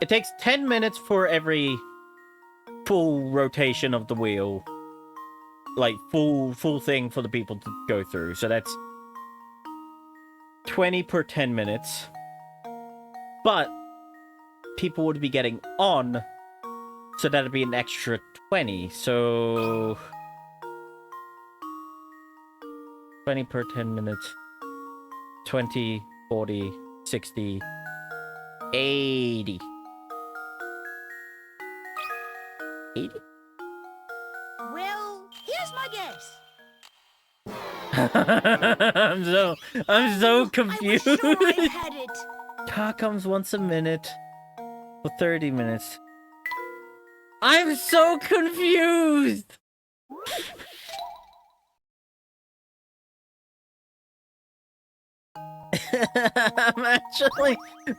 It takes 10 minutes for every full rotation of the wheel. Like, full thing for the people to go through. So that's 20 per 10 minutes. But people would be getting on, so that'd be an extra 20. So 20 per 10 minutes. 20, 40, 60, 80. 80? Well, here's my guess. I'm so confused. I was sure I had it. Car comes once a minute for 30 minutes. I'm so confused.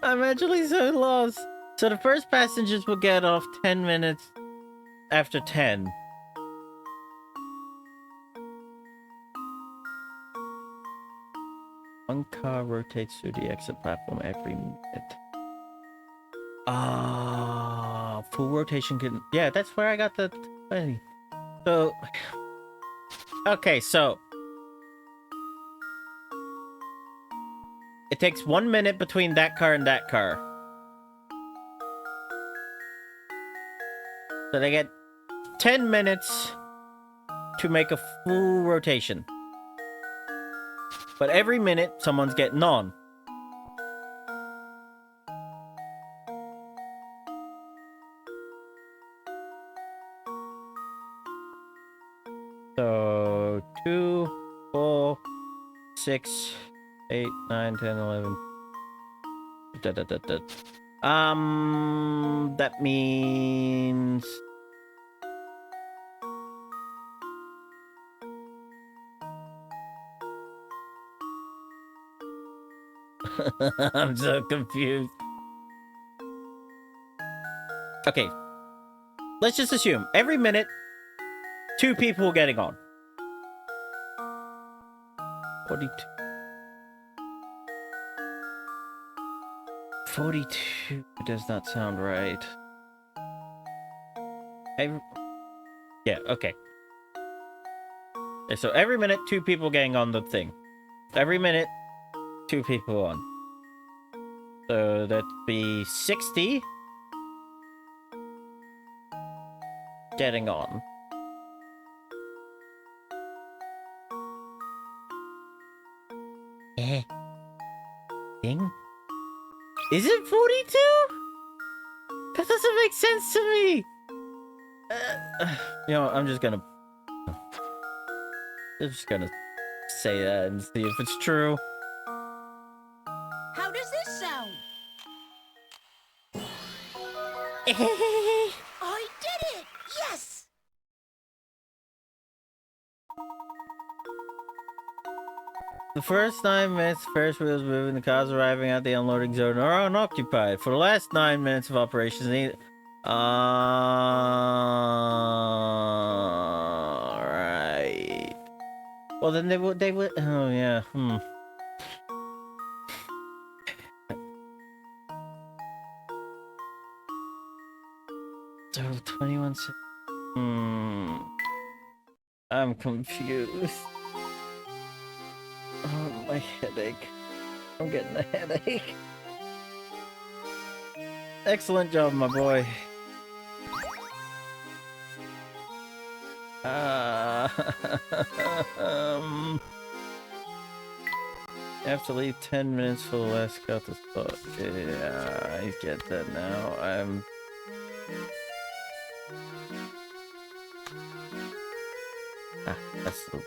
I'm actually so lost. So the first passengers will get off 10 minutes after 10. One car rotates through the exit platform every minute. Full rotation can... Yeah, that's where I got the 20. So... Okay, so... It takes 1 minute between that car and that car. So they get 10 minutes to make a full rotation. But every minute, someone's getting on. So, 2, 4, 6, 8, 9, 10, 11. That means... I'm so confused. Okay. Let's just assume every minute, 2 people getting on. 42. 42 does not sound right. Yeah, okay. So every minute, 2 people getting on the thing. Every minute, 2 people on. So that'd be 60 getting on. Thing? Is it 42? That doesn't make sense to me. You know, I'm just gonna say that and see if it's true. How does this sound? I did it! Yes! The first 9 minutes, Ferris wheels moving, the cars arriving at the unloading zone are unoccupied. For the last 9 minutes of operations, right. Well, then they would. Oh yeah. So 21. I'm confused. Oh, my headache. I'm getting a headache. Excellent job, my boy. I have to leave 10 minutes for the last cut to start. Yeah, I get that now. That's the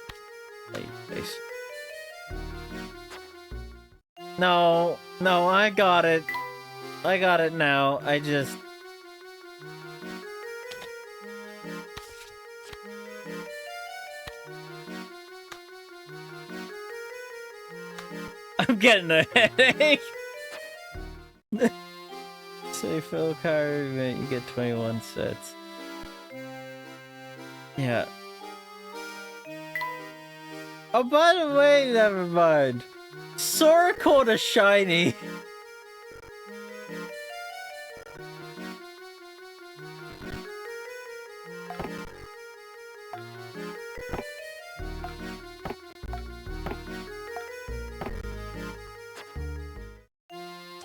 late face. No, I got it. I got it now. I just... I'm getting a headache. Say fill car event, you get 21 sets. Yeah. Oh, by the way, never mind. Sora caught a shiny.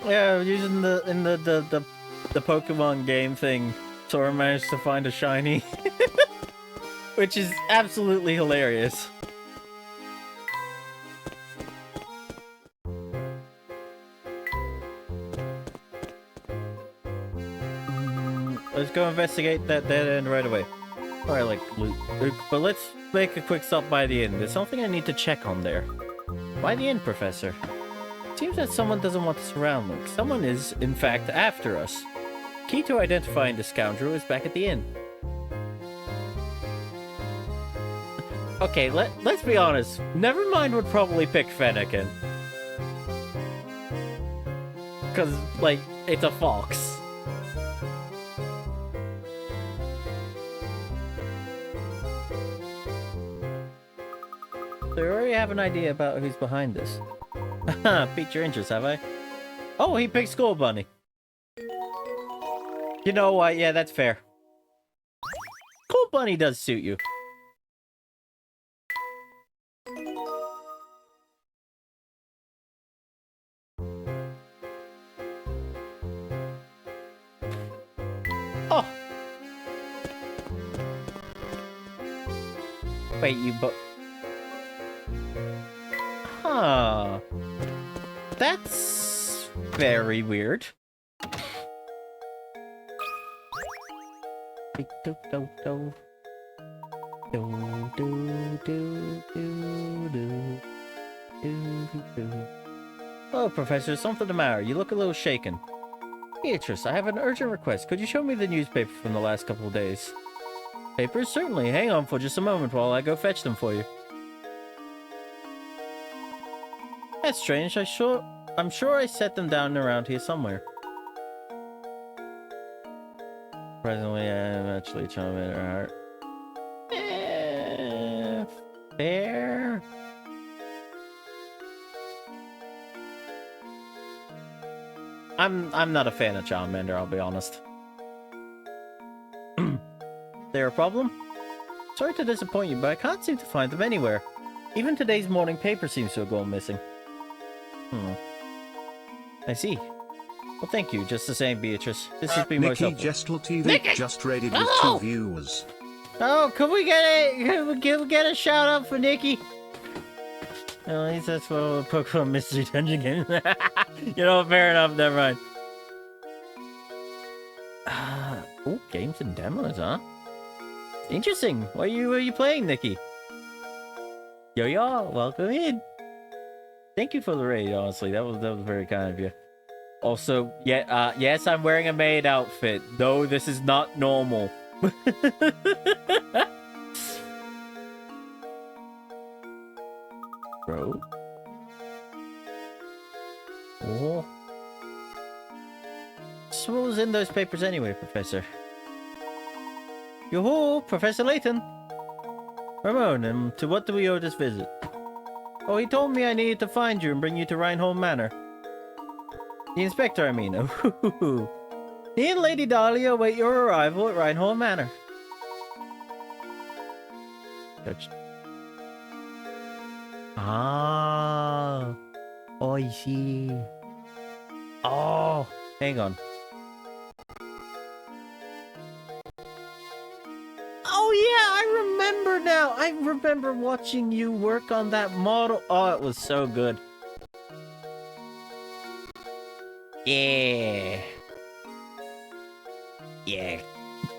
Yeah, using the Pokemon game thing, Sora managed to find a shiny, which is absolutely hilarious. Let's go investigate that dead end right away. Alright, like Luke, but let's make a quick stop by the inn. There's something I need to check on there. Why the inn, Professor? Seems that someone doesn't want us around, Luke. Someone is, in fact, after us. Key to identifying the scoundrel is back at the inn. Okay, let's be honest. Nevermind would probably pick Fennekin. Because, like, it's a fox. So you already have an idea about who's behind this. Haha, piqued your interest, have I? Oh, he picked Skull Bunny. You know what? Yeah, that's fair. Skull Bunny does suit you. Oh! Wait, you Huh. That's very weird. Oh, Professor, something the matter. You look a little shaken. Beatrice, I have an urgent request. Could you show me the newspaper from the last couple of days? Papers? Certainly. Hang on for just a moment while I go fetch them for you. That's strange. I'm sure I set them down around here somewhere. Presently, I'm actually trying to make her heart. Fair. I'm not a fan of Charmander, I'll be honest. There a problem? Sorry to disappoint you, but I can't seem to find them anywhere. Even today's morning paper seems to have gone missing. I see. Well, thank you, just the same, Beatrice. This has been most helpful. Nikki Gestel TV Nikki! just raided with Oh! 2 viewers. Oh, can we get a shout out for Nikki? Well, at least that's what a Pokemon Mystery Dungeon game. You know, fair enough, never mind. Oh, games and demos, huh? Interesting. What are you playing, Nikki? Yo, welcome in. Thank you for the raid, honestly. That was very kind of you. Also, yeah, yes, I'm wearing a maid outfit. No, this is not normal. Bro. Oh. So what was in those papers anyway, Professor? Yo-ho, Professor Layton. Ramon, and to what do we owe this visit? Oh, he told me I needed to find you and bring you to Reinhold Manor. The inspector, I mean. He and Lady Dahlia await your arrival at Reinhold Manor. Touched. Ah. Oh, I see. Oh, hang on. Oh, yeah, I remember now. I remember watching you work on that model. Oh, it was so good. Yeah. Yeah.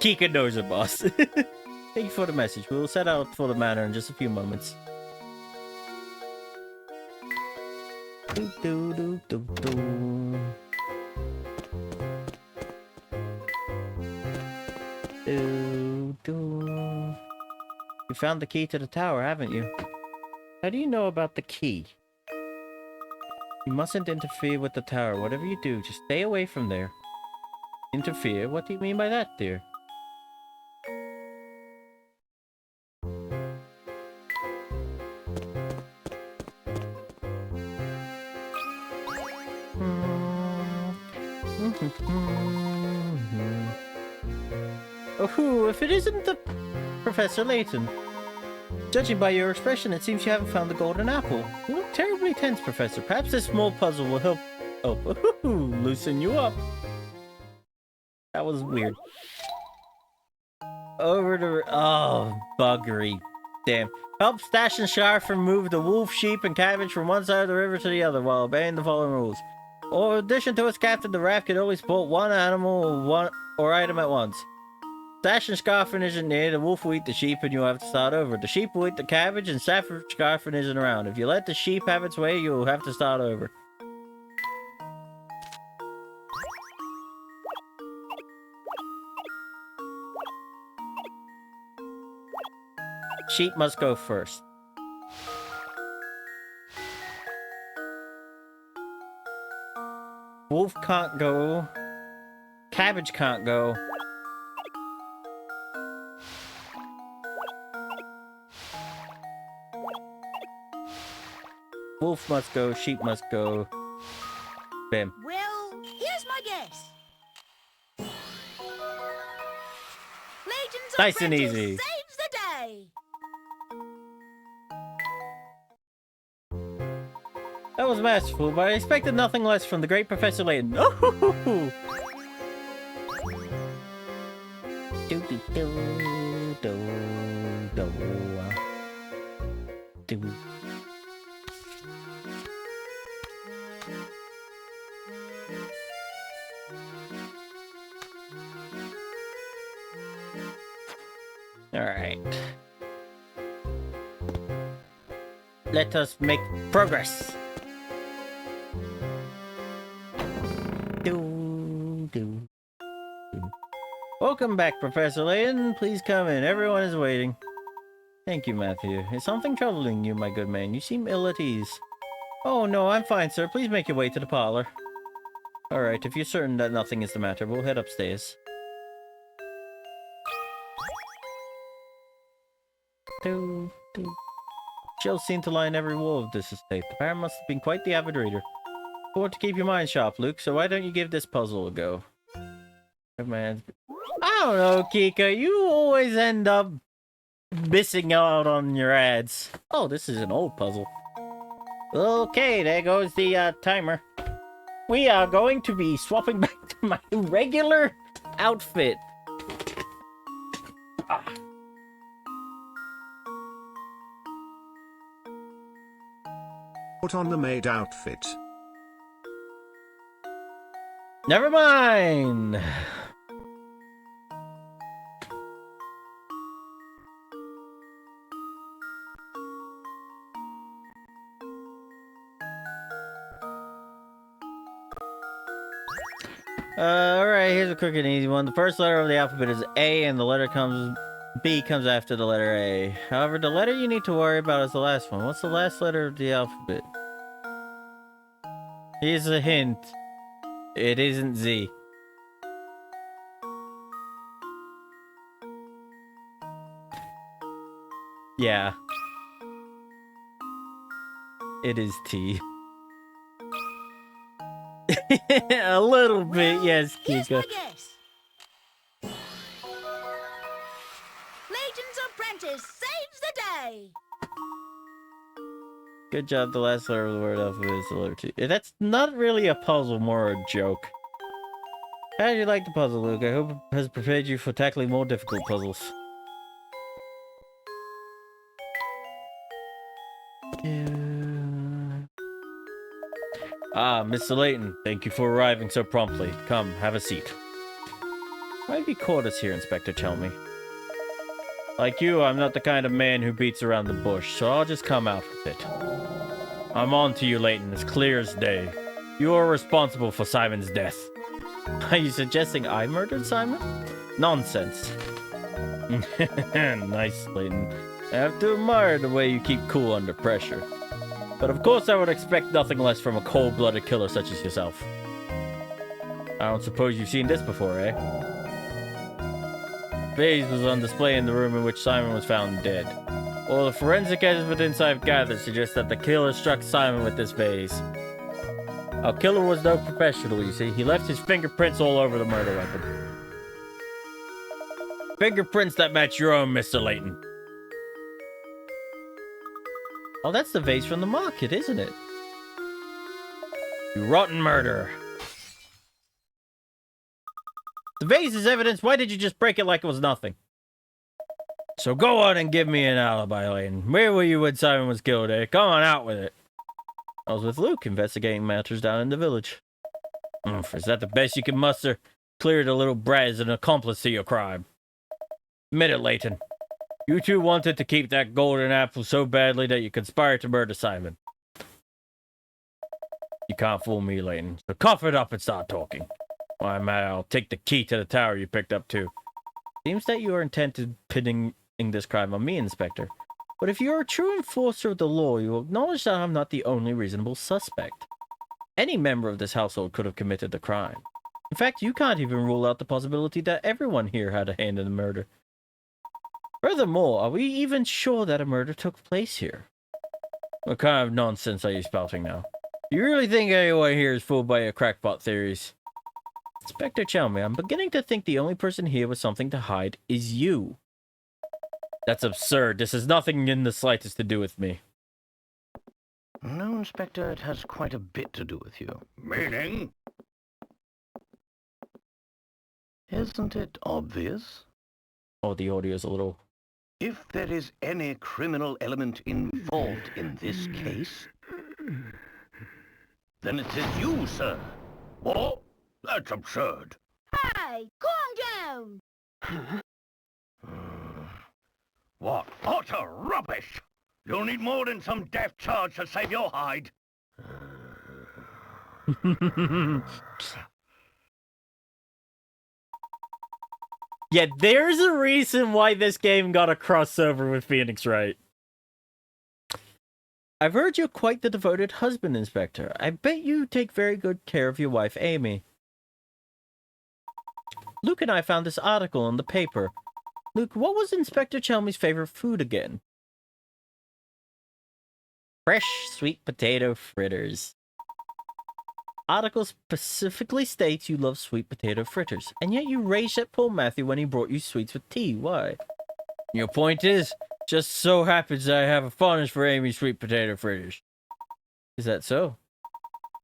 Kika knows her, boss. Thank you for the message. We will set out for the manor in just a few moments. Do, do, do, do, do. Do, do. You found the key to the tower, haven't you? How do you know about the key? You mustn't interfere with the tower. Whatever you do, just stay away from there. Interfere? What do you mean by that, dear? Oh, if it isn't the Professor Layton. Judging by your expression, it seems you haven't found the golden apple. You look terribly tense, Professor. Perhaps this small puzzle will help loosen you up. That was weird. Over to... Oh, buggery. Damn. Help Stash and Sharfin move the wolf, sheep, and cabbage from one side of the river to the other while obeying the following rules. Or in addition to its captain, the raft can only support one animal or item at once. Stash and Scarfin isn't near, the wolf will eat the sheep and you'll have to start over. The sheep will eat the cabbage and Scarfin isn't around. If you let the sheep have its way, you'll have to start over. Sheep must go first. Wolf can't go. Cabbage can't go. Wolf must go, sheep must go. Bam. Well, here's my guess. Legion's Nice and apprentice easy. saves the day. That was masterful, but I expected nothing less from the great Professor Layton. Oh, hoo, hoo, hoo. Do, do, do, do, do. Do. Alright. Let us make progress. Do, do, do. Welcome back, Professor Layton. Please come in. Everyone is waiting. Thank you, Matthew. Is something troubling you, my good man? You seem ill at ease. Oh, no, I'm fine, sir. Please make your way to the parlor. Alright, if you're certain that nothing is the matter, we'll head upstairs. Do, do. Shells seem to line every wall of this estate. The parent must have been quite the avid reader. Afford to keep your mind sharp, Luke, so why don't you give this puzzle a go? Oh, man. I don't know, Kika. You always end up missing out on your ads. Oh, this is an old puzzle. Okay, there goes the timer. We are going to be swapping back to my regular outfit. Ah. Put on the maid outfit. Never mind. Alright, here's a quick and easy one. The first letter of the alphabet is A, and the letter B comes after the letter A. However, the letter you need to worry about is the last one. What's the last letter of the alphabet? Here's a hint. It isn't Z. Yeah. It is T. A little bit, yes, Here's Kika. my guess. Layton's apprentice saves the day. Good job, the last letter of the word alphabet is the letter T. That's not really a puzzle, more a joke. How did you like the puzzle, Luke? I hope it has prepared you for tackling more difficult puzzles. Ah, Mr. Layton, thank you for arriving so promptly. Come, have a seat. Why have you caught us here, Inspector Chelmy? Like you, I'm not the kind of man who beats around the bush, so I'll just come out with it. I'm on to you, Layton, as clear as day. You are responsible for Simon's death. Are you suggesting I murdered Simon? Nonsense. Nice, Layton. I have to admire the way you keep cool under pressure. But of course I would expect nothing less from a cold-blooded killer such as yourself. I don't suppose you've seen this before, eh? Vase was on display in the room in which Simon was found dead. Well, the forensic evidence I've gathered suggests that the killer struck Simon with this vase. Our killer was no professional, you see. He left his fingerprints all over the murder weapon. Fingerprints that match your own, Mr. Layton. Oh, that's the vase from the market, isn't it? You rotten murderer. The vase is evidence. Why did you just break it like it was nothing? So go on and give me an alibi, Layton. Where were you when Simon was killed, eh? Come on, out with it. I was with Luke, investigating matters down in the village. Is that the best you can muster? Clear the little brat as an accomplice to your crime. Admit it, Layton. You two wanted to keep that golden apple so badly that you conspired to murder Simon. You can't fool me, Layton. So cough it up and start talking. Why, man, I'll take the key to the tower you picked up, too. Seems that you are intent on pinning this crime on me, Inspector. But if you are a true enforcer of the law, you will acknowledge that I'm not the only reasonable suspect. Any member of this household could have committed the crime. In fact, you can't even rule out the possibility that everyone here had a hand in the murder. Furthermore, are we even sure that a murder took place here? What kind of nonsense are you spouting now? You really think anyone here is fooled by your crackpot theories? Inspector Chelmy, I'm beginning to think the only person here with something to hide is you. That's absurd. This has nothing in the slightest to do with me. No, Inspector, it has quite a bit to do with you. Meaning? Isn't it obvious? Oh, the audio's a little... If there is any criminal element involved in this case, then it is you, sir. What? That's absurd. Hey, calm down. What utter rubbish! You'll need more than some death charge to save your hide. Yeah, there's a reason why this game got a crossover with Phoenix Wright. I've heard you're quite the devoted husband, Inspector. I bet you take very good care of your wife, Amy. Luke and I found this article in the paper. Luke, what was Inspector Chelmy's favorite food again? Fresh sweet potato fritters. Article specifically states you love sweet potato fritters, and yet you raged at poor Matthew when he brought you sweets with tea. Why? Your point is, just so happens that I have a fondness for Amy's sweet potato fritters. Is that so?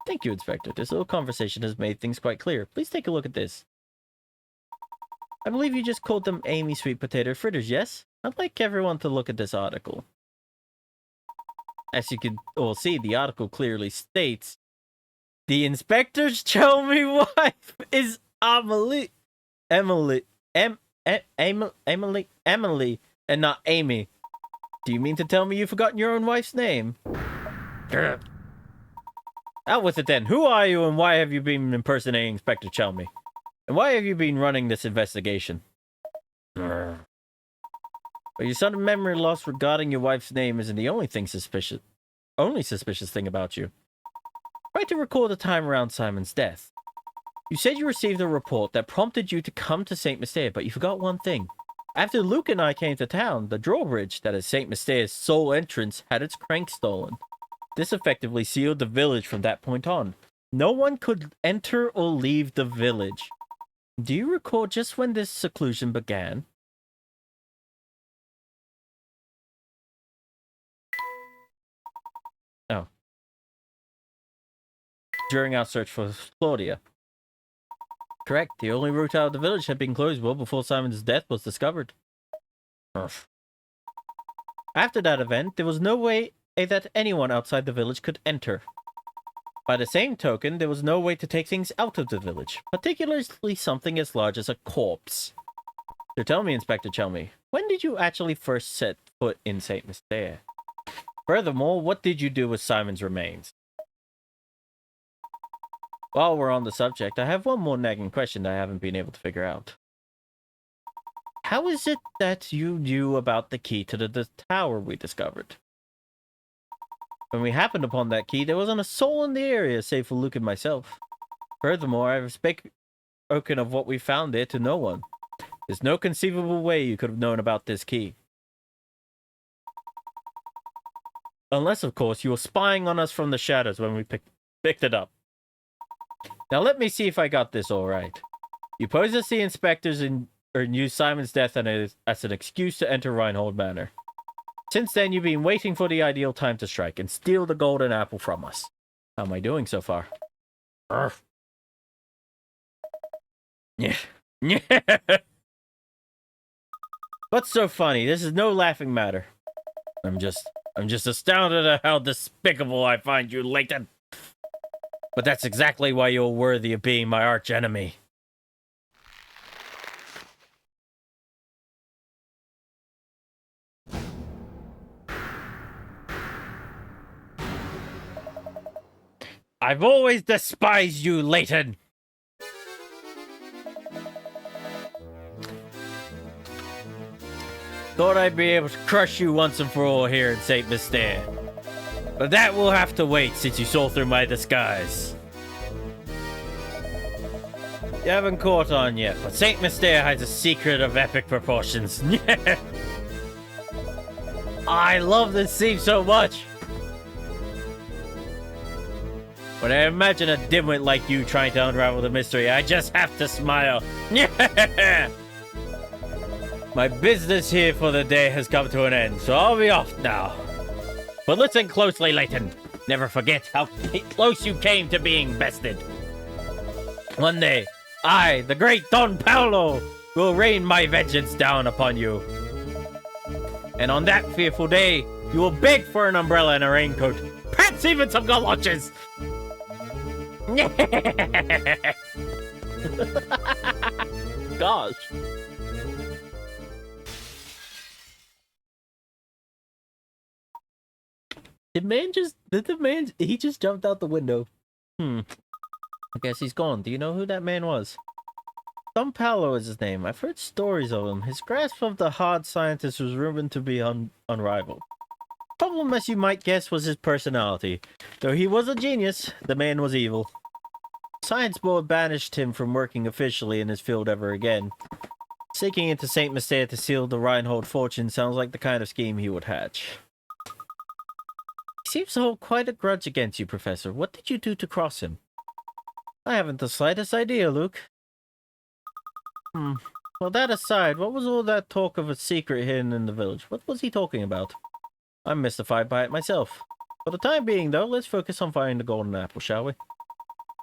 Thank you, Inspector. This little conversation has made things quite clear. Please take a look at this. I believe you just called them Amy sweet potato fritters, yes? I'd like everyone to look at this article. As you can all see, the article clearly states the Inspector's Chelmy wife is Emily, and not Amy. Do you mean to tell me you've forgotten your own wife's name? Out with it then. Who are you and why have you been impersonating Inspector Chelmy? And why have you been running this investigation? But your sudden memory loss regarding your wife's name isn't the only suspicious thing about you. Try to recall the time around Simon's death. You said you received a report that prompted you to come to St Mystere, but you forgot one thing. After Luke and I came to town, the drawbridge, that is St Mystere's sole entrance, had its crank stolen. This effectively sealed the village from that point on. No one could enter or leave the village. Do you recall just when this seclusion began? Oh. During our search for Claudia. Correct. The only route out of the village had been closed well before Simon's death was discovered. After that event, there was no way that anyone outside the village could enter. By the same token, there was no way to take things out of the village, particularly something as large as a corpse. So tell me, Inspector Chelmy, when did you actually first set foot in St Mystere? Furthermore, what did you do with Simon's remains? While we're on the subject, I have one more nagging question that I haven't been able to figure out. How is it that you knew about the key to the tower we discovered? When we happened upon that key, there wasn't a soul in the area save for Luke and myself. Furthermore, I've spoken of what we found there to no one. There's no conceivable way you could have known about this key. Unless, of course, you were spying on us from the shadows when we picked it up. Now let me see if I got this all right. You posed as the inspectors and used Simon's death as an excuse to enter Reinhold Manor. Since then, you've been waiting for the ideal time to strike and steal the golden apple from us. How am I doing so far? Yeah. What's so funny? This is no laughing matter. I'm just astounded at how despicable I find you, Layton. But that's exactly why you're worthy of being my archenemy. I've always despised you, Layton. Thought I'd be able to crush you once and for all here in St Mystere. But that will have to wait since you saw through my disguise. You haven't caught on yet, but St Mystere has a secret of epic proportions. I love this theme so much. When I imagine a dimwit like you trying to unravel the mystery, I just have to smile. My business here for the day has come to an end, so I'll be off now. But listen closely, Layton. Never forget how close you came to being bested. One day, I, the great Don Paolo, will rain my vengeance down upon you. And on that fearful day, you will beg for an umbrella and a raincoat, perhaps even some galoshes. Gosh. He just jumped out the window. I guess he's gone. Do you know who that man was? Don Paolo is his name. I've heard stories of him. His grasp of the hard scientist was rumored to be unrivaled. Problem, as you might guess, was his personality. Though he was a genius, the man was evil. Science board banished him from working officially in his field ever again. Seeking into St Mystere to seal the Reinhold fortune sounds like the kind of scheme he would hatch. He seems to hold quite a grudge against you, Professor. What did you do to cross him? I haven't the slightest idea, Luke. Well, that aside, what was all that talk of a secret hidden in the village? What was he talking about? I'm mystified by it myself. For the time being, though, let's focus on finding the golden apple, shall we?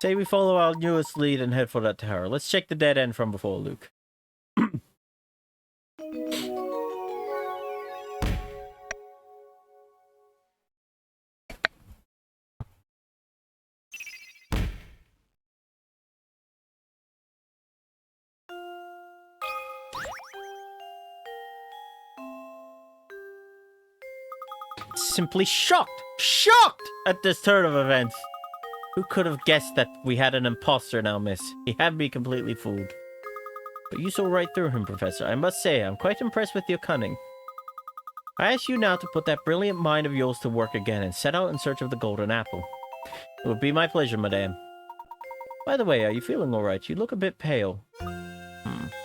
Say we follow our newest lead and head for that tower. Let's check the dead end from before, Luke. Simply shocked at this turn of events. Who could have guessed that we had an imposter now, miss? He had me completely fooled. But you saw right through him, Professor. I must say, I'm quite impressed with your cunning. I ask you now to put that brilliant mind of yours to work again and set out in search of the golden apple. It would be my pleasure, madame. By the way, are you feeling all right? You look a bit pale. I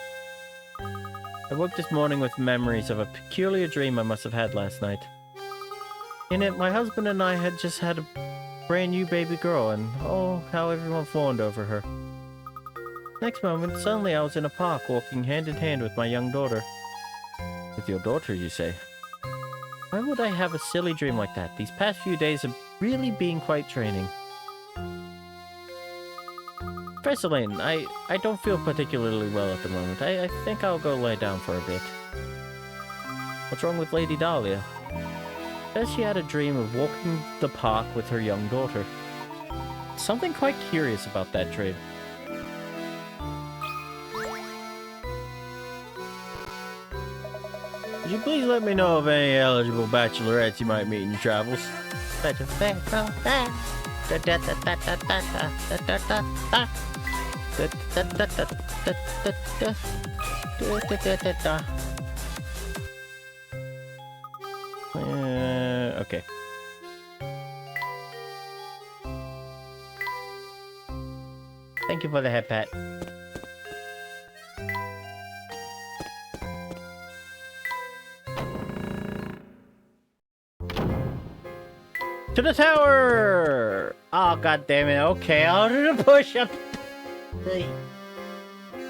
woke this morning with memories of a peculiar dream I must have had last night. In it, my husband and I had just had a brand new baby girl, and oh, how everyone fawned over her. Next moment, suddenly I was in a park walking hand in hand with my young daughter. With your daughter, you say? Why would I have a silly dream like that? These past few days have really been quite draining. Professor Layton, I don't feel particularly well at the moment. I think I'll go lie down for a bit. What's wrong with Lady Dahlia? Says she had a dream of walking the park with her young daughter. Something quite curious about that dream. Would you please let me know of any eligible bachelorettes you might meet in your travels? Okay. Thank you for the head pat. To the tower! Oh, god damn it. Okay, I'll do the push-up. Hey.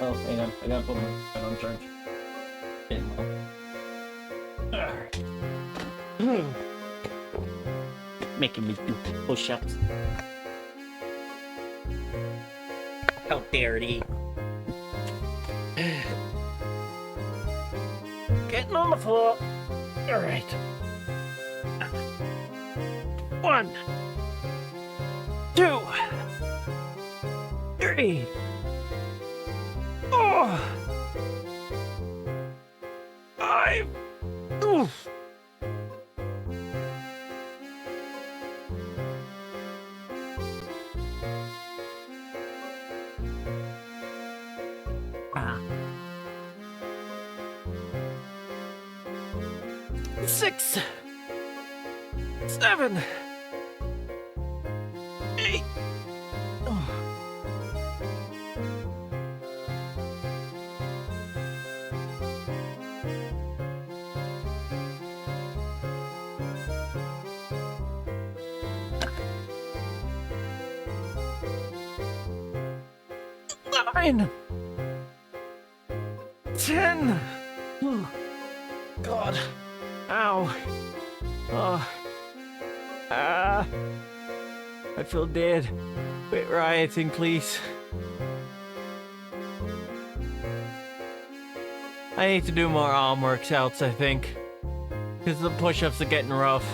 Oh, hang on. I gotta put my phone on charge. Making me do push-ups. How dare he? Getting on the floor. Alright. 1, 2, 3, 4, 5. Oof. Ah. 6, 7, 8. Oh. 9, 10. Oh, God. Ow. Oh. Ah. I feel dead. Quit rioting, please. I need to do more arm workouts, I think. Because the push-ups are getting rough.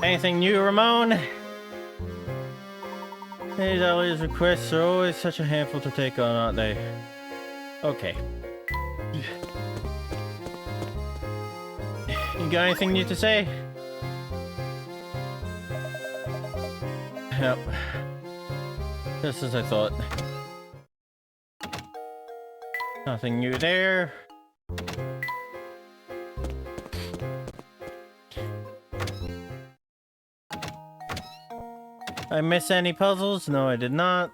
Anything new, Ramon? These Ellie's requests are always such a handful to take on, aren't they? Okay. You got anything new to say? Yep. Just as I thought. Nothing new there. I miss any puzzles? No, I did not.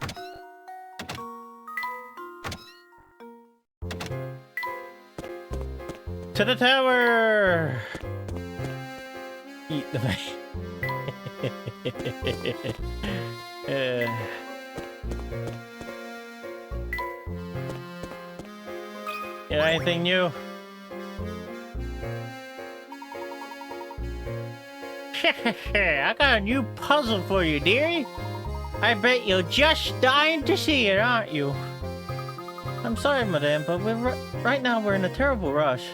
To the tower! Eat the vein. Get anything new? I got a new puzzle for you, dearie. I bet you're just dying to see it, aren't you? I'm sorry, madame, but right now we're in a terrible rush.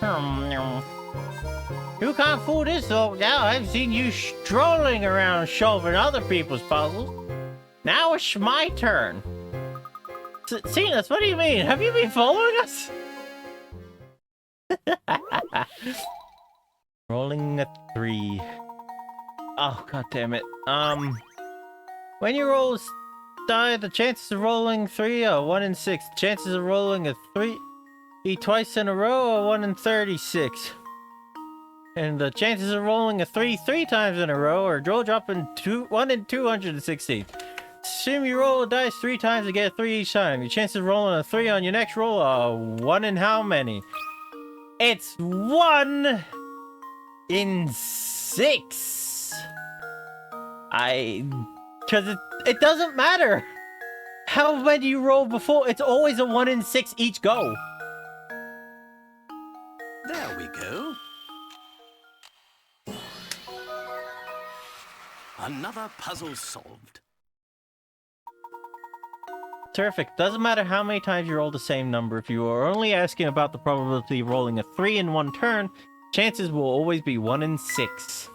You can't fool this though. Now I've seen you strolling around solving other people's puzzles. Now it's my turn. Cenas, what do you mean? Have you been following us? Rolling a 3. Oh, god damn it. When you roll die, the chances of rolling 3 are 1 in 6. The chances of rolling a 3 twice in a row are 1 in 36. And the chances of rolling a 3 times in a row are dropping 1 in 216. Assume you roll a dice 3 times and get a 3 each time. Your chances of rolling a 3 on your next roll are 1 in how many? It's 1 in 6. Because it doesn't matter how many you roll before. It's always a 1 in 6 each go. There we go. Another puzzle solved. Terrific. Doesn't matter how many times you roll the same number. If you are only asking about the probability of rolling a 3 in one turn, chances will always be 1 in 6.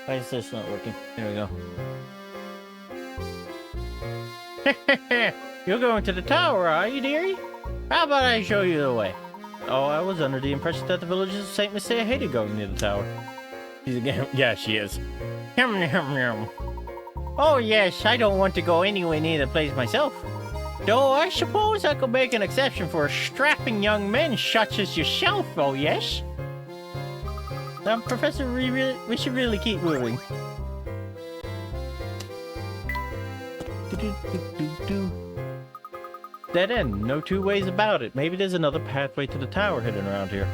Why is this not working? Here we go. You're going to the tower, are you, dearie? How about I show you the way? Oh, I was under the impression that the villagers of St Mystere hated going near the tower. She's again. Yeah, she is. Oh yes, I don't want to go anywhere near the place myself. Though I suppose I could make an exception for a strapping young man such as yourself, oh yes? Professor, we should really keep moving. Dead end, no two ways about it. Maybe there's another pathway to the tower hidden around here.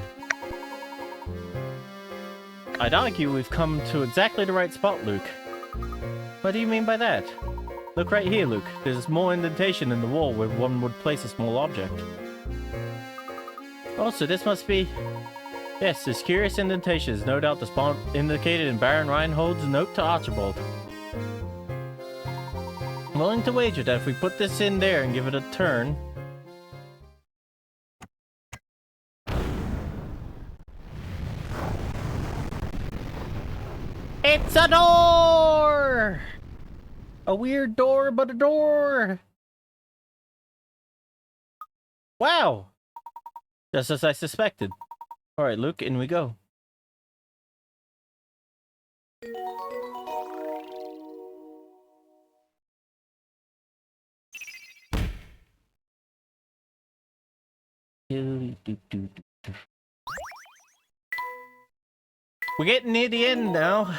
I'd argue we've come to exactly the right spot, Luke. What do you mean by that? Look right here, Luke. There's more indentation in the wall where one would place a small object. Also, this must be... Yes, this curious indentation is no doubt the spot indicated in Baron Reinhold's note to Archibald. I'm willing to wager that if we put this in there and give it a turn... It's a door! A weird door, but a door! Wow! Just as I suspected. Alright, Luke, in we go. We're getting near the end now.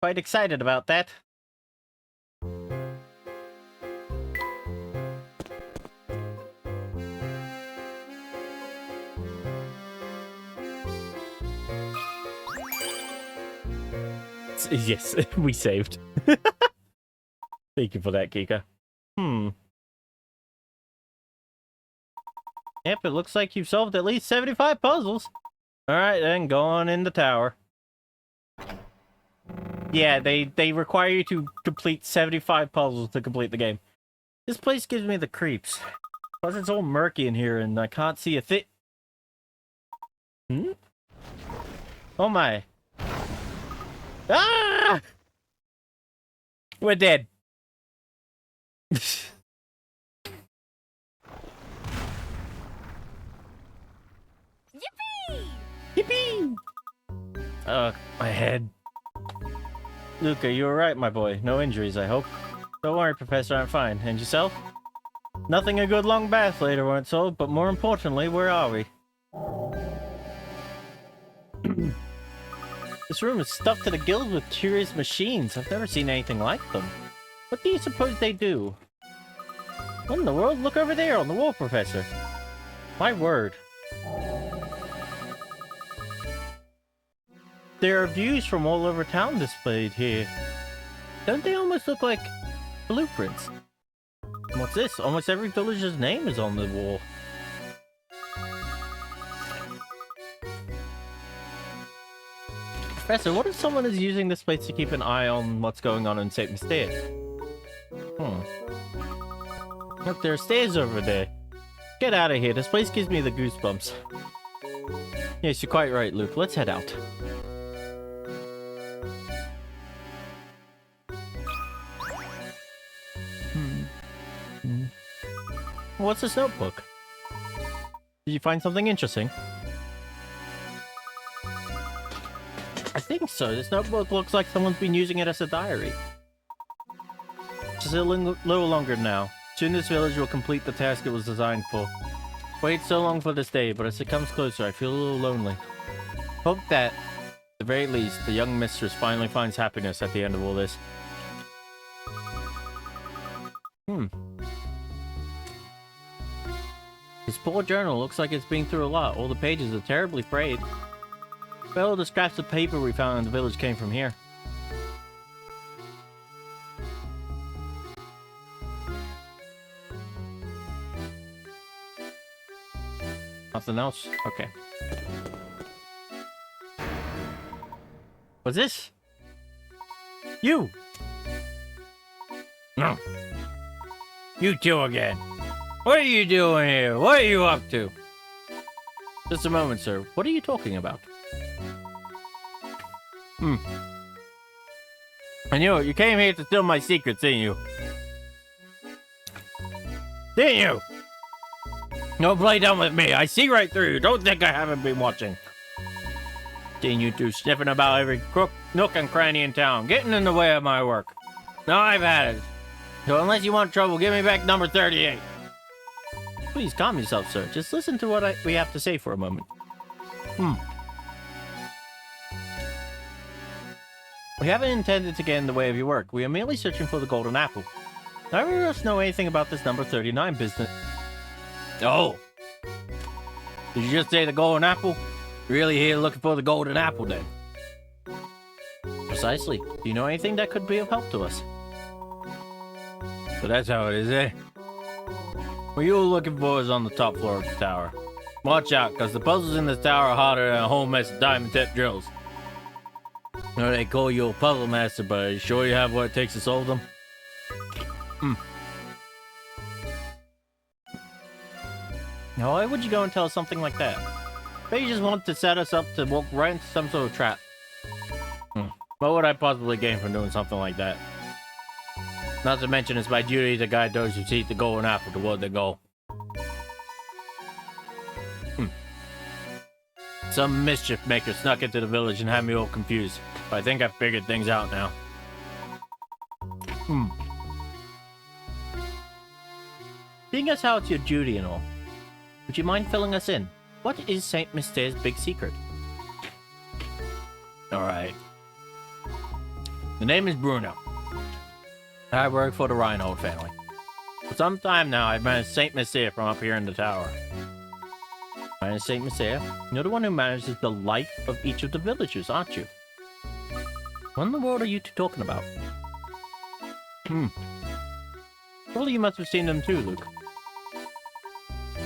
Quite excited about that. Yes, we saved. Thank you for that, Kika. Yep, it looks like you've solved at least 75 puzzles. Alright then, go on in the tower. Yeah, they require you to complete 75 puzzles to complete the game. This place gives me the creeps. Plus it's all murky in here and I can't see a thing. Oh my. Ah! We're dead. Yippee! Yippee! My head. Luke, are you alright, my boy? No injuries, I hope. Don't worry, Professor, I'm fine. And yourself? Nothing a good long bath later weren't told, but more importantly, where are we? This room is stuffed to the gills with curious machines. I've never seen anything like them. What do you suppose they do? What in the world? Look over there on the wall, Professor. My word. There are views from all over town displayed here. Don't they almost look like blueprints? What's this? Almost every villager's name is on the wall. Professor, what if someone is using this place to keep an eye on what's going on in St Mystere? Look, there are stairs over there. Get out of here. This place gives me the goosebumps. Yes, you're quite right, Luke. Let's head out. What's this notebook? Did you find something interesting? I think so. This notebook looks like someone's been using it as a diary. Just a little longer now. Soon this village will complete the task it was designed for. Waited so long for this day, but as it comes closer, I feel a little lonely. Hope that, at the very least, the young mistress finally finds happiness at the end of all this. This poor journal looks like it's been through a lot. All the pages are terribly frayed. Well, the scraps of paper we found in the village came from here. Nothing else? Okay. What's this? You! No. You two again. What are you doing here? What are you up to? Just a moment, sir. What are you talking about? I knew it. You came here to steal my secrets, didn't you? Didn't you? Don't play dumb with me. I see right through you. Don't think I haven't been watching. Seen you two sniffing about every crook, nook, and cranny in town, getting in the way of my work. Now I've had it. So unless you want trouble, give me back number 38. Please calm yourself, sir. Just listen to what we have to say for a moment. We haven't intended to get in the way of your work. We are merely searching for the golden apple. Neither of us know anything about this number 39 business. Oh! Did you just say the golden apple? Really here looking for the golden apple, then? Precisely. Do you know anything that could be of help to us? So that's how it is, eh? What you were looking for is on the top floor of the tower. Watch out, because the puzzles in this tower are harder than a whole mess of diamond tip drills. I know they call you a puzzle master, but are you sure you have what it takes to solve them? Now, why would you go and tell us something like that? Maybe you just want to set us up to walk right into some sort of trap. What would I possibly gain from doing something like that? Not to mention it's my duty to guide those who seek the golden apple toward their goal. Some mischief maker snuck into the village and had me all confused. But I think I've figured things out now. Seeing as how it's your duty and all, would you mind filling us in? What is St Mystere's big secret? Alright. The name is Bruno. I work for the Reinhold family. For some time now, I've managed St Mystere from up here in the tower. Manage St Mystere? You're the one who manages the life of each of the villagers, aren't you? What in the world are you two talking about? Surely you must have seen them too, Luke.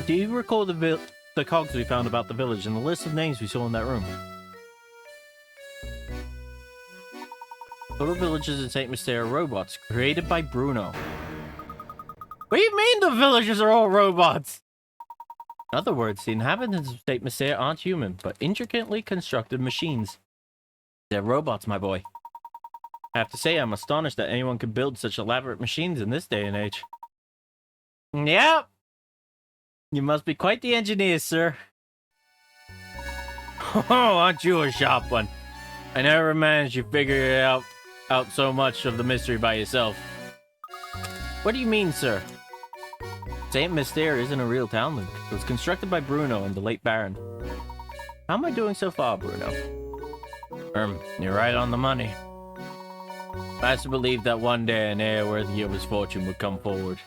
Do you recall the cogs we found about the village and the list of names we saw in that room? Total villagers in St Mystere are robots, created by Bruno. What do you mean the villagers are all robots? In other words, the inhabitants of St Mystere aren't human, but intricately constructed machines. They're robots, my boy. I have to say, I'm astonished that anyone could build such elaborate machines in this day and age. Yep. You must be quite the engineer, sir. Oh, aren't you a sharp one? I never managed to figure it out so much of the mystery by yourself. What do you mean, sir? St Mystere isn't a real town, Luke. It was constructed by Bruno and the late Baron. How am I doing so far, Bruno? You're right on the money. I have to believe that one day an heir worthy of his fortune would come forward.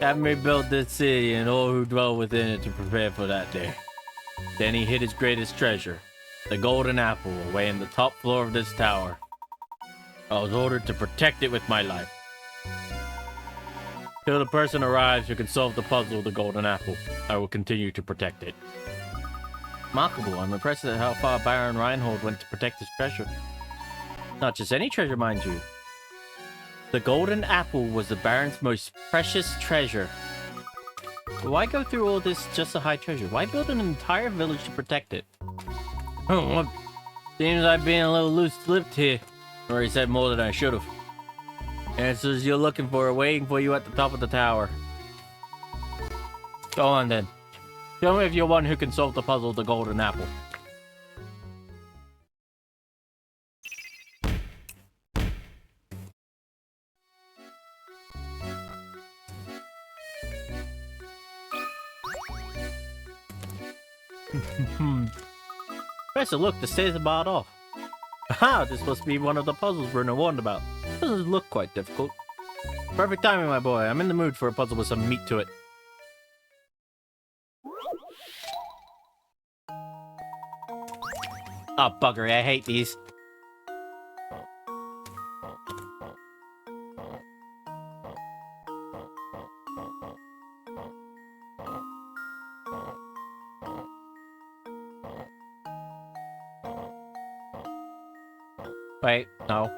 Have me build this city and all who dwell within it to prepare for that day. Then he hid his greatest treasure, the golden apple, away in the top floor of this tower. I was ordered to protect it with my life. Till the person arrives who can solve the puzzle of the golden apple, I will continue to protect it. Remarkable. I'm impressed at how far Baron Reinhold went to protect his treasure. Not just any treasure, mind you. The golden apple was the Baron's most precious treasure. But why go through all this just to hide treasure? Why build an entire village to protect it? Oh, seems I've been a little loose-lipped here. Or he said more than I should have. Answers you're looking for are waiting for you at the top of the tower. Go on then. Tell me if you're one who can solve the puzzle of the golden apple. Professor, look, the stairs are barred off. Aha, this must be one of the puzzles Bruno warned about. Puzzles look quite difficult. Perfect timing, my boy. I'm in the mood for a puzzle with some meat to it. Oh, buggery, I hate these. Wait, no.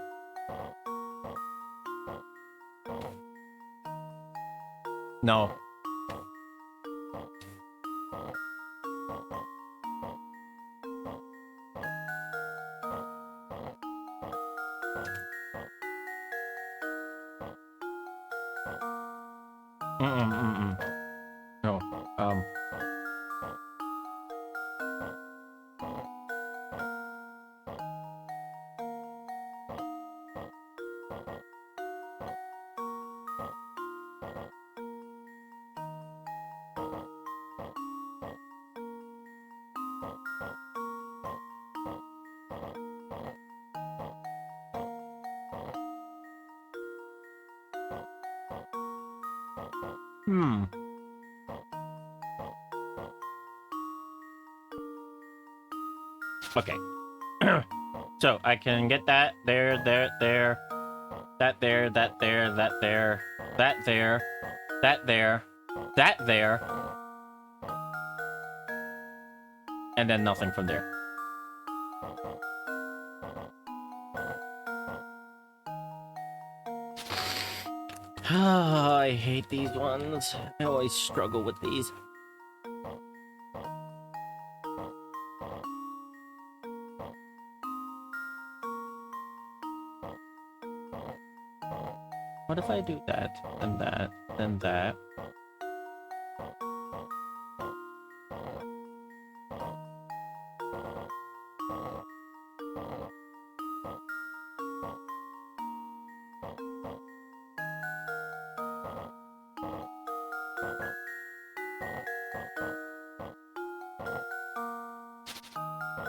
No. No. Okay. So, I can get that, there, that there, that there, that there, that there, that there, that there, and then nothing from there. I hate these ones. I always struggle with these. What if I do that, then that, then that?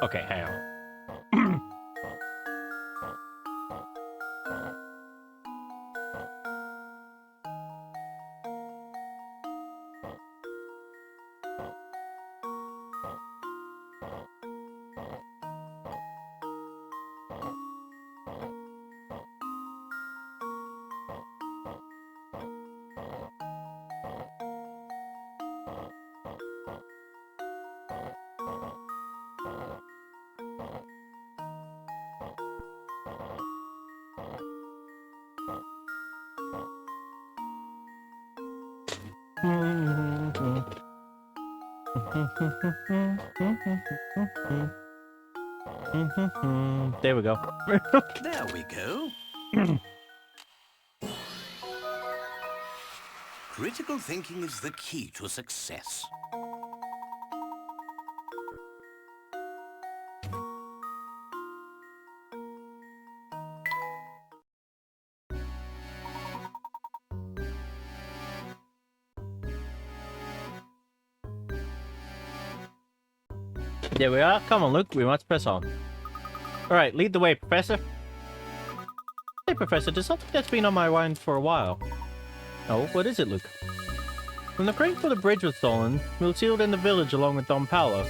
Okay, hang on. There we go. There we go. Critical thinking is the key to success. There we are. Come on, Luke. We must press on. Alright, lead the way, Professor. Hey, Professor, there's something that's been on my mind for a while. Oh, what is it, Luke? When the crate for the bridge was stolen, we were sealed in the village along with Don Paolo.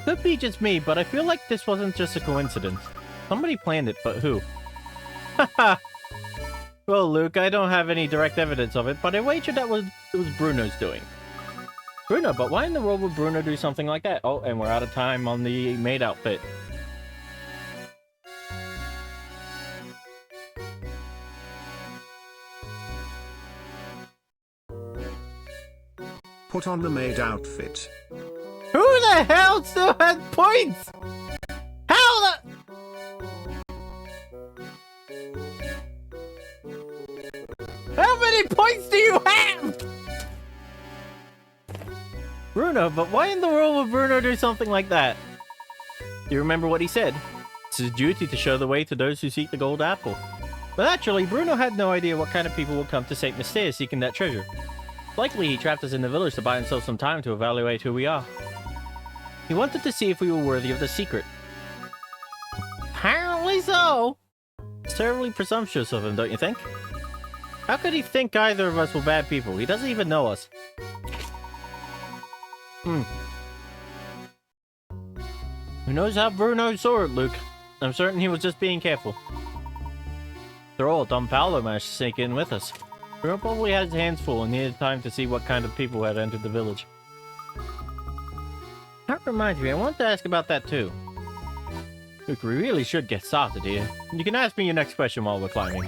Could be just me, but I feel like this wasn't just a coincidence. Somebody planned it, but who? Haha! Well, Luke, I don't have any direct evidence of it, but I wager it was Bruno's doing. Bruno, but why in the world would Bruno do something like that? Oh, and we're out of time on the maid outfit. Put on the maid outfit. Who the hell still had points? How the... How many points do you have? Bruno, but why in the world would Bruno do something like that? You remember what he said? It's his duty to show the way to those who seek the gold apple. But naturally, Bruno had no idea what kind of people would come to St Mystere seeking that treasure. Likely he trapped us in the village to buy himself some time to evaluate who we are. He wanted to see if we were worthy of the secret. Apparently so. It's terribly presumptuous of him, don't you think? How could he think either of us were bad people? He doesn't even know us. Who knows how Bruno saw it, Luke? I'm certain he was just being careful. After all, Don Paolo managed to sneak in with us. Bruno probably had his hands full and needed time to see what kind of people had entered the village. That reminds me, I wanted to ask about that too. Look, we really should get started here. You can ask me your next question while we're climbing.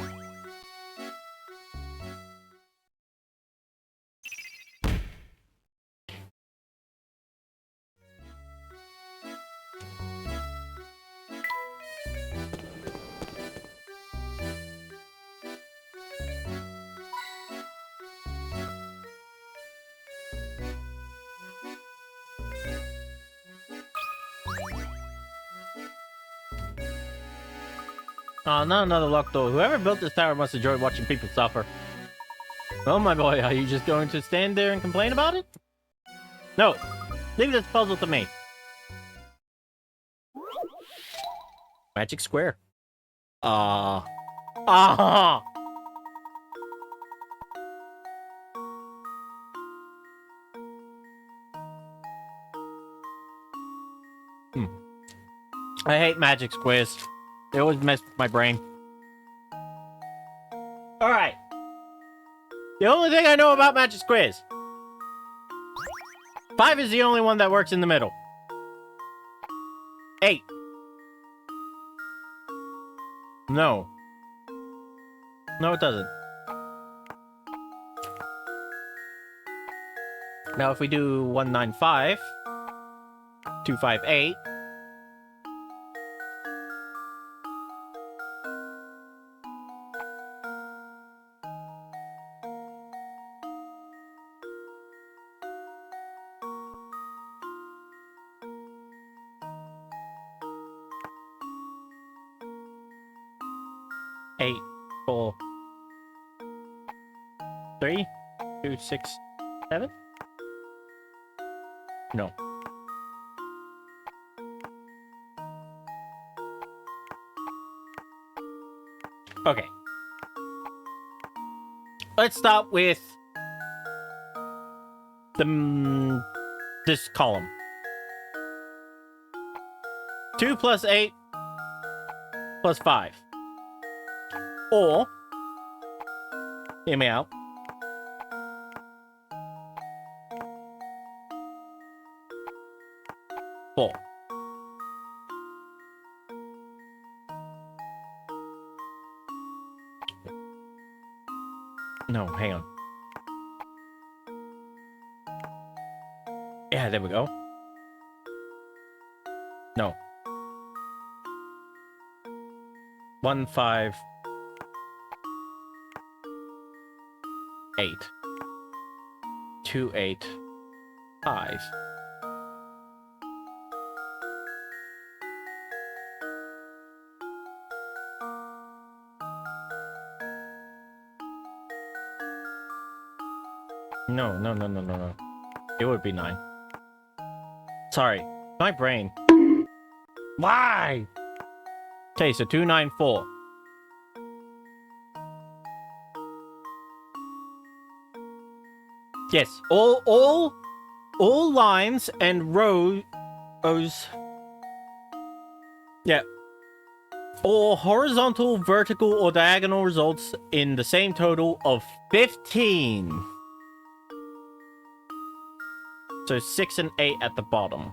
Oh, not another locked door. Whoever built this tower must enjoy watching people suffer. Oh my boy, are you just going to stand there and complain about it? No, leave this puzzle to me. Magic square. Ah. I hate magic squares. They always mess with my brain. Alright. The only thing I know about magic squares. 5 is the only one that works in the middle. 8. No. No, it doesn't. Now if we do 195, 258, eight, 4, 3, 2, 6, 7? No. Okay. Let's start with this column. 2 plus 8 plus 5. Or, hear me out. Four. No, hang on. Yeah, there we go. No. 1, 5, 8. 2, 8, 5. No. It would be 9. Sorry, my brain. Why? Okay, so 2, 9, 4. Yes, all lines and rows. Yeah. Or horizontal, vertical, or diagonal results in the same total of 15. So 6 and 8 at the bottom.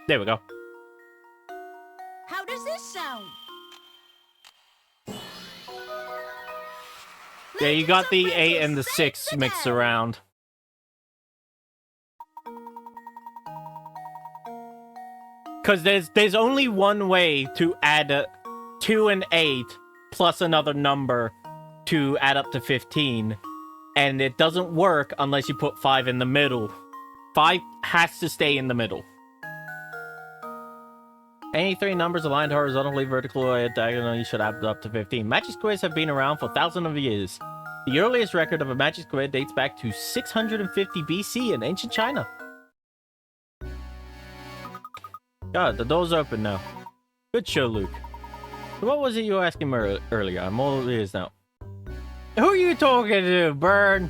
There we go. How does this sound? Yeah, you got the Legends of 8 and the Riches 6 saves the mixed day. around. Because there's only one way to add 2 and 8 plus another number to add up to 15. And it doesn't work unless you put 5 in the middle. 5 has to stay in the middle. Any 3 numbers aligned horizontally, vertically, or diagonally should add up to 15. Magic squares have been around for thousands of years. The earliest record of a magic square dates back to 650 BC in ancient China. God, the door's open now. Good show, Luke. So what was it you were asking me earlier? I'm all ears now. Who are you talking to, Bird?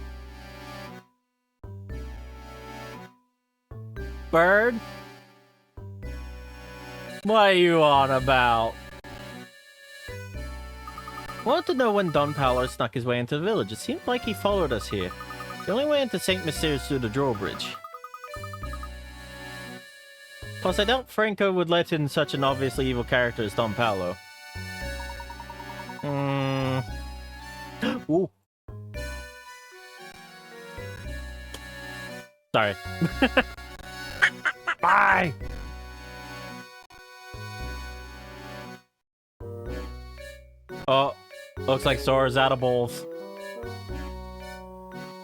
Bird? What are you on about? Wanted to know when Don Paolo snuck his way into the village. It seemed like he followed us here. The only way into St Mystere is through the drawbridge. Plus, I doubt Franco would let in such an obviously evil character as Don Paolo. Ooh. Sorry. Bye! Oh, looks like Sora's out of balls.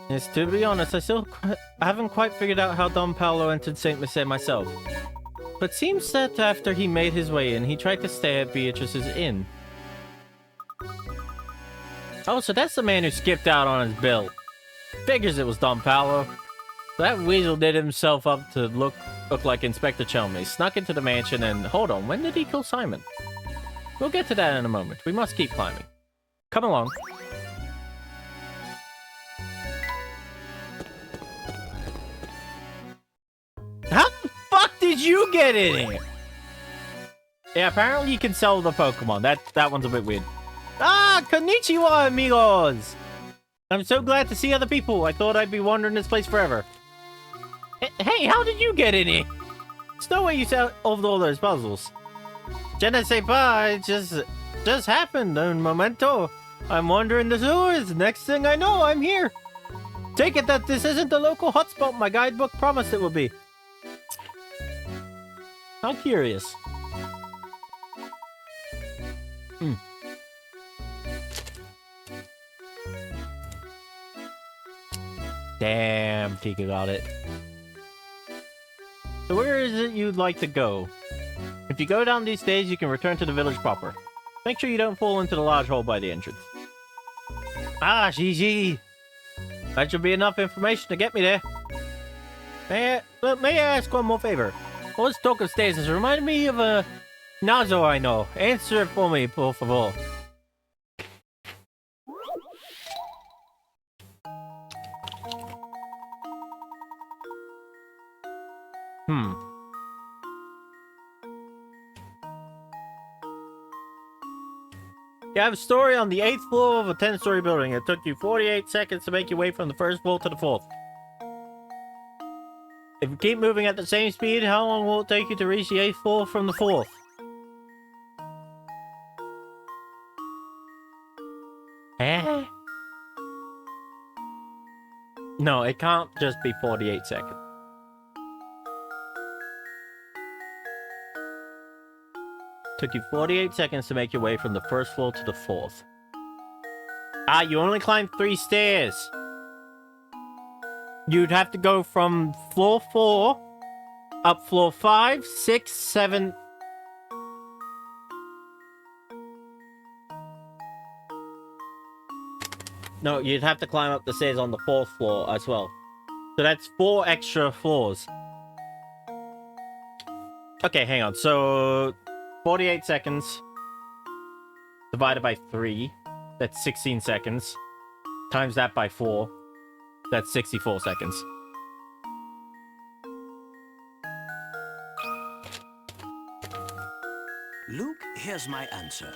Yes, to be honest, I haven't quite figured out how Don Paolo entered St Mystere myself. But seems that after he made his way in, he tried to stay at Beatrice's inn. Oh, so that's the man who skipped out on his bill. Figures it was Don Paolo. That weasel did himself up to look like Inspector Chelmy, snuck into the mansion, and hold on, when did he kill Simon? We'll get to that in a moment. We must keep climbing. Come along. How the fuck did you get in here? Yeah, apparently you can sell the Pokemon. That one's a bit weird. Ah, konnichiwa, amigos! I'm so glad to see other people. I thought I'd be wandering this place forever. Hey, how did you get in here? There's no way you solved all those puzzles. Je ne sais pas, it just happened. Un momento. I'm wandering the sewers. Next thing I know, I'm here. Take it that this isn't the local hotspot my guidebook promised it would be. How curious. Damn, Pika got it. So where is it you'd like to go? If you go down these stairs, you can return to the village proper. Make sure you don't fall into the large hole by the entrance. Ah, GG. That should be enough information to get me there. May I ask one more favor? Well, let's talk of stairs. It reminded me of a Nazo I know. Answer it for me, por favor. You have a story on the 8th floor of a 10-story building. It took you 48 seconds to make your way from the 1st floor to the 4th. If you keep moving at the same speed, how long will it take you to reach the 8th floor from the 4th? Eh? No, it can't just be 48 seconds. Took you 48 seconds to make your way from the 1st floor to the 4th. Ah, you only climbed 3 stairs. You'd have to go from floor 4 up floor 5, 6, 7. No, you'd have to climb up the stairs on the 4th floor as well. So that's 4 extra floors. Okay, hang on. So 48 seconds divided by 3. That's 16 seconds. Times that by 4. That's 64 seconds. Luke, here's my answer.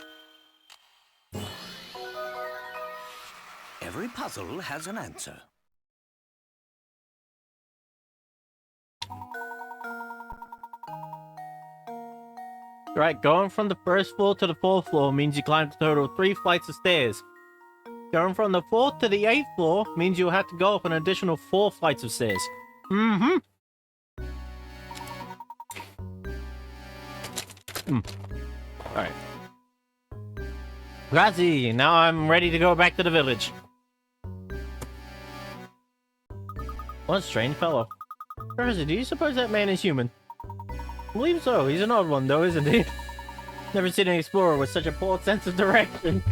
Every puzzle has an answer. Right, going from the first floor to the 4th floor means you climbed a total of 3 flights of stairs. Going from the 4th to the 8th floor means you'll have to go up an additional 4 flights of stairs. Mm-hmm. Alright. Grazie, now I'm ready to go back to the village. What a strange fellow. Professor, do you suppose that man is human? I believe so. He's an odd one, though, isn't he? Never seen an explorer with such a poor sense of direction.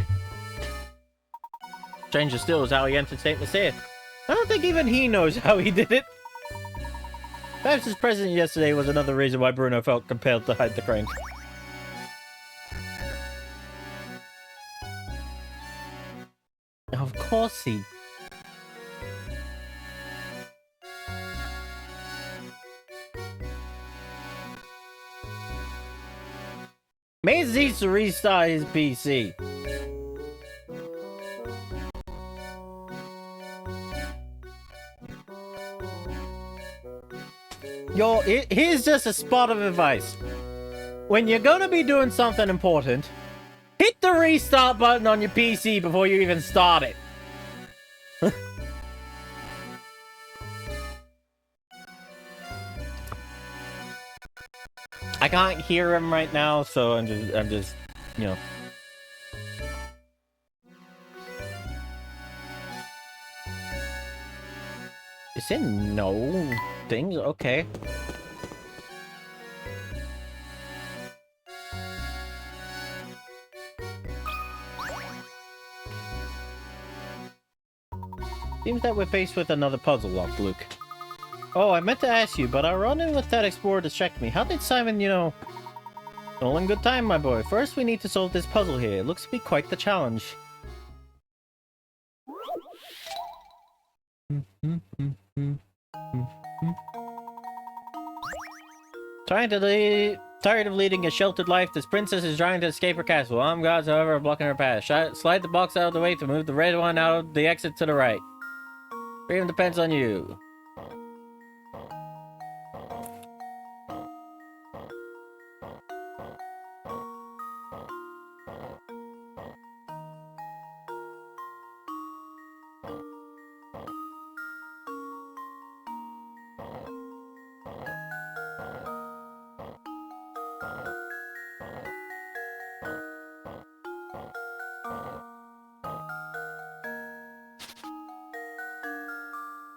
Stranger still is how he entered St Mystere. I don't think even he knows how he did it. Perhaps his presence yesterday was another reason why Bruno felt compelled to hide the crank. Of course he... Maze needs to restart his PC. Yo, here's just a spot of advice. When you're gonna be doing something important, hit the restart button on your PC before you even start it. I can't hear him right now, so I'm just, you know. It's in no things, okay. Seems that we're faced with another puzzle lock, Luke. Oh, I meant to ask you, but our run-in with that explorer distracted me. How did Simon, you know... All in good time, my boy. First, we need to solve this puzzle here. It looks to be quite the challenge. Tired of leading a sheltered life, this princess is trying to escape her castle. Armed guards, however, are blocking her path. Slide the box out of the way to move the red one out of the exit to the right. Freedom depends on you.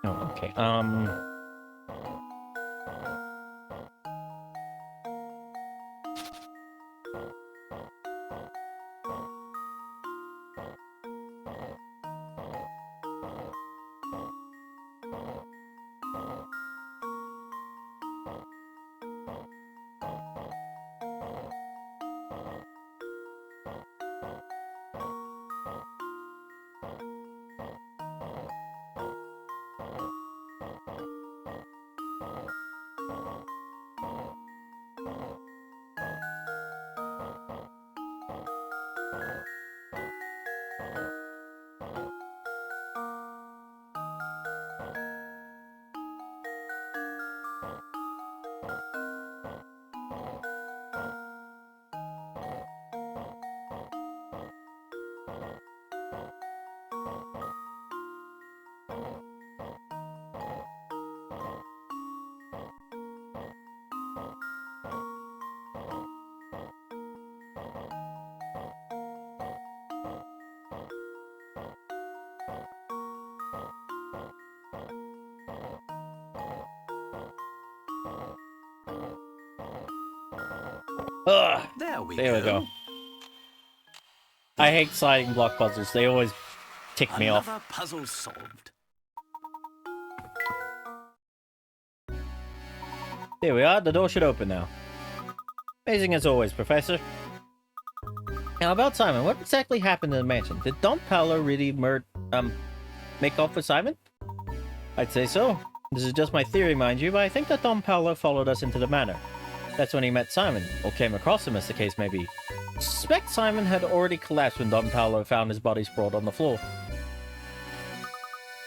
Oh, okay. Ugh. There we go. I hate sliding block puzzles. They always tick me off. Another puzzle solved. There we are. The door should open now. Amazing as always, Professor. Now about Simon, what exactly happened in the mansion? Did Don Paolo really make off with Simon? I'd say so. This is just my theory, mind you, but I think that Don Paolo followed us into the manor. That's when he met Simon, or came across him as the case may be. I suspect Simon had already collapsed when Don Paolo found his body sprawled on the floor.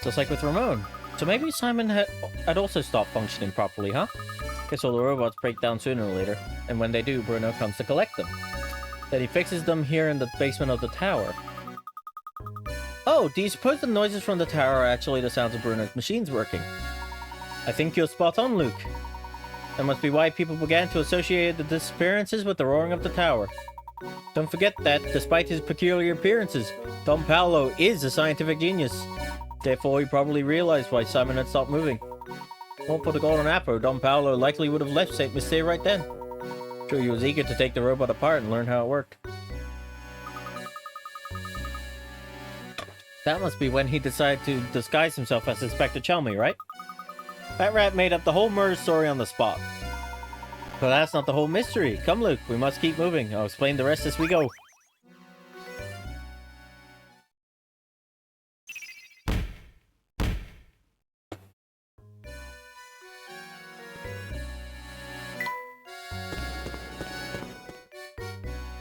Just like with Ramon. So maybe Simon had also stopped functioning properly, huh? Guess all the robots break down sooner or later, and when they do, Bruno comes to collect them. Then he fixes them here in the basement of the tower. Oh, do you suppose the noises from the tower are actually the sounds of Bruno's machines working? I think you're spot on, Luke. That must be why people began to associate the disappearances with the roaring of the tower. Don't forget that, despite his peculiar appearances, Don Paolo is a scientific genius. Therefore, he probably realized why Simon had stopped moving. Not for the golden apple, Don Paolo likely would have left St Mystere right then. Sure, he was eager to take the robot apart and learn how it worked. That must be when he decided to disguise himself as Inspector Chelmy, right? That rat made up the whole murder story on the spot. But that's not the whole mystery. Come, Luke, we must keep moving. I'll explain the rest as we go.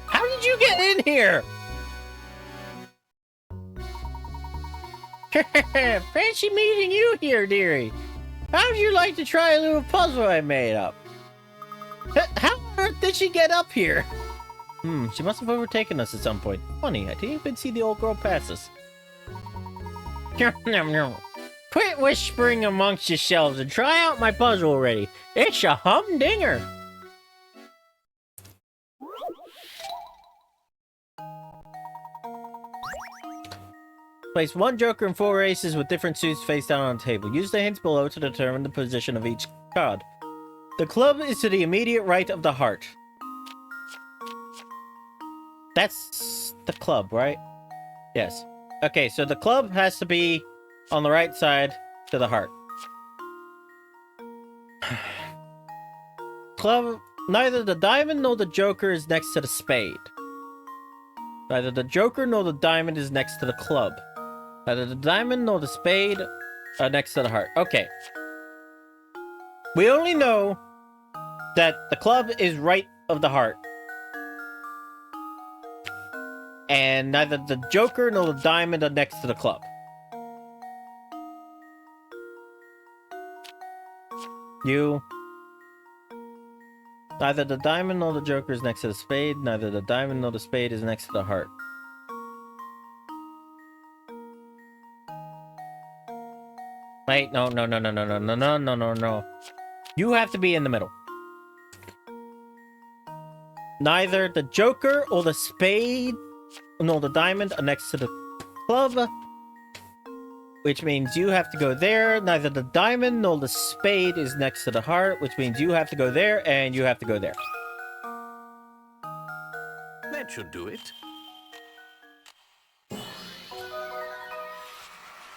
How did you get in here? Fancy meeting you here, dearie. How'd you like to try a little puzzle I made up? How on earth did she get up here? She must have overtaken us at some point. Funny, I didn't even see the old girl pass us. Quit whispering amongst yourselves and try out my puzzle already. It's a humdinger. Place one joker and 4 aces with different suits face down on the table. Use the hints below to determine the position of each card. The club is to the immediate right of the heart. That's the club, right? Yes. Okay, so the club has to be on the right side to the heart. Club, neither the diamond nor the joker is next to the spade. Neither the joker nor the diamond is next to the club. Neither the diamond nor the spade are next to the heart. Okay. We only know that the club is right of the heart. And neither the joker nor the diamond are next to the club. You. Neither the diamond nor the joker is next to the spade. Neither the diamond nor the spade is next to the heart. Wait, no. You have to be in the middle. Neither the joker or the spade nor the diamond are next to the club. Which means you have to go there. Neither the diamond nor the spade is next to the heart. Which means you have to go there and you have to go there. That should do it.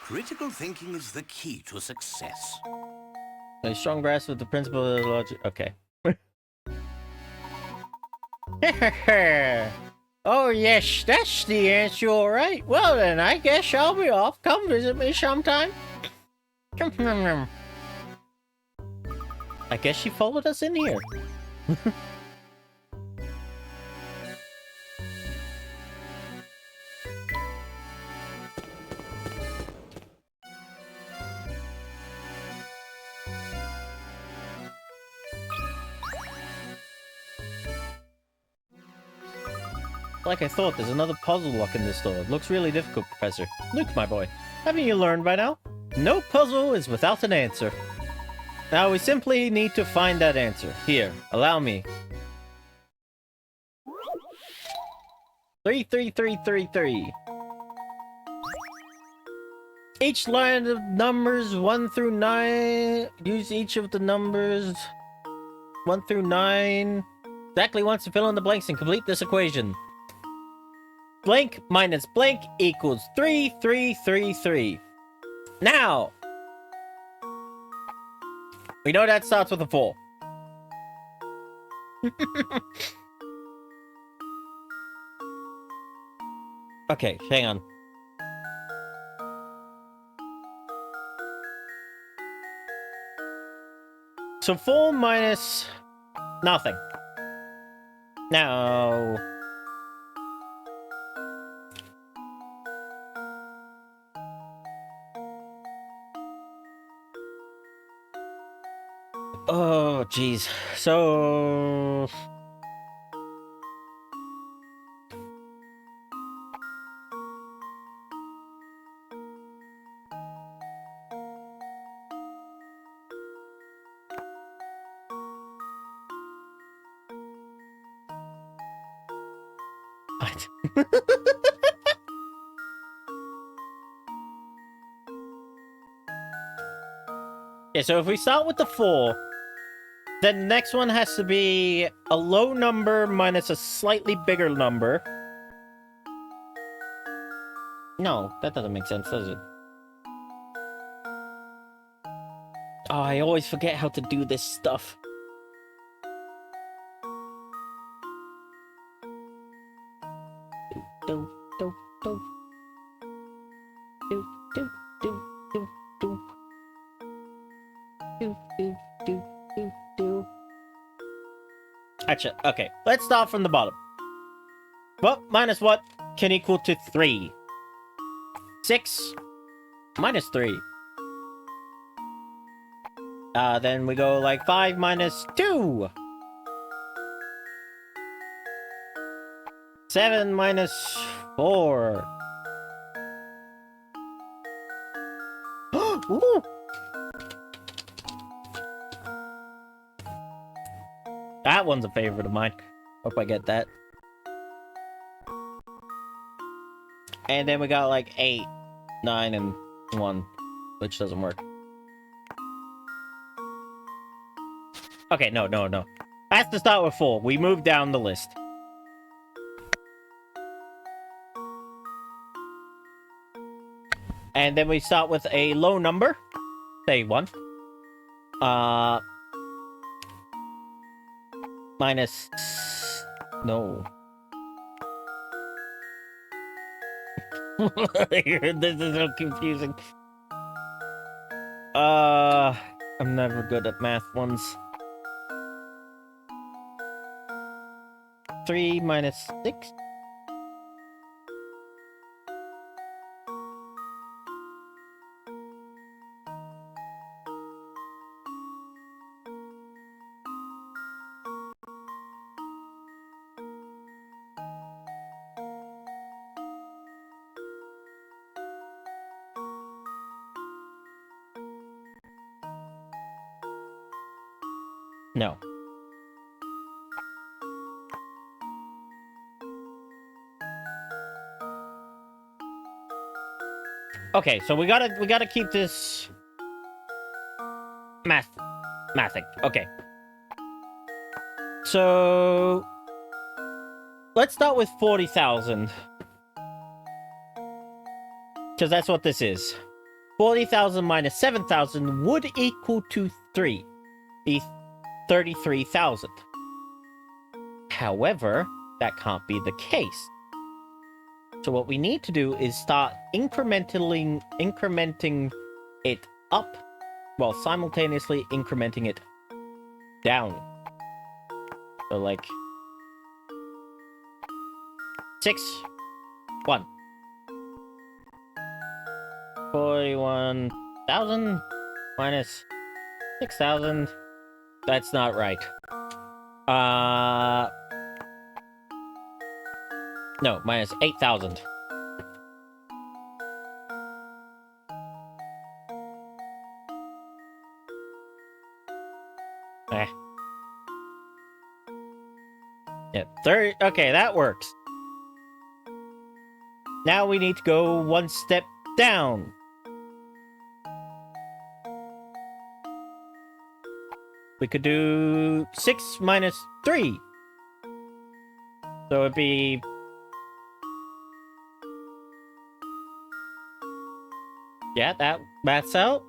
Critical thinking is the key to success. A strong grasp of the principle of the logic. Okay. Oh, yes, that's the answer, all right. Well, then, I guess I'll be off. Come visit me sometime. I guess she followed us in here. Like I thought, there's another puzzle lock in this door. It looks really difficult, Professor. Luke, my boy, haven't you learned by now? No puzzle is without an answer. Now we simply need to find that answer. Here, allow me. 33333. Each line of numbers 1 through 9. Use each of the numbers 1 through 9 exactly once to fill in the blanks and complete this equation. Blank minus blank equals 3333. Now, we know that starts with a 4. Okay, hang on. So 4 minus nothing. No. Oh, jeez. So... What? Yeah, so if we start with the 4, then the next one has to be a low number minus a slightly bigger number. No, that doesn't make sense, does it? Oh, I always forget how to do this stuff. Do, do, do. Do, do, do, do, do. Do, do, do, do, do. Actually, okay, let's start from the bottom. What minus what can equal to 3? 6 minus 3. Then we go like 5 minus 2. 7 minus 4. Ooh. That one's a favorite of mine. Hope I get that. And then we got like 8, 9, and 1, which doesn't work. Okay, no. I have to start with 4. We move down the list. And then we start with a low number. Say 1. Minus... No. This is so confusing. I'm never good at math ones. 3 minus 6? No. Okay, so we gotta keep this mathing. Okay. So let's start with 40,000. Because that's what this is. 40,000 minus 7,000 would equal to 3. Be 33,000. However, that can't be the case. So what we need to do is start incrementing it up while simultaneously incrementing it down. So like 6, 1. 41,000 minus 6,000. That's not right. No, minus 8,000. Yeah, 30. Okay, that works. Now we need to go one step down. We could do 6 minus 3. So it'd be... Yeah, that maths out.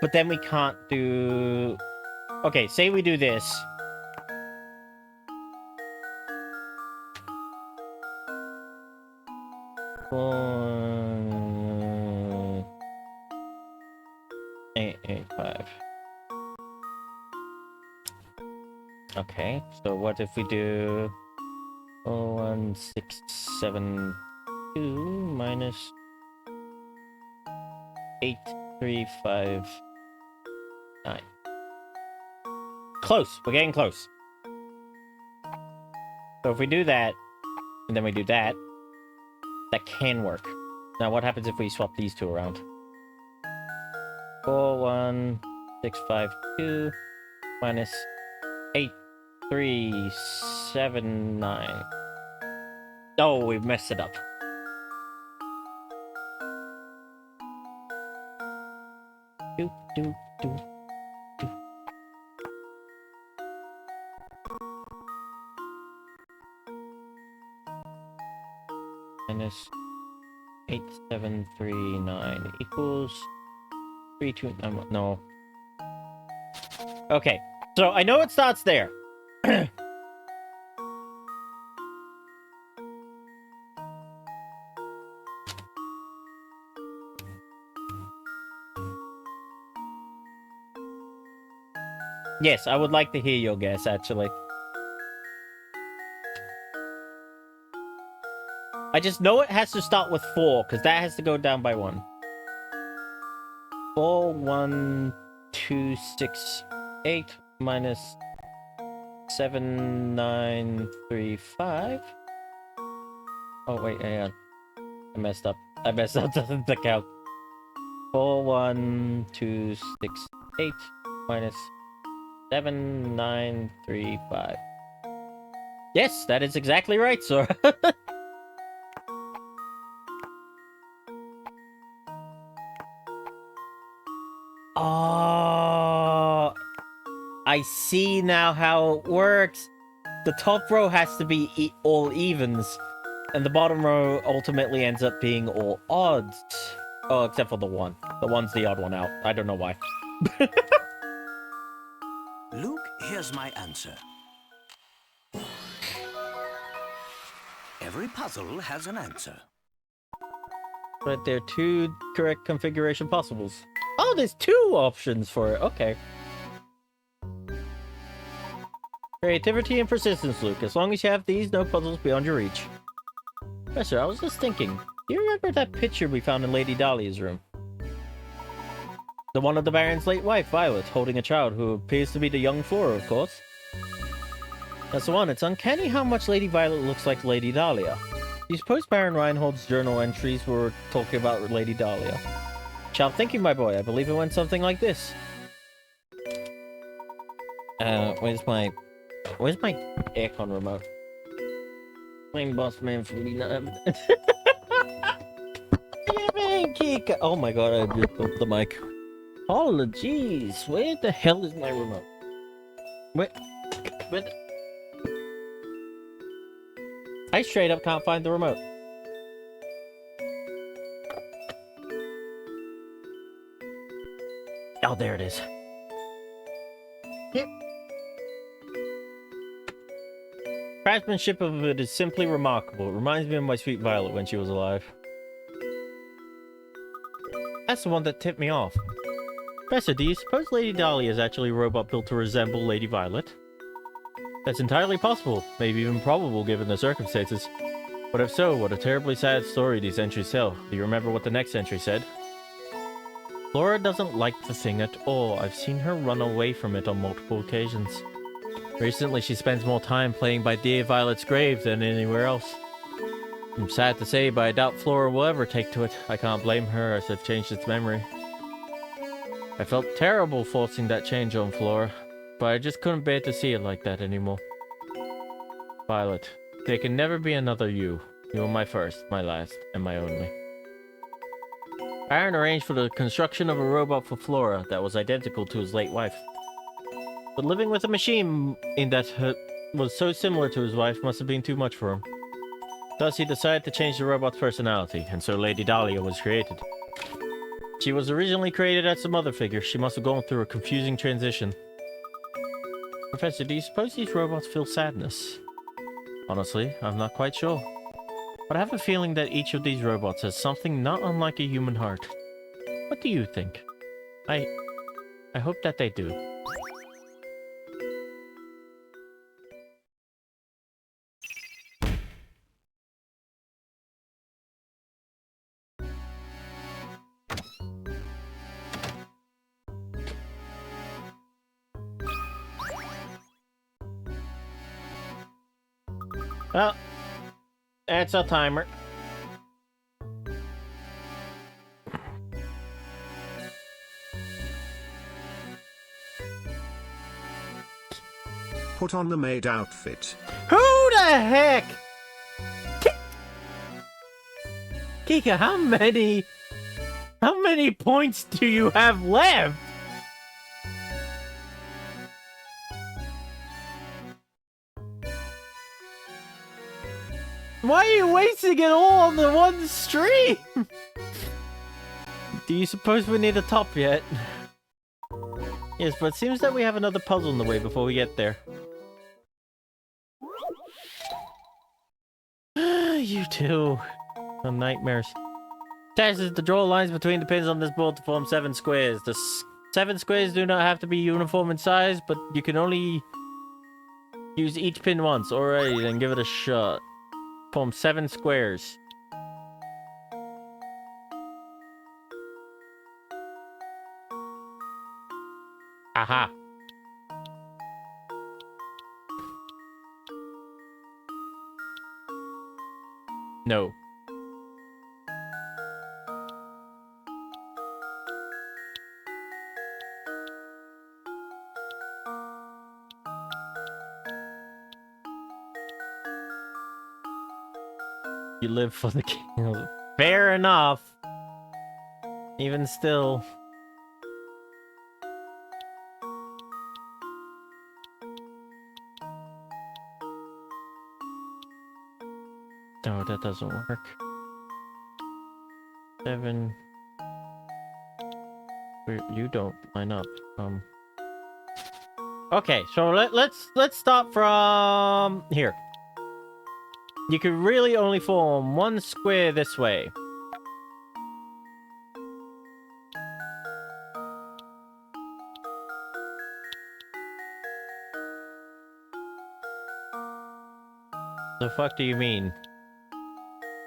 But then we can't do... Okay, say we do this. Okay, so what if we do 01672 minus 8359. Close. We're getting close. So if we do that, and then we do that, that can work. Now what happens if we swap these two around? 41652 minus 8379. Oh, we've messed it up. Do, do, do, do. Minus 8739 equals 329. No. Okay, so I know it starts there. Yes, I would like to hear your guess, actually. I just know it has to start with 4, because that has to go down by 1. 41268 minus 7935. Oh, wait, hang on. I messed up. Doesn't the count. 41268 minus 7935. Yes, that is exactly right, sir. Oh, I see now how it works. The top row has to be all evens, and the bottom row ultimately ends up being all odds. Oh, except for the one. The one's the odd one out. I don't know why. Luke, here's my answer. Every puzzle has an answer. But there are 2 correct configuration possibles. Oh, there's 2 options for it. Okay. Creativity and persistence, Luke. As long as you have these, no puzzles beyond your reach. Professor, I was just thinking. Do you remember that picture we found in Lady Dahlia's room? The one of the Baron's late wife, Violet, holding a child who appears to be the young Flora, of course. That's the one. It's uncanny how much Lady Violet looks like Lady Dahlia. Do you suppose Baron Reinhold's journal entries were talking about Lady Dahlia? Child thinking, my boy. I believe it went something like this. Where's my aircon remote? Flame boss man 49. Oh my god, I just broke the mic. Apologies. Where the hell is my remote? Where? I straight up can't find the remote. Oh, there it is. Yep. Craftsmanship of it is simply remarkable. It reminds me of my sweet Violet when she was alive. That's the one that tipped me off. Professor, do you suppose Lady Dahlia is actually a robot built to resemble Lady Violet? That's entirely possible, maybe even probable given the circumstances. But if so, what a terribly sad story these entries tell. Do you remember what the next entry said? Flora doesn't like the thing at all. I've seen her run away from it on multiple occasions. Recently, she spends more time playing by dear Violet's grave than anywhere else. I'm sad to say, but I doubt Flora will ever take to it. I can't blame her, as I've changed its memory. I felt terrible forcing that change on Flora, but I just couldn't bear to see it like that anymore. Violet, there can never be another you. You are my first, my last, and my only. Baron arranged for the construction of a robot for Flora that was identical to his late wife. But living with a machine in that was so similar to his wife must have been too much for him. Thus, he decided to change the robot's personality, and so Lady Dahlia was created. She was originally created as a mother figure. She must have gone through a confusing transition. Professor, do you suppose these robots feel sadness? Honestly, I'm not quite sure. But I have a feeling that each of these robots has something not unlike a human heart. What do you think? I hope that they do. Well, that's our timer. Put on the maid outfit. Who the heck? Kika, how many points do you have left? Why are you wasting it all on the one stream? Do you suppose we need a top yet? Yes, but it seems that we have another puzzle in the way before we get there. You two. Some nightmares. Task is to draw lines between the pins on this board to form 7 squares. The 7 squares do not have to be uniform in size, but you can only use each pin once. Alright, then give it a shot. Form 7 squares. Aha. No. You live for the king. Fair enough. Even still. No, that doesn't work. 7. You don't line up. Okay, so let's start from here. You can really only form 1 square this way. The fuck do you mean?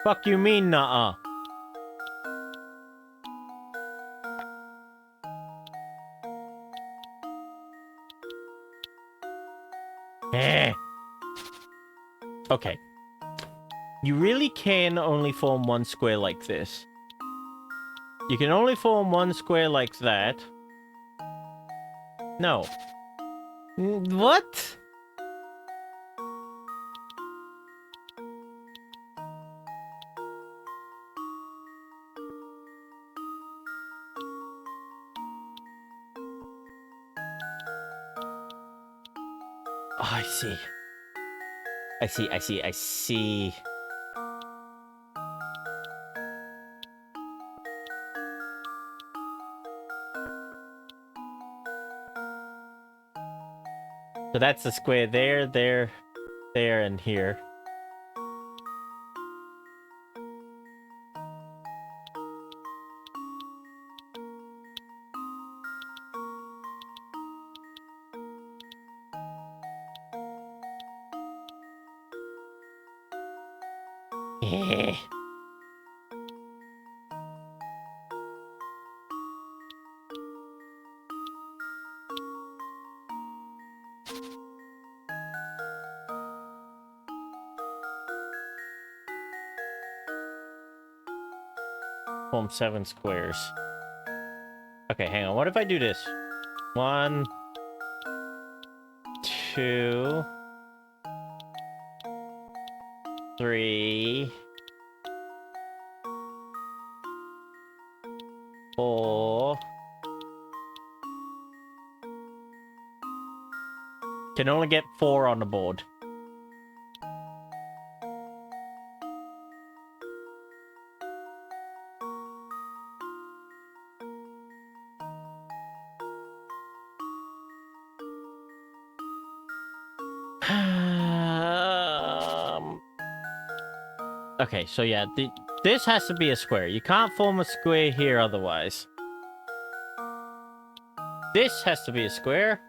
Fuck you mean, nuh-uh? Eh. Okay. You really can only form 1 square like this. You can only form 1 square like that. No. What? Oh, I see. I see. So that's the square there, there, and here. Eh. Form 7 squares. Okay, hang on. What if I do this? 1, 2, 3, 4. Can only get 4 on the board. Okay, so yeah, this has to be a square. You can't form a square here otherwise. This has to be a square.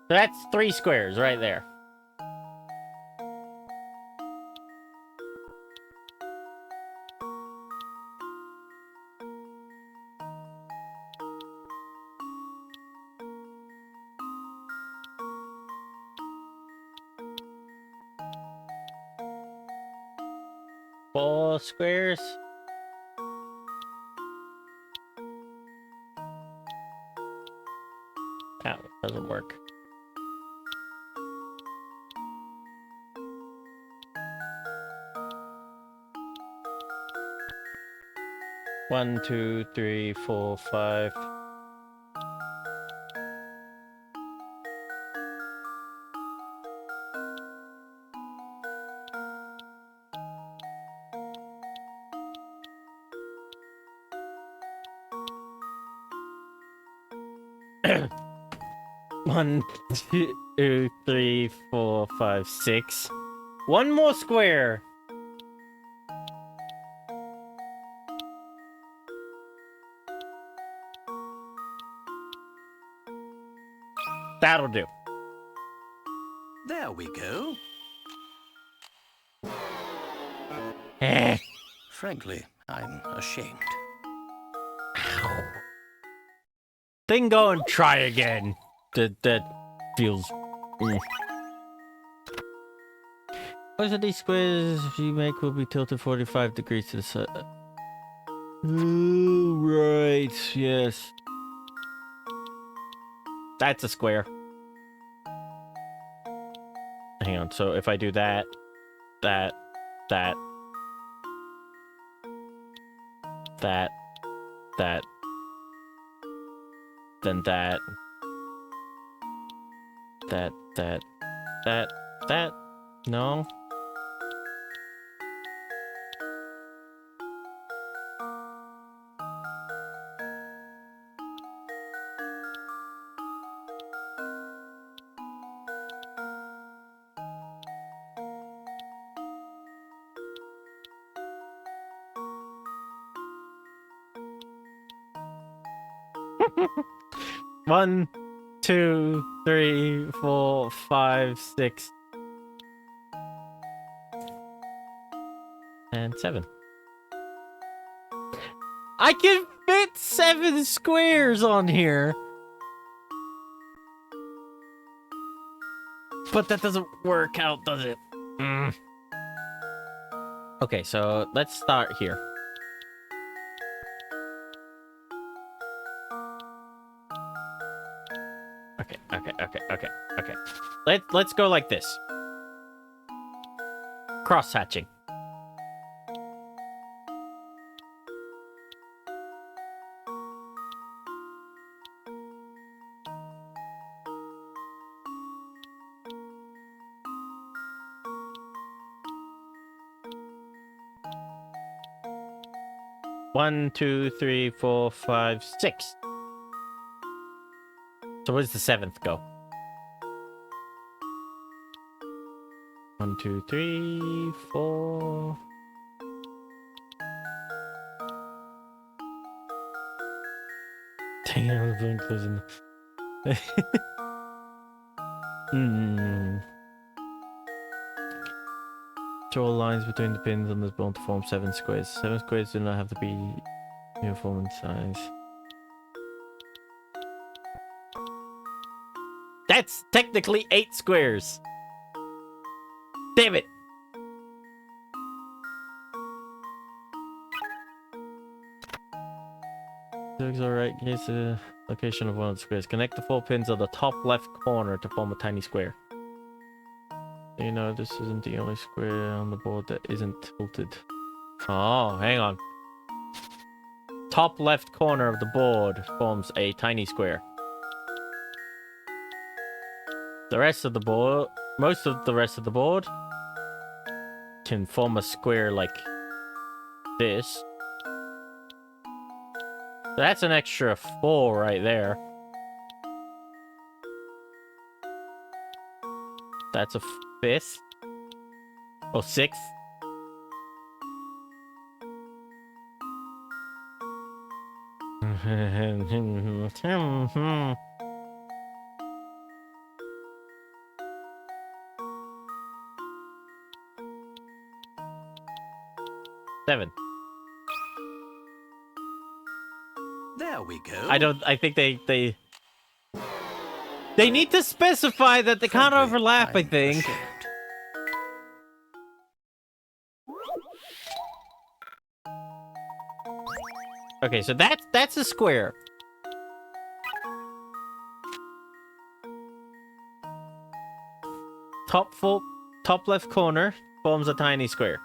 So that's 3 squares right there. 4 squares. That doesn't work. One, two, three, 4, 5. One, two, 3, 4, 5, 6. One more square. That'll do. There we go. Eh. Frankly, I'm ashamed. Then go and try again. That feels. Most of these squares you make will be tilted 45 degrees to the side. Oh, right. Yes. That's a square. Hang on. So if I do that, that, then that. No. One, 2, 3, 4, 5, 6, and 7. I can fit 7 squares on here. But that doesn't work out, does it? Okay, so let's start here. Okay. Let's go like this. Cross-hatching. One, 2, 3, 4, 5, 6. So where's the 7th go? 1, 2, 3, 4. Dang, I was doing closing. Draw lines between the pins on this bone to form 7 squares. 7 squares do not have to be uniform in size. That's technically 8 squares. Damn it. Looks alright. Here's the location of one of the squares. Connect the 4 pins on the top left corner to form a tiny square. You know, this isn't the only square on the board that isn't tilted. Oh, hang on. Top left corner of the board forms a tiny square. The rest of the board, most of the rest of the board, can form a square like this. That's an extra 4 right there. That's a 5th. Or 6th. Seven. There we go. I think they need to specify that they can't overlap, I think. Okay, so that's a square. Top left corner forms a tiny square.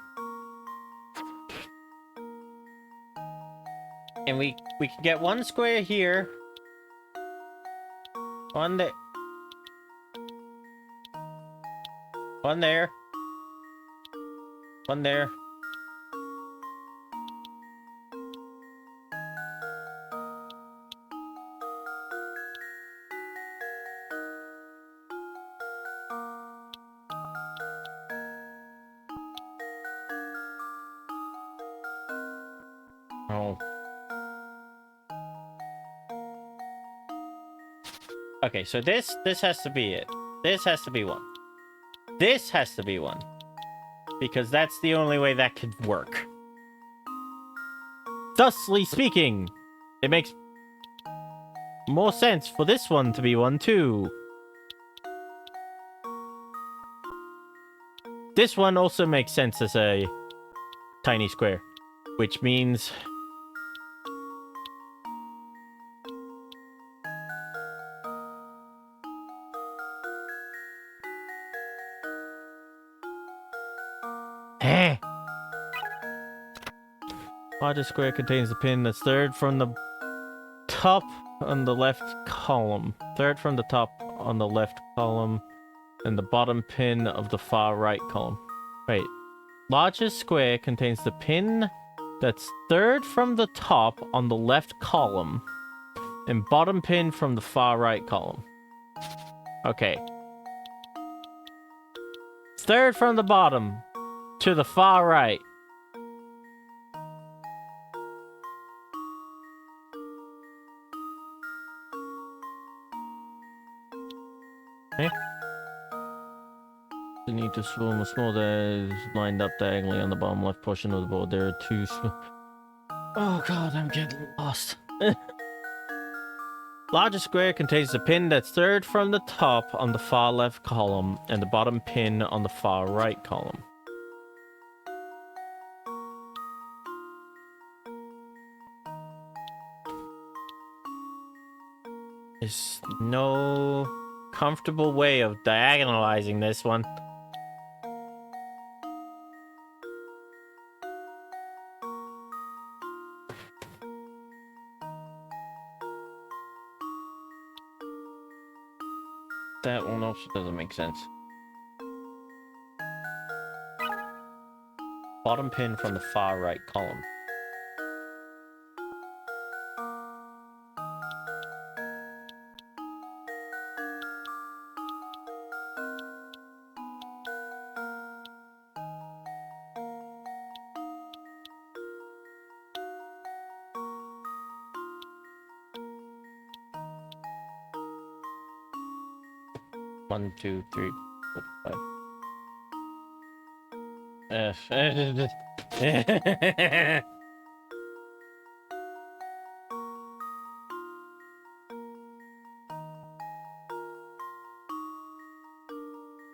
And we can get one square here. One there. One there. One there. Oh. Okay, so this has to be it. This has to be one. This has to be one. Because that's the only way that could work. Thusly speaking, it makes more sense for this one to be one too. This one also makes sense as a tiny square, which means largest square contains the pin that's third from the top on the left column. Third from the top on the left column, and the bottom pin of the far right column. Wait. Largest square contains the pin that's third from the top on the left column, and bottom pin from the far right column. Okay. Third from the bottom to the far right. Okay. You need to swim a small that is lined up diagonally on the bottom left portion of the board. There are two Oh god, I'm getting lost. Largest square contains the pin that's third from the top on the far left column and the bottom pin on the far right column. There's no comfortable way of diagonalizing this one. That one also doesn't make sense. Bottom pin from the far right column. One, two, three, four, five.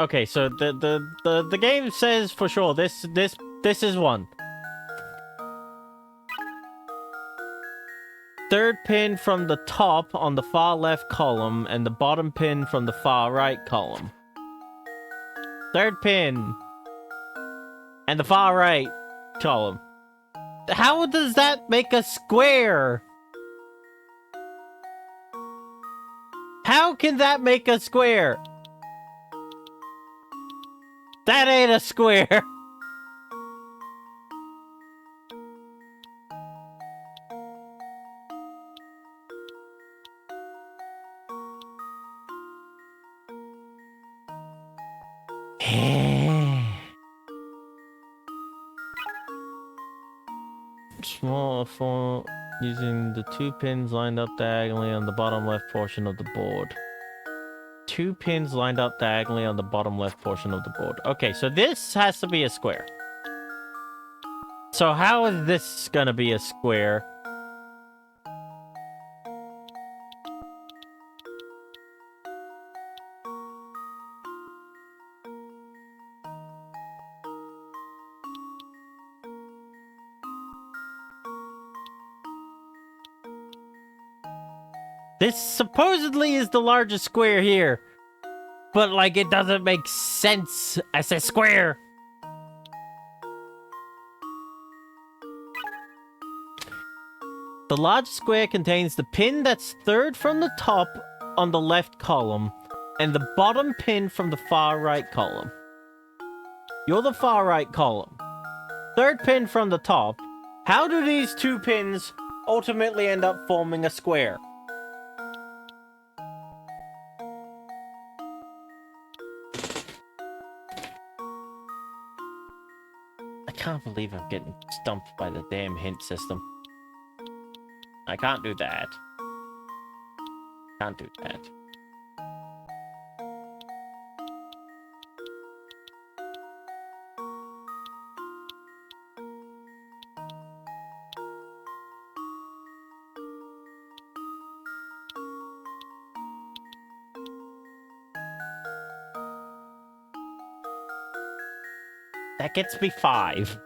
Okay, so the game says for sure this is one. Third pin from the top on the far left column and the bottom pin from the far right column. Third pin and the far right column. How does that make a square? How can that make a square? That ain't a square. Small font using the two pins lined up diagonally on the bottom left portion of the board. Two pins lined up diagonally on the bottom left portion of the board. Okay, so this has to be a square. So how is this gonna be a square? This supposedly is the largest square here. But, like, it doesn't make sense as a square. The large square contains the pin that's third from the top on the left column and the bottom pin from the far right column. You're the far right column. Third pin from the top. How do these two pins ultimately end up forming a square? I can't believe I'm getting stumped by the damn hint system. I can't do that. Can't do that. That gets me 5.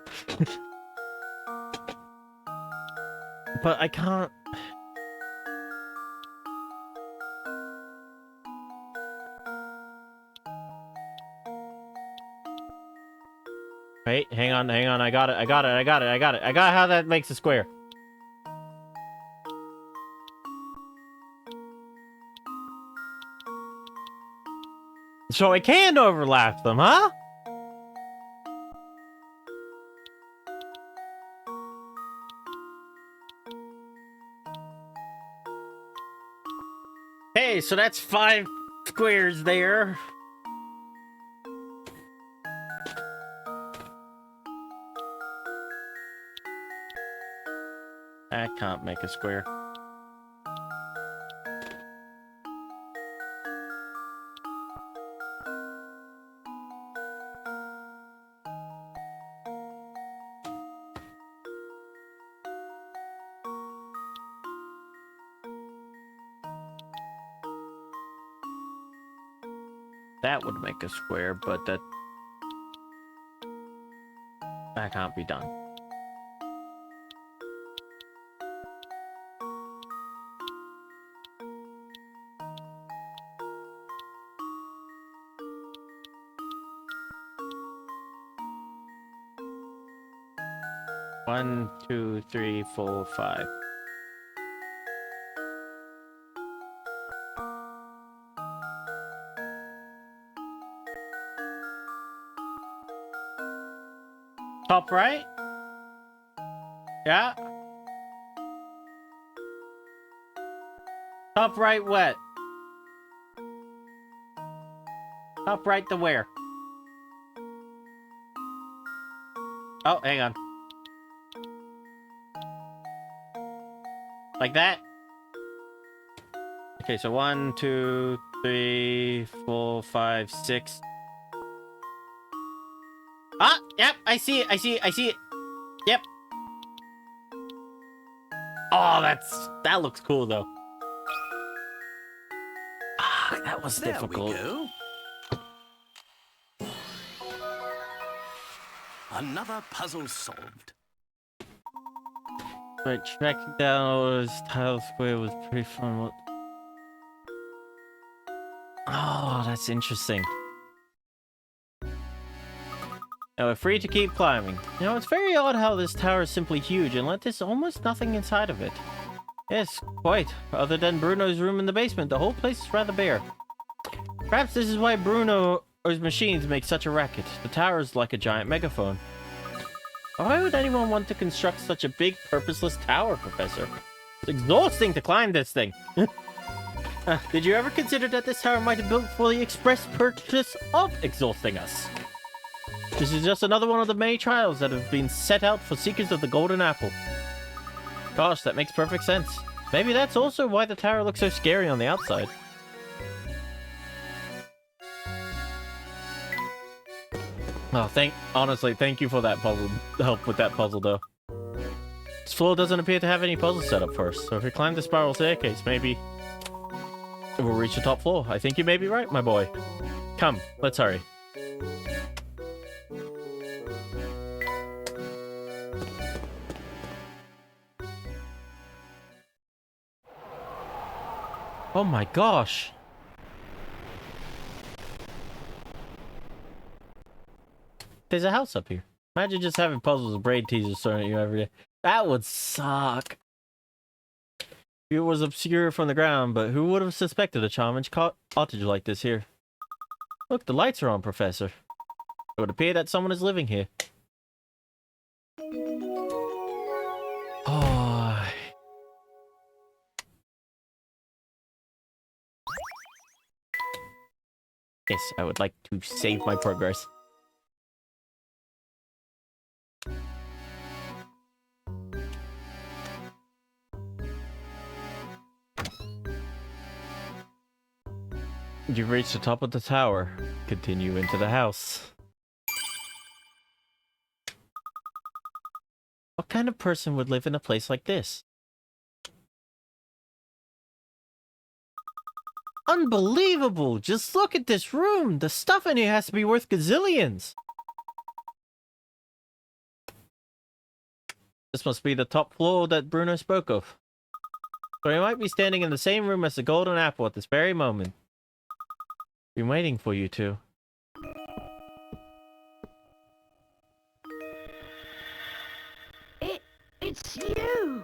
But I can't... Wait, hang on. I got it. I got how that makes a square. So I can overlap them, huh? Hey, so that's 5 squares there. I can't make a square. That would make a square, but that can't be done. One, 2, 3, 4, 5. Top right? Yeah. Top right what? Top right to where? Oh, hang on. Like that? Okay, so 1, 2, 3, 4, 5, 6. Ah, yep, I see it. Yep. Oh, that looks cool though. Ah, that was difficult. There we go. Another puzzle solved. Right, tracking down all those tile square was pretty fun. Oh, that's interesting. Now we're free to keep climbing. You know, it's very odd how this tower is simply huge and there's almost nothing inside of it. Yes, quite. Other than Bruno's room in the basement, the whole place is rather bare. Perhaps this is why Bruno's machines make such a racket. The tower is like a giant megaphone. Why would anyone want to construct such a big, purposeless tower, Professor? It's exhausting to climb this thing. Did you ever consider that this tower might have built for the express purpose of exhausting us? This is just another one of the many trials that have been set out for seekers of the Golden Apple. Gosh, that makes perfect sense. Maybe that's also why the tower looks so scary on the outside. Oh, honestly, thank you for that puzzle. Help with that puzzle, though. This floor doesn't appear to have any puzzles set up first, so if we climb the spiral staircase, maybe we'll reach the top floor. I think you may be right, my boy. Come, let's hurry. Oh my gosh. There's a house up here. Imagine just having puzzles with brain teasers thrown at you every day. That would suck. It was obscure from the ground, but who would have suspected a charming cottage like this here? Look, the lights are on, Professor. It would appear that someone is living here. Oh. Yes, I would like to save my progress. You've reached the top of the tower. Continue into the house. What kind of person would live in a place like this? Unbelievable! Just look at this room! The stuff in here has to be worth gazillions! This must be the top floor that Bruno spoke of. So he might be standing in the same room as the golden apple at this very moment. Been waiting for you two. It's you!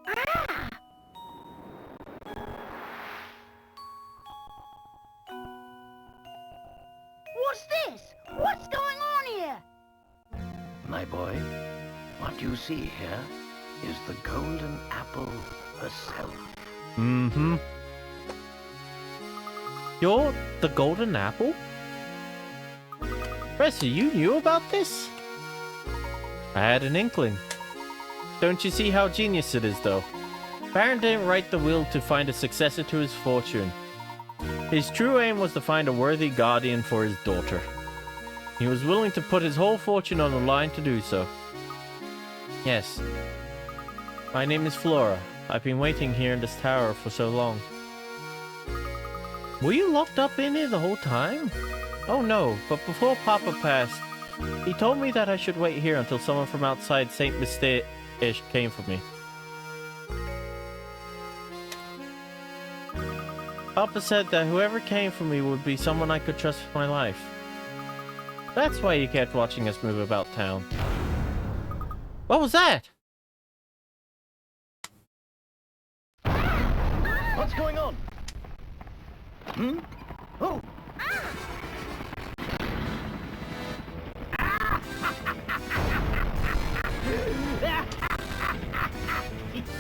Ah! What's this? What's going on here? My boy, what you see here is the golden apple herself. Mm-hmm. You're the golden apple? Professor, you knew about this? I had an inkling. Don't you see how genius it is, though? Baron didn't write the will to find a successor to his fortune. His true aim was to find a worthy guardian for his daughter. He was willing to put his whole fortune on the line to do so. Yes. My name is Flora. I've been waiting here in this tower for so long. Were you locked up in here the whole time? Oh no, but before Papa passed, he told me that I should wait here until someone from outside St Mystere came for me. Papa said that whoever came for me would be someone I could trust with my life. That's why he kept watching us move about town. What was that? What's going on? Hmm? Oh!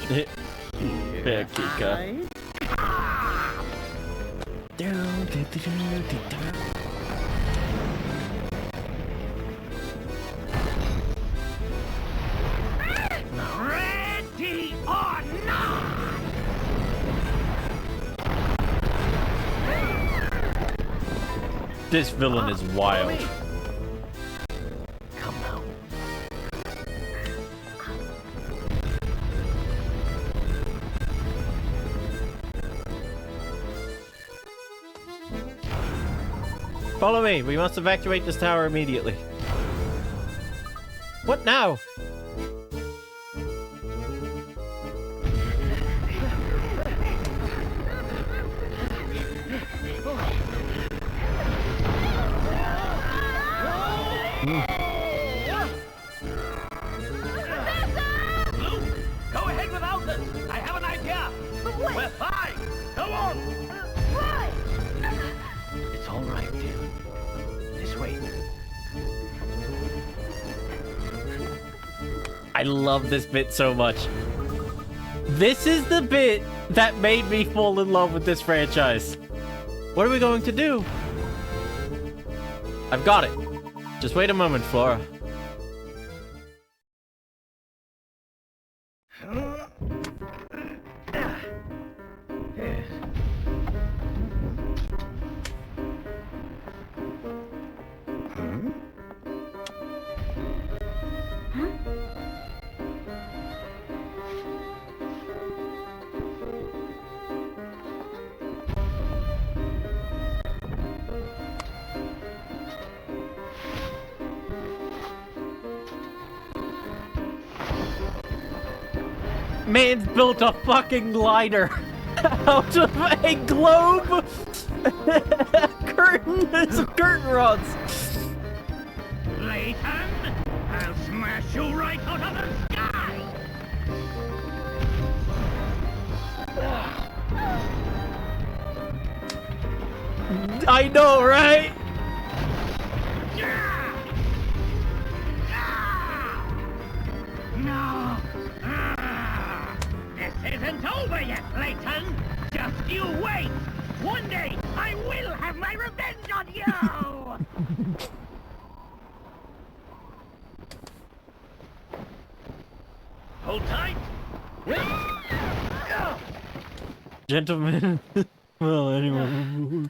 Yeah, Kika. Ready or not! This villain is wild. Come now. Follow me. We must evacuate this tower immediately. What now? Go ahead without us! I have an idea! We're fine! Go on! It's all right, dear. This way. I love this bit so much. This is the bit that made me fall in love with this franchise. What are we going to do? I've got it. Just wait a moment, Flora. Man's built a fucking glider out of a globe. Curtain rods. Layton, I'll smash you right out of the sky! I know, right? No! This isn't over yet, Layton! Just you wait! One day, I will have my revenge on you! Hold tight! Gentlemen. Well, anyway.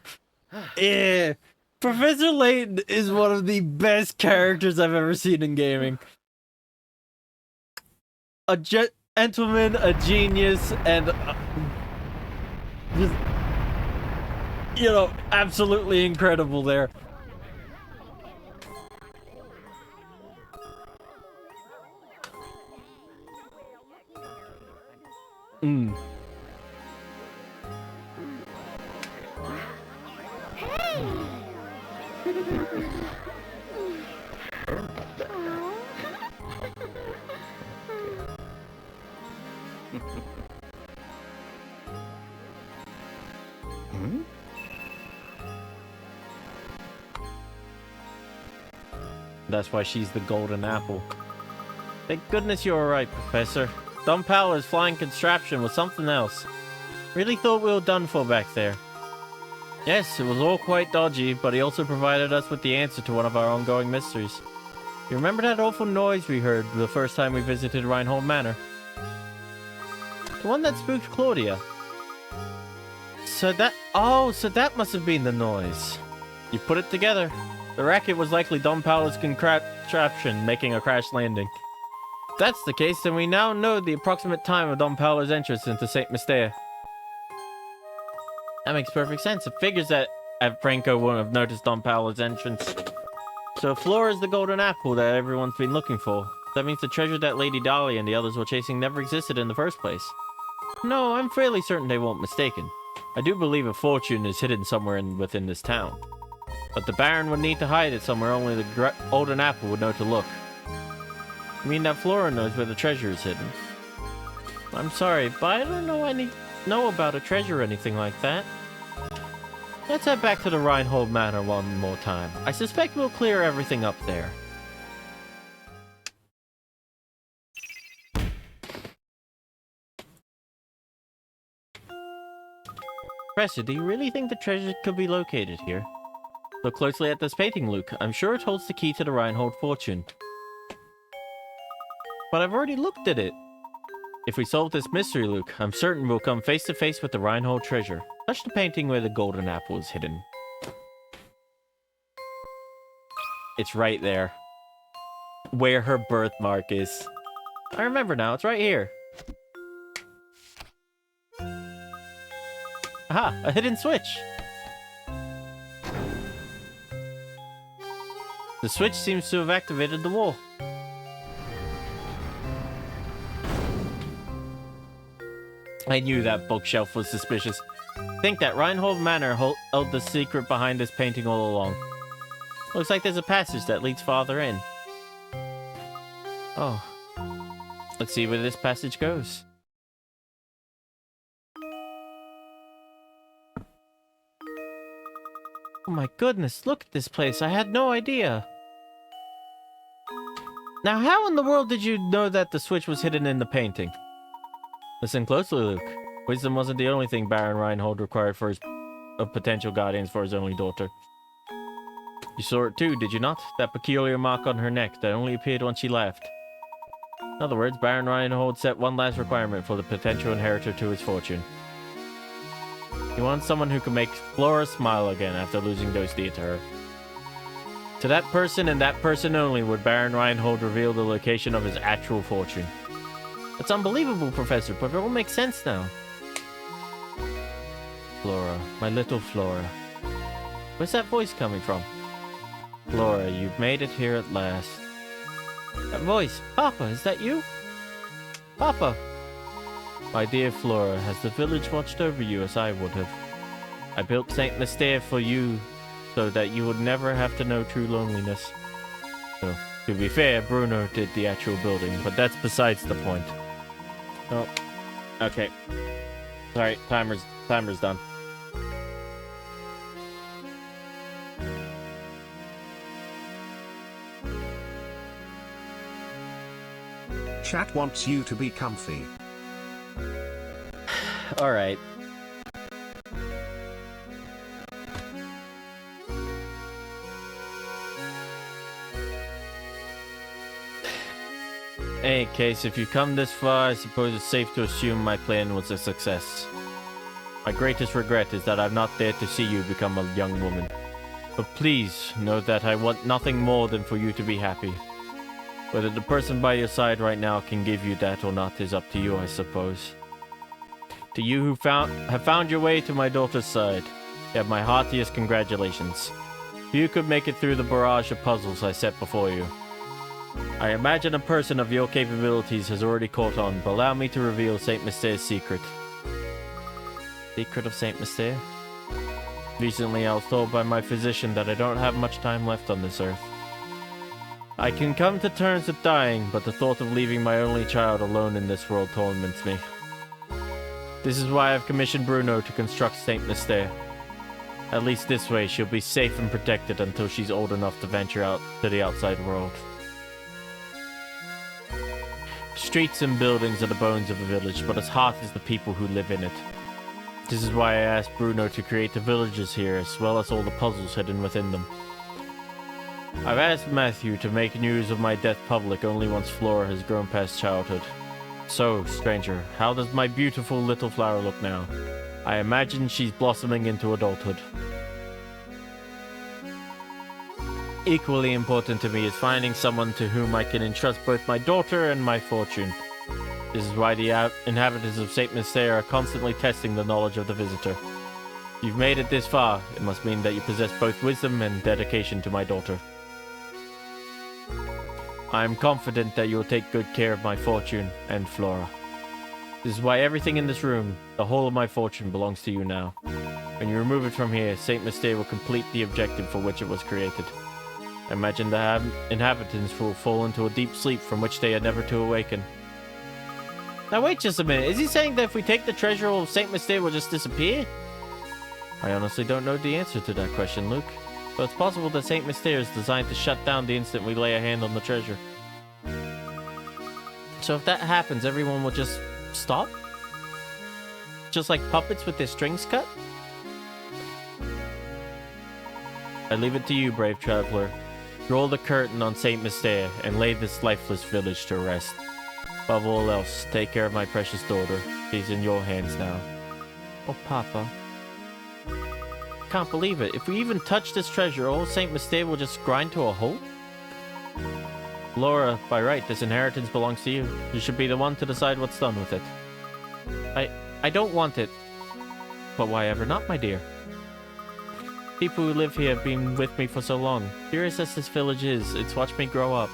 Yeah. Professor Layton is one of the best characters I've ever seen in gaming. A gentleman, a genius, and just, you know, absolutely incredible there. That's why she's the golden apple. Thank goodness you're alright, Professor. Don Paolo's flying contraption was something else. Really thought we were done for back there. Yes, it was all quite dodgy, but he also provided us with the answer to one of our ongoing mysteries. You remember that awful noise we heard the first time we visited Reinhold Manor? The one that spooked Claudia. So that must have been the noise. You put it together. The racket was likely Don Paolo's contraption making a crash landing. If that's the case, then we now know the approximate time of Don Paolo's entrance into St Mystere. That makes perfect sense. It figures that Franco wouldn't have noticed Don Paolo's entrance. So Flora's the golden apple that everyone's been looking for. That means the treasure that Lady Dahlia and the others were chasing never existed in the first place. No, I'm fairly certain they won't mistaken. I do believe a fortune is hidden somewhere within this town. But the Baron would need to hide it somewhere only the golden apple would know to look. I mean that Flora knows where the treasure is hidden. I'm sorry, but I don't know about a treasure or anything like that. Let's head back to the Reinhold Manor one more time. I suspect we'll clear everything up there. Professor, do you really think the treasure could be located here? Look closely at this painting, Luke. I'm sure it holds the key to the Reinhold fortune. But I've already looked at it. If we solve this mystery, Luke, I'm certain we'll come face to face with the Reinhold treasure. Touch the painting where the golden apple is hidden. It's right there. Where her birthmark is. I remember now, it's right here. Aha, a hidden switch. The switch seems to have activated the wall. I knew that bookshelf was suspicious. Think that Reinhold Manor held the secret behind this painting all along. Looks like there's a passage that leads farther in. Oh. Let's see where this passage goes. Oh my goodness, look at this place. I had no idea. Now, how in the world did you know that the switch was hidden in the painting? Listen closely, Luke. Wisdom wasn't the only thing Baron Reinhold required for his potential guardians for his only daughter. You saw it too, did you not? That peculiar mark on her neck that only appeared when she laughed. In other words, Baron Reinhold set one last requirement for the potential inheritor to his fortune. He wants someone who can make Flora smile again after losing Dostia to her. To that person and that person only would Baron Reinhold reveal the location of his actual fortune. That's unbelievable, Professor, but it all makes sense now. Flora, my little Flora. Where's that voice coming from? Flora, you've made it here at last. That voice. Papa, is that you? Papa! My dear Flora, has the village watched over you as I would have? I built St Mystere for you so that you would never have to know true loneliness. So, to be fair, Bruno did the actual building, but that's besides the point. Oh, okay. Sorry, timer's done. Chat wants you to be comfy. All right. In any case, if you come this far, I suppose it's safe to assume my plan was a success. My greatest regret is that I've not dared to see you become a young woman. But please know that I want nothing more than for you to be happy. Whether the person by your side right now can give you that or not is up to you, I suppose. To you who have found your way to my daughter's side, you have my heartiest congratulations. You could make it through the barrage of puzzles I set before you. I imagine a person of your capabilities has already caught on, but allow me to reveal St Mystere's secret. Secret of St Mystere? Recently I was told by my physician that I don't have much time left on this earth. I can come to terms with dying, but the thought of leaving my only child alone in this world torments me. This is why I've commissioned Bruno to construct St Mystere. At least this way she'll be safe and protected until she's old enough to venture out to the outside world. Streets and buildings are the bones of a village, but its heart is the people who live in it. This is why I asked Bruno to create the villages here, as well as all the puzzles hidden within them. I've asked Matthew to make news of my death public only once Flora has grown past childhood. So, stranger, how does my beautiful little flower look now? I imagine she's blossoming into adulthood. Equally important to me is finding someone to whom I can entrust both my daughter and my fortune. This is why the inhabitants of St Mystere are constantly testing the knowledge of the visitor. If you've made it this far, it must mean that you possess both wisdom and dedication to my daughter. I am confident that you will take good care of my fortune and Flora. This is why everything in this room, the whole of my fortune, belongs to you now. When you remove it from here, St Mystere will complete the objective for which it was created. Imagine the inhabitants will fall into a deep sleep from which they are never to awaken. Now wait just a minute, is he saying that if we take the treasure of St Mystere will just disappear? I honestly don't know the answer to that question, Luke. But it's possible that St Mystere is designed to shut down the instant we lay a hand on the treasure. So if that happens, everyone will just stop? Just like puppets with their strings cut? I leave it to you, brave traveler. Roll the curtain on St Mystere and lay this lifeless village to rest. Above all else, take care of my precious daughter. She's in your hands now. Oh, Papa. Can't believe it. If we even touch this treasure, all St Mystere will just grind to a halt? Laura, by right, this inheritance belongs to you. You should be the one to decide what's done with it. I don't want it. But why ever not, my dear? People who live here have been with me for so long. Curious as this village is, it's watched me grow up.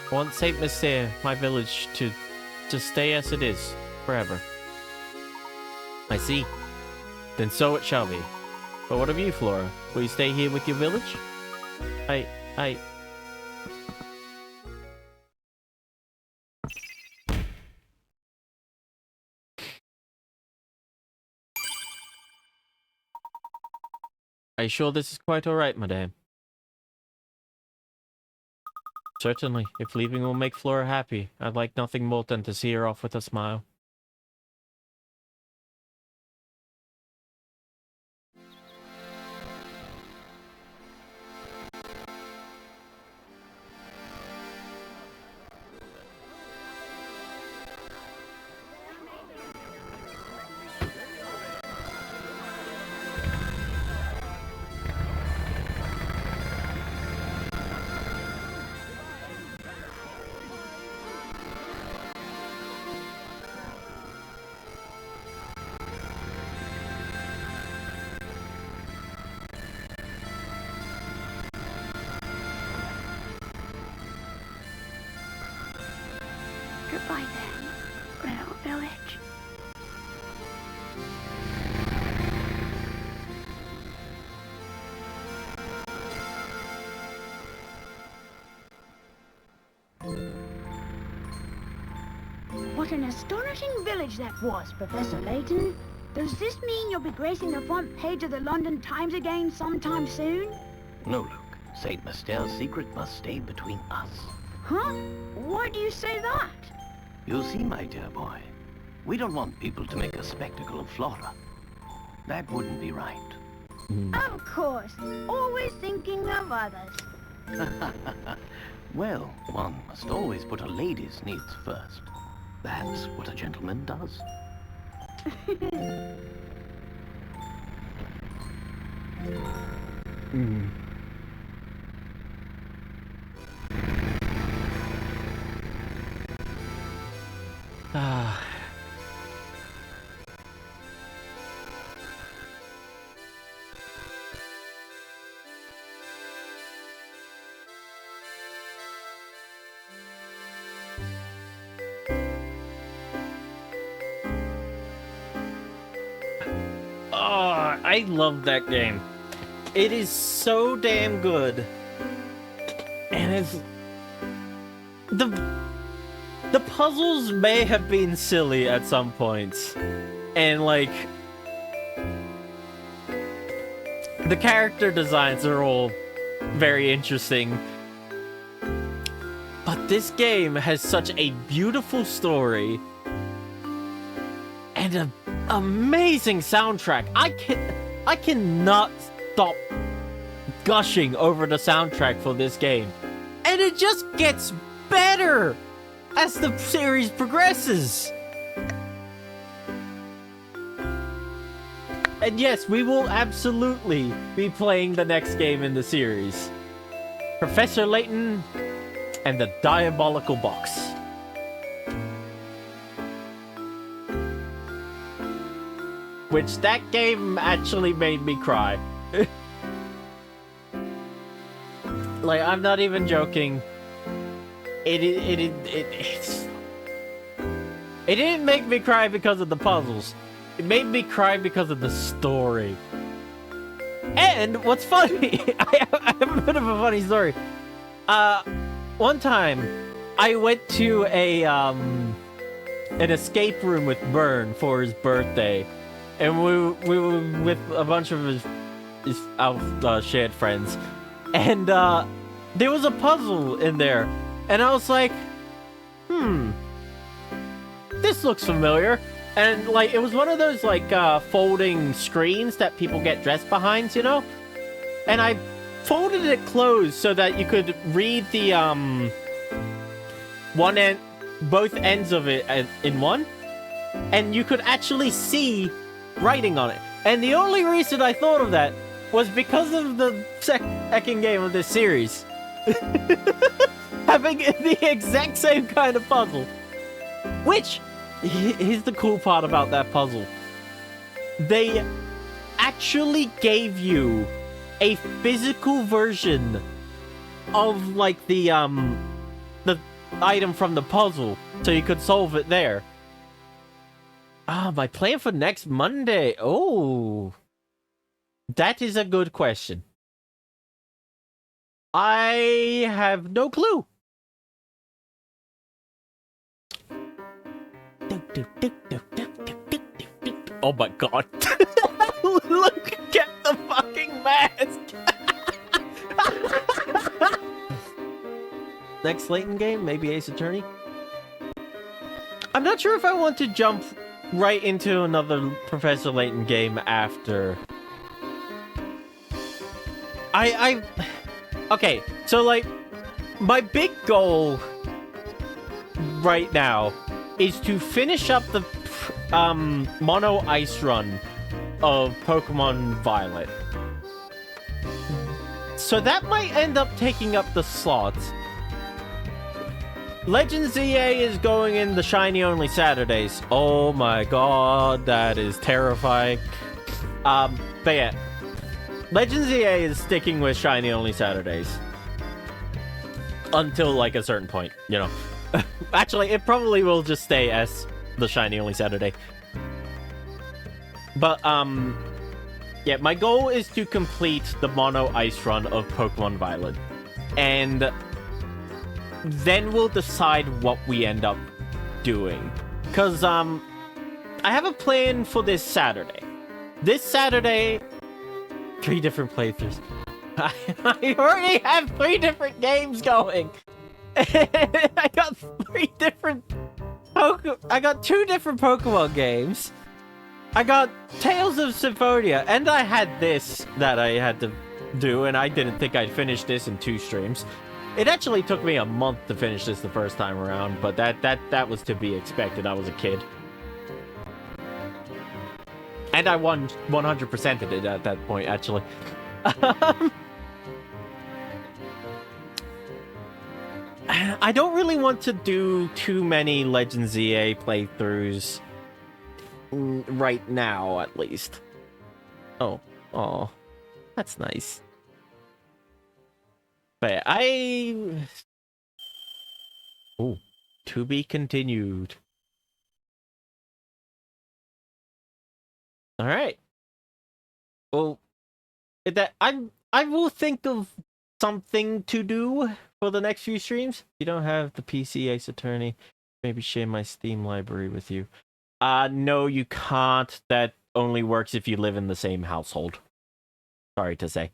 I want St Mystere, my village, to stay as it is, forever. I see. Then so it shall be. But what of you, Flora? Will you stay here with your village? Are you sure this is quite alright, madame? Certainly. If leaving will make Flora happy, I'd like nothing more than to see her off with a smile. Goodbye then. little village. What an astonishing village that was, Professor Layton. Does this mean you'll be gracing the front page of the London Times again sometime soon? No, Luke. St Mystere's secret must stay between us. Huh? Why do you say that? You see, my dear boy, we don't want people to make a spectacle of Flora. That wouldn't be right. Of course. Always thinking of others. Well, one must always put a lady's needs first. That's what a gentleman does. Ah. Oh, I love that game. It is so damn good. And it's... The puzzles may have been silly at some points. And, like... the character designs are all very interesting. But this game has such a beautiful story. And an amazing soundtrack. I cannot stop gushing over the soundtrack for this game. And it just gets better as the series progresses. And yes, we will absolutely be playing the next game in the series. Professor Layton and the Diabolical Box. Which that game actually made me cry. Like, I'm not even joking. It didn't make me cry because of the puzzles. It made me cry because of the story. And what's funny, I have a bit of a funny story. One time, I went to an escape room with Byrne for his birthday. And we were with a bunch of his shared friends. And there was a puzzle in there. And I was like, this looks familiar. And like, it was one of those like folding screens that people get dressed behind, you know? And I folded it closed so that you could read the one end, both ends of it in one. And you could actually see writing on it. And the only reason I thought of that was because of the second game of this series. Having the exact same kind of puzzle. Which, here's the cool part about that puzzle. They actually gave you a physical version of, like, the item from the puzzle, so you could solve it there. Ah, my plan for next Monday. Oh, that is a good question. I have no clue. Oh my god. Look at the fucking mask. Next Layton game, maybe Ace Attorney. I'm not sure if I want to jump right into another Professor Layton game after. Okay, so like, my big goal right now is to finish up the mono ice run of Pokemon Violet. So that might end up taking up the slots. Legends EA is going in the shiny only Saturdays. Oh my god, that is terrifying. But yeah, Legends EA is sticking with shiny only Saturdays until like a certain point, you know. Actually, it probably will just stay as the shiny only Saturday. But, yeah, my goal is to complete the mono ice run of Pokemon Violet. And then we'll decide what we end up doing. Because, I have a plan for this Saturday. This Saturday, 3 different playthroughs. I already have 3 different games going. I got 3 different I got 2 different Pokemon games. I got Tales of Symphonia, and I had this that I had to do, and I didn't think I'd finish this in 2 streams. It actually took me a month to finish this the first time around, but that was to be expected. I was a kid. And I won 100%ed it at that point, actually. I don't really want to do too many Legends EA playthroughs right now, at least. Oh, that's nice. But to be continued. All right. Well, I will think of something to do for the next few streams. You don't have the PC Ace Attorney. Maybe share my Steam library with you. No, you can't. That only works if you live in the same household. Sorry to say.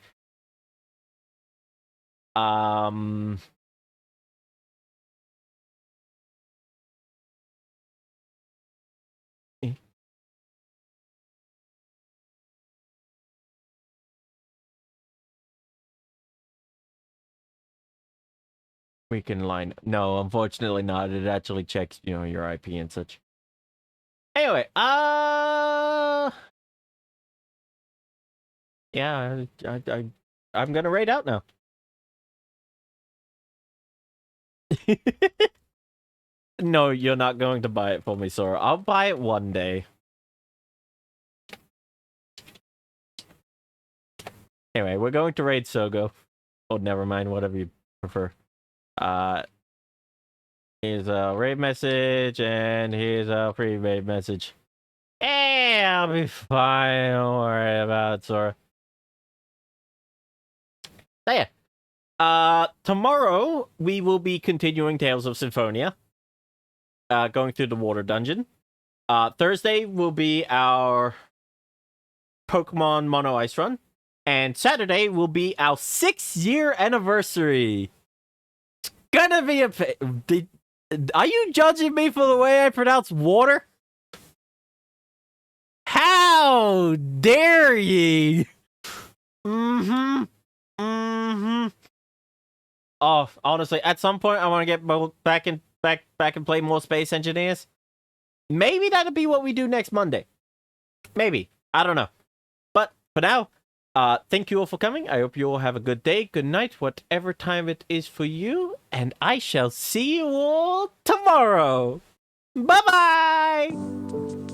We can line. No, unfortunately not. It actually checks, your IP and such. Anyway, yeah, I'm gonna raid out now. No, you're not going to buy it for me, Sora. I'll buy it one day. Anyway, we're going to raid Sogo. Oh, never mind, whatever you prefer. Here's a raid message, and here's a pre-raid message. Hey, I'll be fine. Don't worry about it, Sora. So yeah. Tomorrow, we will be continuing Tales of Symphonia. Going through the water dungeon. Thursday will be our Pokemon Mono Ice Run. And Saturday will be our 6-year anniversary. It's gonna be Are you judging me for the way I pronounce water? How dare ye? Oh, honestly, at some point I want to get back and play more Space Engineers. Maybe that'll be what we do next Monday. Maybe. I don't know. But for now, thank you all for coming. I hope you all have a good day, good night, whatever time it is for you. And I shall see you all tomorrow. Bye-bye!